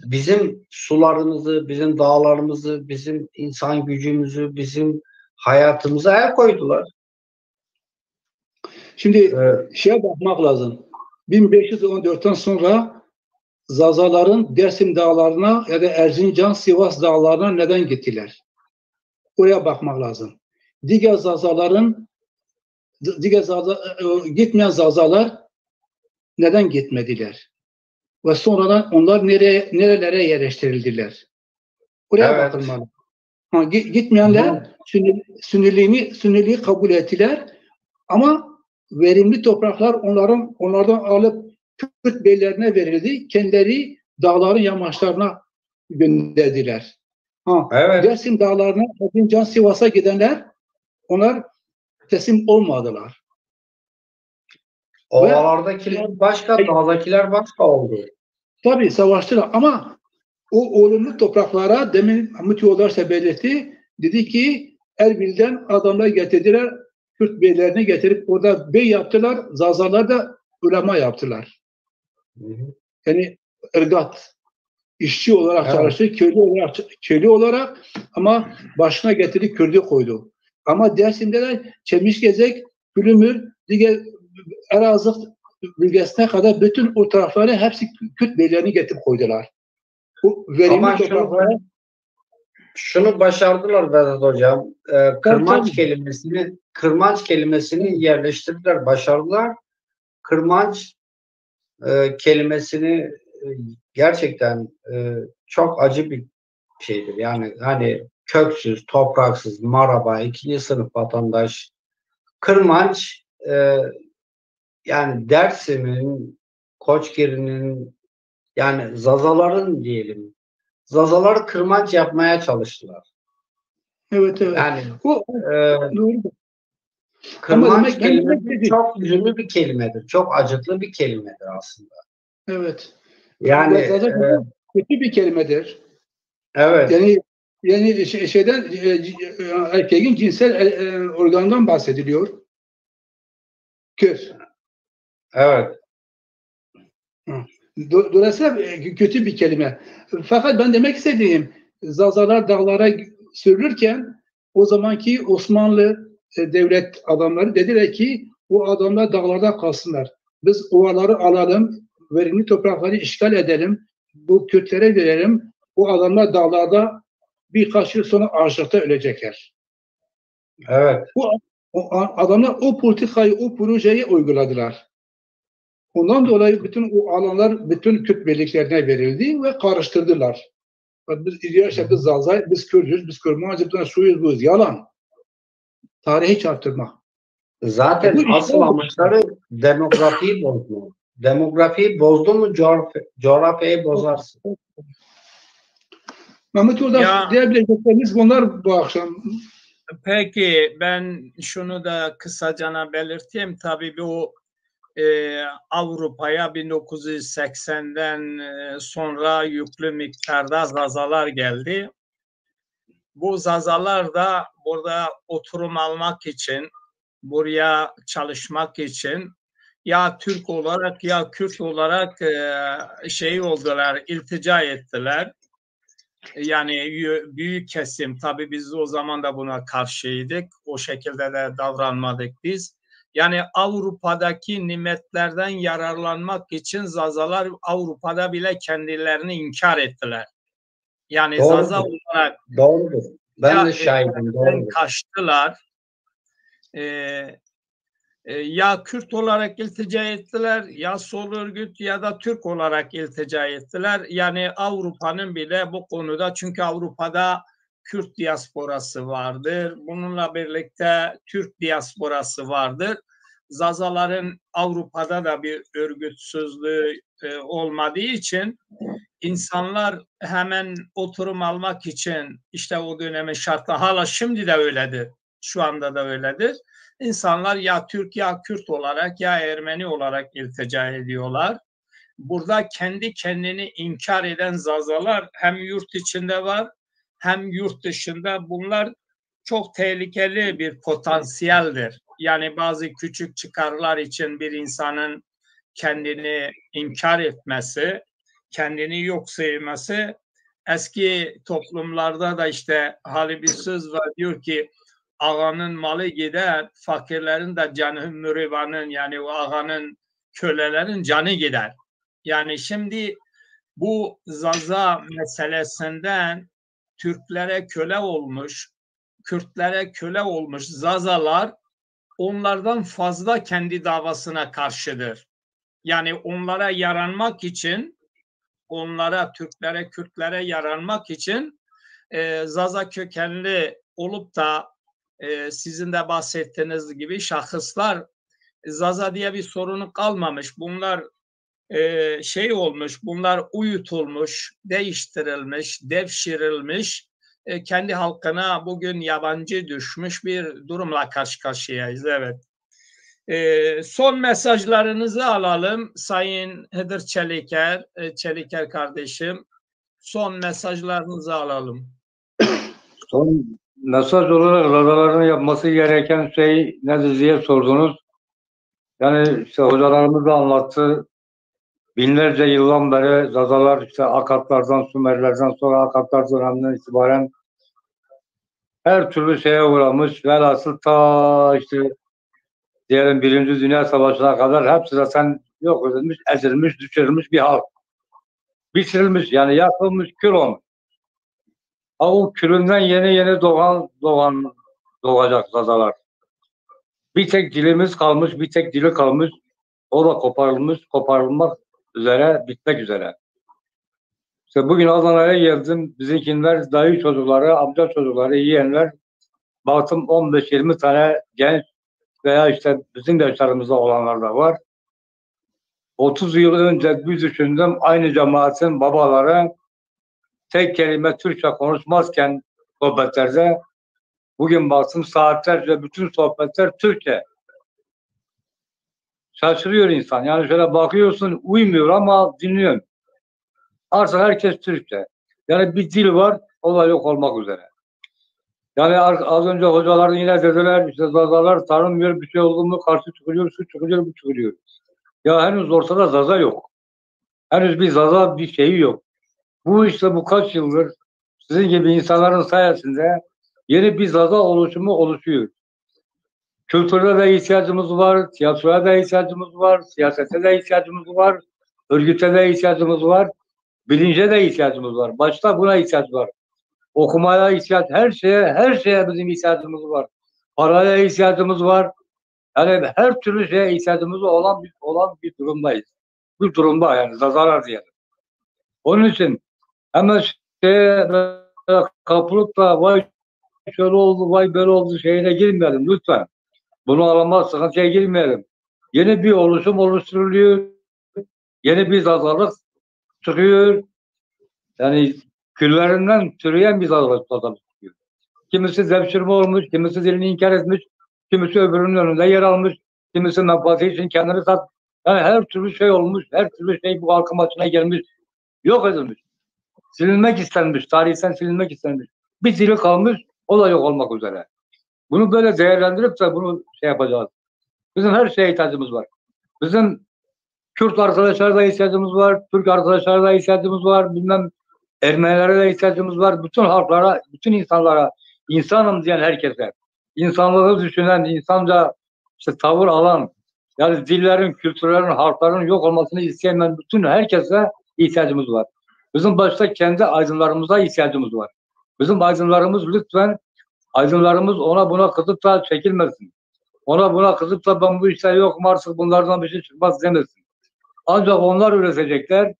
Bizim sularımızı, bizim dağlarımızı, bizim insan gücümüzü, bizim hayatımıza el koydular. Şimdi şeye bakmak lazım. 1514'ten sonra Zazaların Dersim dağlarına ya da Erzincan, Sivas dağlarına neden gittiler? Oraya bakmak lazım. Gitmeyen Zazalar neden gitmediler? Ve sonradan onlar nerelere yerleştirildiler? Oraya bakılmalı. Gitmeyenler Sünniliği kabul ettiler ama verimli topraklar onlardan alıp Kürt beylerine verildi. Kendileri dağların yamaçlarına gönderdiler. Dersim dağlarına, Erzincan, Sivas'a gidenler onlar teslim olmadılar. Ovalardakiler başka, dağdakiler başka oldu. Tabii savaştılar ama o olumlu topraklara demin Hamit Yoldaş belirtti. Dedi ki Erbil'den adamlar getirdiler. Kürt beylerini getirip orada bey yaptılar. Zazalar da ulema yaptılar. Yani ırgat, işçi olarak Evet. çalıştı, köylü olarak ama başına getirdi, Kürt'ü koydu. Ama Dersim'de de Çemişgezek, Gülümür, diğer Elazığ bölgesine kadar bütün o tarafları hepsi Kürt beylerini getirip koydular. Bu verimli Ama topraklara şunu başardılar Vedat Hocam. tabii. Kırmanç kelimesini yerleştirdiler, başardılar. Kırmanç kelimesini gerçekten çok acı bir şeydir. Yani hani köksüz, topraksız, maraba, ikinci sınıf vatandaş. Kırmanç yani Dersim'in, Koçgiri'nin yani Zazaların diyelim. Zazaları kırmanç yapmaya çalıştılar. Evet. Yani O doğru. Ama kırmanç demek kelimesi çok üzücü bir kelimedir. Çok acıklı bir kelimedir aslında. evet. Yani Zaten kötü bir kelimedir. evet. Yani şeyden erkeğin cinsel organından bahsediliyor. Kür. Evet. Dolayısıyla kötü bir kelime. Fakat ben demek istediğim Zazalar dağlara sürülürken o zamanki Osmanlı devlet adamları dediler ki bu adamlar dağlarda kalsınlar. Biz ovaları alalım, verimli toprakları işgal edelim, bu Kürtlere verelim. Bu adamlar dağlarda birkaç yıl sonra açlıkta ölecekler. Evet. Adamlar o politikayı, o projeyi uyguladılar. Ondan dolayı bütün o alanlar bütün Kürt birliklerine verildi ve karıştırdılar. Biz İlyas'a, biz Zazay, biz Kürt'üz, biz Kürt'üz, şuyuz, buyuz. Yalan. Tarihi çarptırma. Zaten Bu asıl amaçları demografiyi bozmak. Demografiyi bozdun mu coğrafyayı bozarsın. Mehmet Urdaş, diyebileceklerimiz bunlar bu akşam. Peki ben şunu da kısacana belirteyim. Tabii bu Avrupa'ya 1980'den sonra yüklü miktarda Zazalar geldi. Bu Zazalar da burada oturum almak için, buraya çalışmak için ya Türk olarak ya Kürt olarak şey oldular, iltica ettiler. Yani büyük kesim, tabii biz o zaman da buna karşıydık. O şekilde de davranmadık biz. Yani Avrupa'daki nimetlerden yararlanmak için Zazalar Avrupa'da bile kendilerini inkar ettiler. Yani Doğrudur. Zaza olarak Doğrudur. Ben de şahidim. Doğrudur. kaçtılar. Ya Kürt olarak iltica ettiler, ya sol örgüt ya da Türk olarak iltica ettiler. Yani Avrupa'nın bile bu konuda, çünkü Avrupa'da Kürt diasporası vardır. Bununla birlikte Türk diasporası vardır. Zazaların Avrupa'da da bir örgütsüzlüğü olmadığı için insanlar hemen oturum almak için, işte o dönemin şartı hala şimdi de öyledir. Şu anda da öyledir. İnsanlar ya Türk ya Kürt olarak ya Ermeni olarak iltica ediyorlar. Burada kendi kendini inkar eden Zazalar hem yurt içinde var hem yurt dışında. Bunlar çok tehlikeli bir potansiyeldir. Yani bazı küçük çıkarlar için bir insanın kendini inkar etmesi, kendini yok sayması, eski toplumlarda da işte hali bir söz var, diyor ki ağanın malı gider, fakirlerin de canı mürivanın, yani o ağanın, kölelerin canı gider. Yani şimdi bu Zaza meselesinden Türklere köle olmuş, Kürtlere köle olmuş Zazalar onlardan fazla kendi davasına karşıdır. Yani onlara yaranmak için, onlara, Türklere, Kürtlere yaranmak için Zaza kökenli olup da sizin de bahsettiğiniz gibi şahıslar, Zaza diye bir sorunu kalmamış. Bunlar şey olmuş, bunlar uyutulmuş, değiştirilmiş, devşirilmiş, kendi halkına bugün yabancı düşmüş bir durumla karşı karşıyayız. Evet. Son mesajlarınızı alalım Sayın Hıdır Çeliker, Çeliker kardeşim. Son mesajlarınızı alalım. Son mesaj olarak Zazaların yapması gereken şey nedir diye sordunuz. Yani işte hocalarımız da anlattı. Binlerce yıldan beri Zazalar işte Akatlardan, Sümerlerden sonra Akatlar döneminden itibaren her türlü şeye uğramış. Velhasıl ta işte diyelim Birinci Dünya Savaşı'na kadar hepsi zaten yok edilmiş, ezilmiş, düşürülmüş bir halk. Bitirilmiş yani yakılmış, kül olmuş. Ama o külünden yeni yeni doğacak Zazalar. Bir tek dilimiz kalmış, bir tek dili kalmış. O da koparılmak üzere, bitmek üzere. İşte bugün Adana'ya geldim. Bizimkiler, dayı çocukları, amca çocukları, yeğenler. Baktım 15-20 tane genç veya işte bizim yaşlarımızda olanlar da var. 30 yıl önce bir düşündüm. Aynı cemaatin babaları tek kelime Türkçe konuşmazken sohbetlerde bugün baktım saatlerce bütün sohbetler Türkçe. Şaşırıyor insan. Yani şöyle bakıyorsun uymuyor ama dinliyorsun. Artık herkes Türkçe. Yani bir dil var, o da yok olmak üzere. Yani az önce hocalar yine dediler, işte Zazalar tanınmıyor, bir şey oldu mu karşı çıkıyor, şu çıkıyor, bu çıkıyor. Ya henüz ortada Zaza yok. Henüz bir Zaza bir şeyi yok. Bu işte bu kaç yıldır sizin gibi insanların sayesinde yeni bir Zaza oluşumu oluşuyor. Kültüre de ihtiyacımız var, tiyatroya da ihtiyacımız var, siyasete de ihtiyacımız var, örgüte de ihtiyacımız var, bilince de ihtiyacımız var. Başta buna ihtiyaç var. Okumaya ihtiyaç, her şeye bizim ihtiyacımız var. Paraya ihtiyacımız var. Yani her türlü şeye ihtiyacımız olan bir durumdayız. Bu durumda yani zarar diyelim. Onun için hemen şeye kapılıp da vay şöyle oldu, vay böyle oldu şeyine girmeyelim lütfen. Bunu alamaz sıkıntıya girmeyelim. Yeni bir oluşum oluşturuluyor. Yeni bir zazalık çıkıyor. Yani küllerinden türeyen bir zazalık çıkıyor. Kimisi devşirme olmuş, kimisi dilini inkar etmiş, kimisi öbürünün önünde yer almış, kimisi menfaati için kendini sat. Yani her türlü şey olmuş, her türlü şey bu halkın başına gelmiş, yok edilmiş. Silinmek istenmiş, tarihten silinmek istenmiş. Bir dili kalmış, o da yok olmak üzere. Bunu böyle değerlendirip de bunu şey yapacağız. Bizim her şeye ihtiyacımız var. Bizim Kürt arkadaşlara da ihtiyacımız var, Türk arkadaşlara da ihtiyacımız var, bilmem Ermenilere de ihtiyacımız var, bütün halklara, bütün insanlara, insanım diyen herkese, insanlığı düşünen, insanca işte tavır alan, yani dillerin, kültürlerin, halkların yok olmasını isteyen bütün herkese ihtiyacımız var. Bizim başta kendi aydınlarımıza ihtiyacımız var. Bizim aydınlarımız lütfen, aydınlarımız ona buna kızıp da çekilmesin. Ona buna kızıp da ben bu işler yok mu artık bunlardan bir şey çıkmaz demesin. Ancak onlar üretecekler,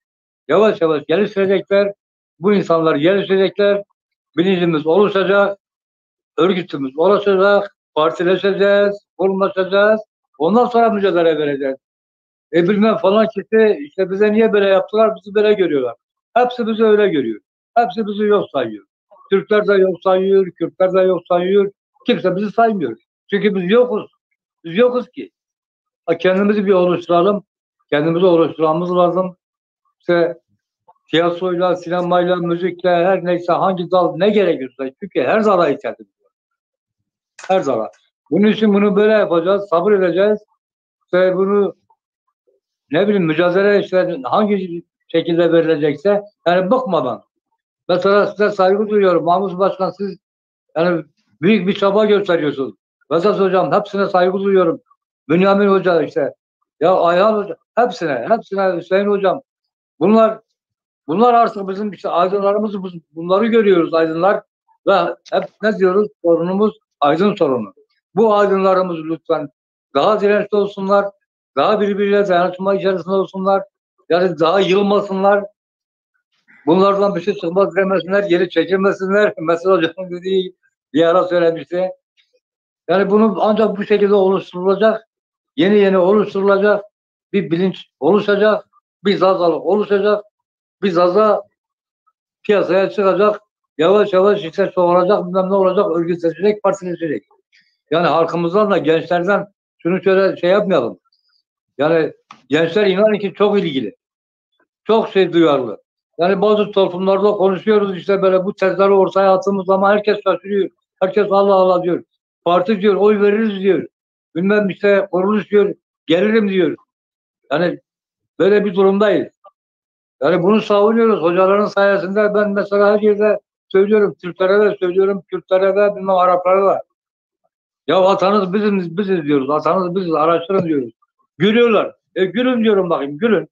yavaş yavaş geliştirecekler, bu insanlar gelişecekler, bilincimiz oluşacak, örgütümüz oluşacak, partileşeceğiz, kurumlaşacağız, ondan sonra mücadele vereceğiz. Bilmem falan kişi işte bize niye böyle yaptılar, bizi böyle görüyorlar. Hepsi bizi öyle görüyor. Hepsi bizi yok sayıyor. Türkler de yok sayıyor, Kürtler de yok sayıyor. Kimse bizi saymıyor. Çünkü biz yokuz. Biz yokuz ki. Kendimizi bir oluşturalım. Kendimizi oluşturmamız lazım. İşte tiyatroyla, sinemayla, müzikle, her neyse hangi dal ne gerekiyorsa. Çünkü her dala ihtiyacımız var. Her dala. Bunun için bunu böyle yapacağız, sabır edeceğiz. İşte bunu ne bileyim mücadele işte hangi şekilde verilecekse yani bıkmadan. Mesela size saygı duyuyorum. Mahmut Başkan siz yani büyük bir çaba gösteriyorsunuz. Vedat Hocam hepsine saygı duyuyorum. Bünyamin Hoca işte. Ya Ayhan Hoca hepsine Hüseyin Hocam. Bunlar artık bizim işte aydınlarımız bunları görüyoruz aydınlar ve hep ne diyoruz sorunumuz aydın sorunu. Bu aydınlarımız lütfen daha dirençli olsunlar, daha birbiriyle dayanışma içerisinde olsunlar, yani daha yılmasınlar. Bunlardan bir şey çıkmaz demesinler, geri çekilmesinler. Mesela hocam dediği bir ara söylemişti. Yani bunu ancak bu şekilde oluşturulacak, yeni oluşturulacak bir bilinç oluşacak, bir zazalık oluşacak, bir zaza piyasaya çıkacak, yavaş yavaş işte çoğalacak, bilmem ne olacak, örgütleşecek, partileşecek. Yani halkımızdan da gençlerden şunu şöyle şey yapmayalım. Yani gençler inanın ki çok ilgili. Çok şey duyarlı. Yani bazı toplumlarda konuşuyoruz işte böyle bu tezleri ortaya attığımız zaman herkes şaşırıyor. Herkes Allah Allah diyor. Parti diyor, oy veririz diyor. Bilmem işte kuruluş diyor. gelirim diyor. Yani böyle bir durumdayız. Yani bunu savunuyoruz. Hocaların sayesinde ben mesela her yerde söylüyorum. Türklere de söylüyorum. Kürtlere de bilmem Araplara da. Ya vatanız biziz diyoruz. Vatanız biziz. Araştırın diyoruz. Gülüyorlar. Gülün diyorum bakayım. Gülün.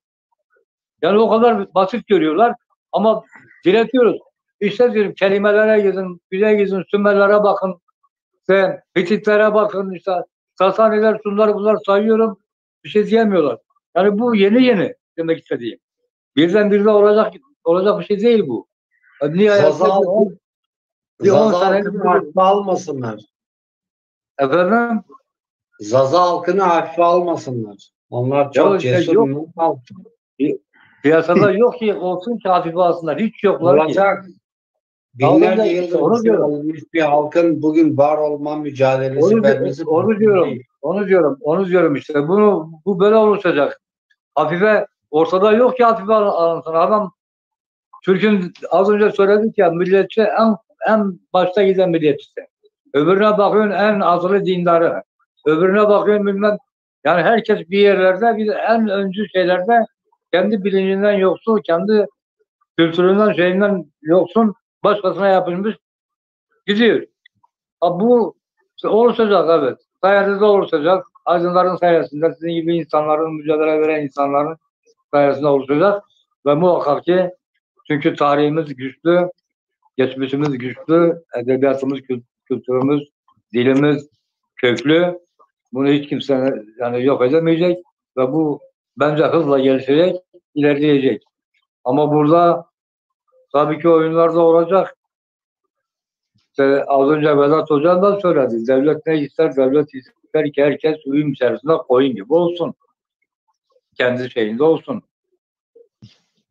Yani o kadar basit görüyorlar. Ama diretiyoruz. İşte diyorum kelimelere gidin. Güzel gidin. Sümerlere bakın. İşte Hititlere bakın. İşte Sasaniler, şunlar bunlar sayıyorum. Bir şey diyemiyorlar. Yani bu yeni demek istediğim. Birden olacak bir şey değil bu. Zaza halkını hafife almasınlar. Efendim? Zaza halkını hafife almasınlar. Onlar çok cesur. Piyasada yok ki olsun ki hafife alsınlar. Hiç yoklar olacak. ki. Binlerce yıldır olmuş bir halkın bugün var olma mücadelesi vermesi. Onu diyorum işte. Bu böyle oluşacak. Hafife ortada yok ki hafife alınsın. Adam Türk'ün az önce söyledik ya milliyetçi en başta giden milliyetçisi. Öbürüne bakıyorsun en azılı dindarı. Öbürüne bakıyorsun bilmem yani herkes bir yerlerde en öncü şeylerde kendi bilincinden yoksun, kendi kültüründen şeyinden yoksun başkasına yapılmış gidiyor. Bu oluşacak evet. Sayenizde oluşacak. Aydınların sayesinde sizin gibi insanların, mücadele veren insanların sayesinde oluşacak. Ve muhakkak ki çünkü tarihimiz güçlü, geçmişimiz güçlü, edebiyatımız, kültürümüz, dilimiz köklü. Bunu hiç kimse yani yok edemeyecek ve bu bence hızla gelişecek, ilerleyecek. Ama burada tabii ki oyunlar da olacak. İşte az önce Vedat Hocam da söyledi. Devlet ne ister? Devlet ister ki herkes uyum içerisinde koyun gibi olsun. Kendi şeyinde olsun.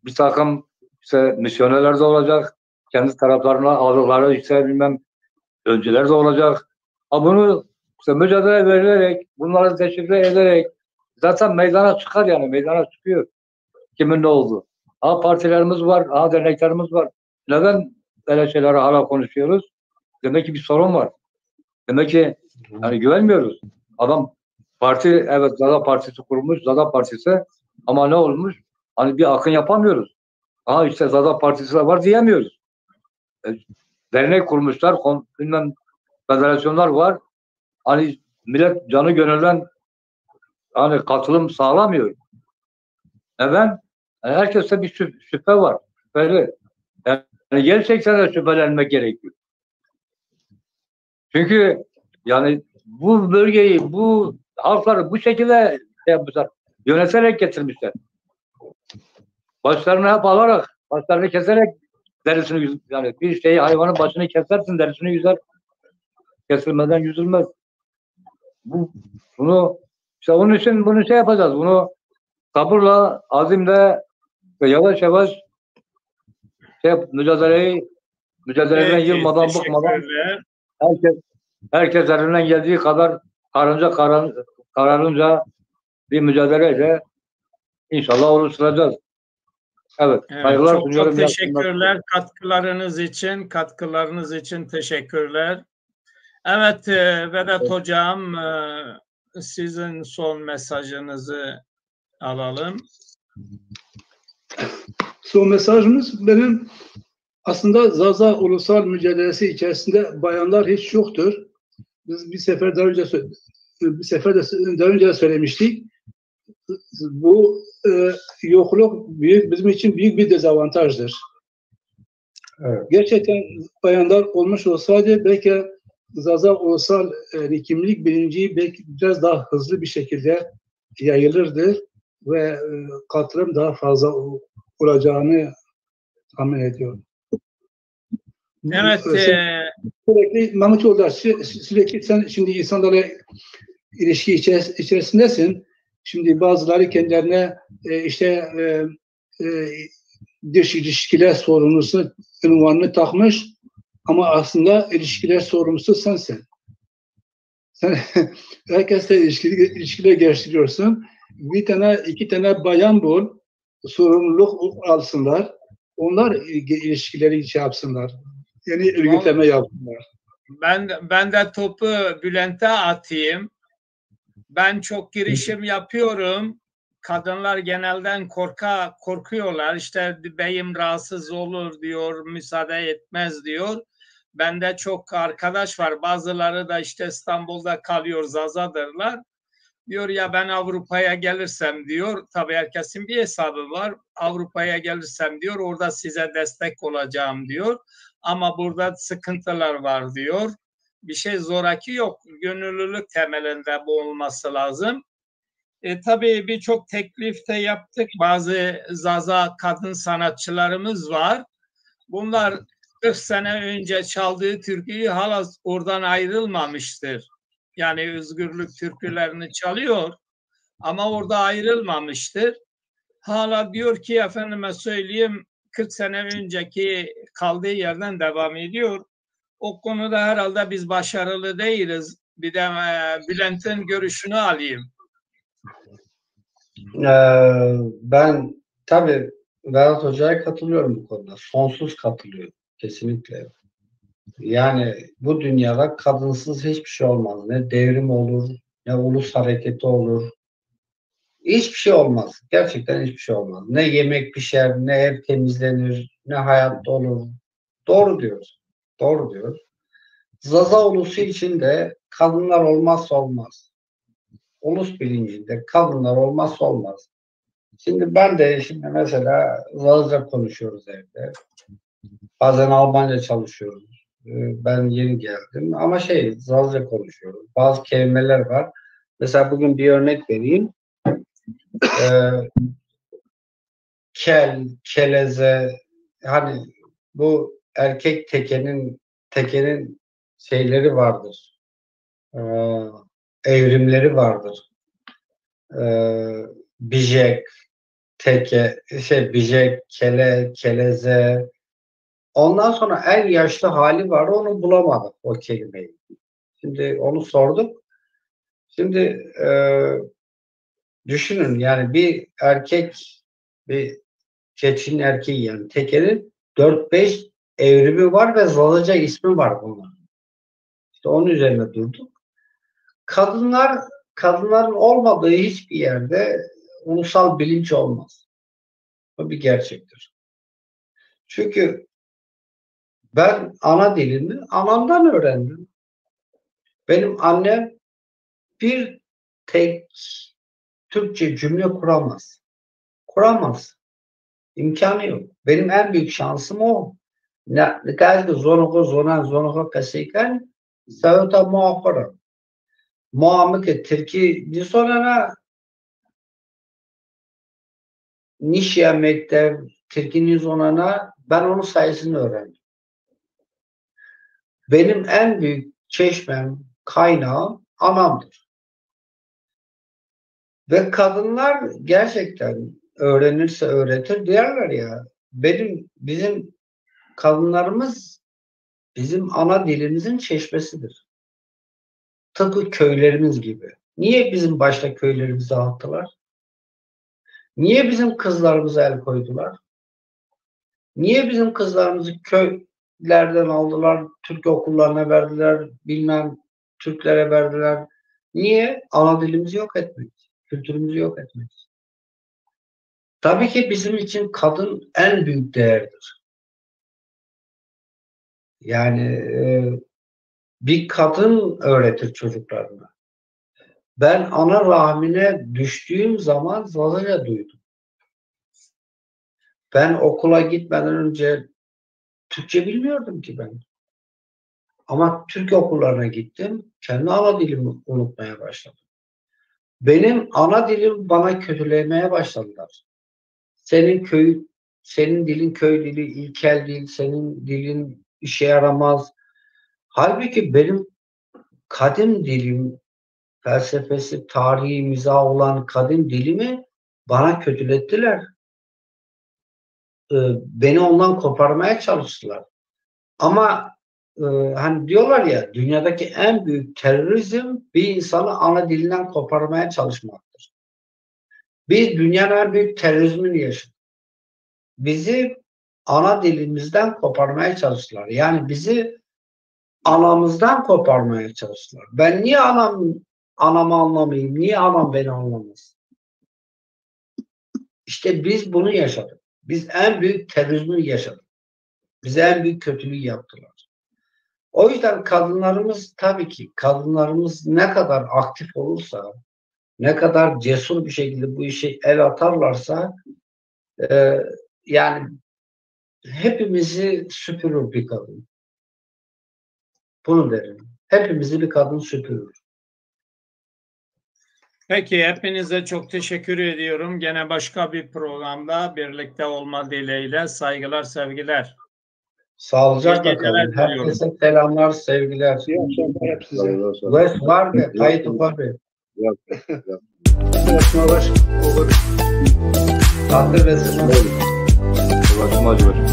Bir takım işte misyonerler de olacak. Kendi taraflarına aldıkları işte bilmem öncüler de olacak. Ama bunu işte mücadele verilerek, bunları teşvik ederek zaten meydana çıkar yani. Meydana çıkıyor. Kimin ne oldu? Partilerimiz var, derneklerimiz var. Neden böyle şeyleri hala konuşuyoruz? Demek ki bir sorun var. Demek ki yani güvenmiyoruz. Adam parti evet Zada Partisi kurmuş, Zada Partisi ama ne olmuş? Hani bir akın yapamıyoruz. İşte Zada Partisi de var diyemiyoruz. Dernek kurmuşlar, bilmem federasyonlar var. Hani millet canı gönülden hani katılım sağlamıyor. Neden? Herkeste bir şüphe var. Şüpheli. Yani gerçekten de şüphelenmek gerekiyor. Çünkü yani bu bölgeyi, bu halkları bu şekilde yapmışlar. Yöneterek getirmişler. Başlarını hep alarak, başlarını keserek derisini yani bir hayvanın başını kesersin derisini yüzer. Kesilmeden yüzülmez. Bunu işte onun için bunu yapacağız. Bunu sabırla, azimle ve yavaş yavaş mücadeleden yılmadan, bıkmadan herkes elinden geldiği kadar kararınca bir mücadeleyle inşallah oluşturacağız. Evet. Saygılar sunuyorum. Çok teşekkürler katkılarınız için teşekkürler. Evet Vedat Hocam sizin son mesajınızı alalım. Son mesajımız benim aslında Zaza ulusal mücadelesi içerisinde bayanlar hiç yoktur. Biz bir sefer daha önce söylemiştik. Bu yokluk bizim için büyük bir dezavantajdır. Evet. Gerçekten bayanlar olmuş olsaydı belki Zaza ulusal kimlik bilinciyi belki biraz daha hızlı bir şekilde yayılırdı ve katılım daha fazla olacağını tahmin ediyorum. Evet. Sürekli Mahmut Yoldaş, sürekli sen şimdi insanlarla ilişki içerisindesin. Şimdi bazıları kendilerine dış ilişkiler sorumlusu ünvanını takmış ama aslında ilişkiler sorumlusu sensin. Sen herkesle ilişkiler geliştiriyorsun. İki tane bayan bul, sorumluluk alsınlar. Onlar ilişkileri yapsınlar. Yani örgütleme yapsınlar. Ben de topu Bülent'e atayım. Ben çok girişim yapıyorum. Kadınlar genelden korkuyorlar. İşte beyim rahatsız olur diyor, müsaade etmez diyor. Bende çok arkadaş var. Bazıları da işte İstanbul'da kalıyor, Zaza'dırlar. Diyor ya ben Avrupa'ya gelirsem diyor, tabii herkesin bir hesabı var. Avrupa'ya gelirsem diyor, orada size destek olacağım diyor. Ama burada sıkıntılar var diyor. Bir şey zoraki yok. Gönüllülük temelinde bu olması lazım. Tabii birçok teklif de yaptık. Bazı Zaza kadın sanatçılarımız var. Bunlar 40 sene önce çaldığı türküyü hala oradan ayrılmamıştır. Yani özgürlük türkülerini çalıyor ama orada ayrılmamıştır. Hala diyor ki efendime söyleyeyim 40 sene önceki kaldığı yerden devam ediyor. O konuda herhalde biz başarılı değiliz. Bir de Bülent'in görüşünü alayım. Ben tabii Vedat Hoca'ya katılıyorum bu konuda. Sonsuz katılıyorum. Kesinlikle. Yani bu dünyada kadınsız hiçbir şey olmaz. Ne devrim olur, ne ulus hareketi olur. Hiçbir şey olmaz. Gerçekten hiçbir şey olmaz. Ne yemek pişer, ne ev temizlenir, ne hayatta olur. Doğru diyoruz. Doğru diyoruz. Zaza ulusu için de kadınlar olmazsa olmaz. Ulus bilincinde kadınlar olmazsa olmaz. Şimdi ben de mesela Zazaca konuşuyoruz evde. Bazen Almanca çalışıyoruz. Ben yeni geldim ama Zazaca konuşuyoruz. Bazı kelimeler var. Mesela bugün bir örnek vereyim. Keleze, hani bu erkek tekenin şeyleri vardır. Evrimleri vardır. Bijek, bijek, keleze. Ondan sonra en yaşlı hali var, onu bulamadık o kelimeyi. Şimdi onu sorduk. Şimdi düşünün yani bir erkek, bir keçinin erkeği yani tekenin 4-5 evrimi var ve Zazaca ismi var bunların. İşte onun üzerine durduk. Kadınların olmadığı hiçbir yerde ulusal bilinç olmaz. Bu bir gerçektir. Çünkü ben ana dilimi anamdan öğrendim. Benim annem bir tek Türkçe cümle kuramaz. Kuramaz. İmkanı yok. Benim en büyük şansım o. Ne kadar zonuko kasikan savta muhafara. Muamike Türkiye bir sonra Nişya Mektep Türkiye'nin zonana ben onun sayısını öğrendim. Benim en büyük çeşmem, kaynağım anamdır. Ve kadınlar gerçekten öğrenirse öğretir diyorlar ya. Bizim kadınlarımız bizim ana dilimizin çeşmesidir. Tıpkı köylerimiz gibi. Niye bizim başta köylerimizi attılar? Niye bizim kızlarımıza el koydular? Niye bizim kızlarımızı köylerden aldılar, Türk okullarına verdiler, bilmem Türklere verdiler? Niye? Ana dilimizi yok etmek, kültürümüzü yok etmek. Tabii ki bizim için kadın en büyük değerdir. Yani bir kadın öğretir çocuklarına. Ben ana rahmine düştüğüm zaman Zazaca duydum. Ben okula gitmeden önce Türkçe bilmiyordum ki ben. Ama Türk okullarına gittim. Kendi ana dilimi unutmaya başladım. Benim ana dilim bana kötülemeye başladılar. Senin dilin köy dili, ilkel dil, senin dilin işe yaramaz. Halbuki benim kadim dilim, felsefesi, tarihi, mizahı olan kadim dilimi bana kötülettiler. Beni ondan koparmaya çalıştılar. Ama hani diyorlar ya, dünyadaki en büyük terörizm bir insanı ana dilinden koparmaya çalışmaktır. Biz dünyanın en büyük terörizmini yaşadık. Bizi ana dilimizden koparmaya çalıştılar. Yani bizi anamızdan koparmaya çalıştılar. Ben niye anamı anlamayayım? Niye anam beni anlamaz? İşte biz bunu yaşadık. Biz en büyük terörizmi yaşadık. Bize en büyük kötülüğü yaptılar. O yüzden kadınlarımız, tabii ki kadınlarımız ne kadar aktif olursa, ne kadar cesur bir şekilde bu işe el atarlarsa yani hepimizi süpürür bir kadın. Bunu derim. Hepimizi bir kadın süpürür. Peki, hepinize çok teşekkür ediyorum. Gene başka bir programda birlikte olma dileğiyle saygılar, sevgiler. Sağlıcakla kalın. Herkese selamlar, sevgiler. İyi akşamlar hep size. West var mı? Kayıt var. Ulaşma var. Tatlı ve sınav. Ulaşma acaba.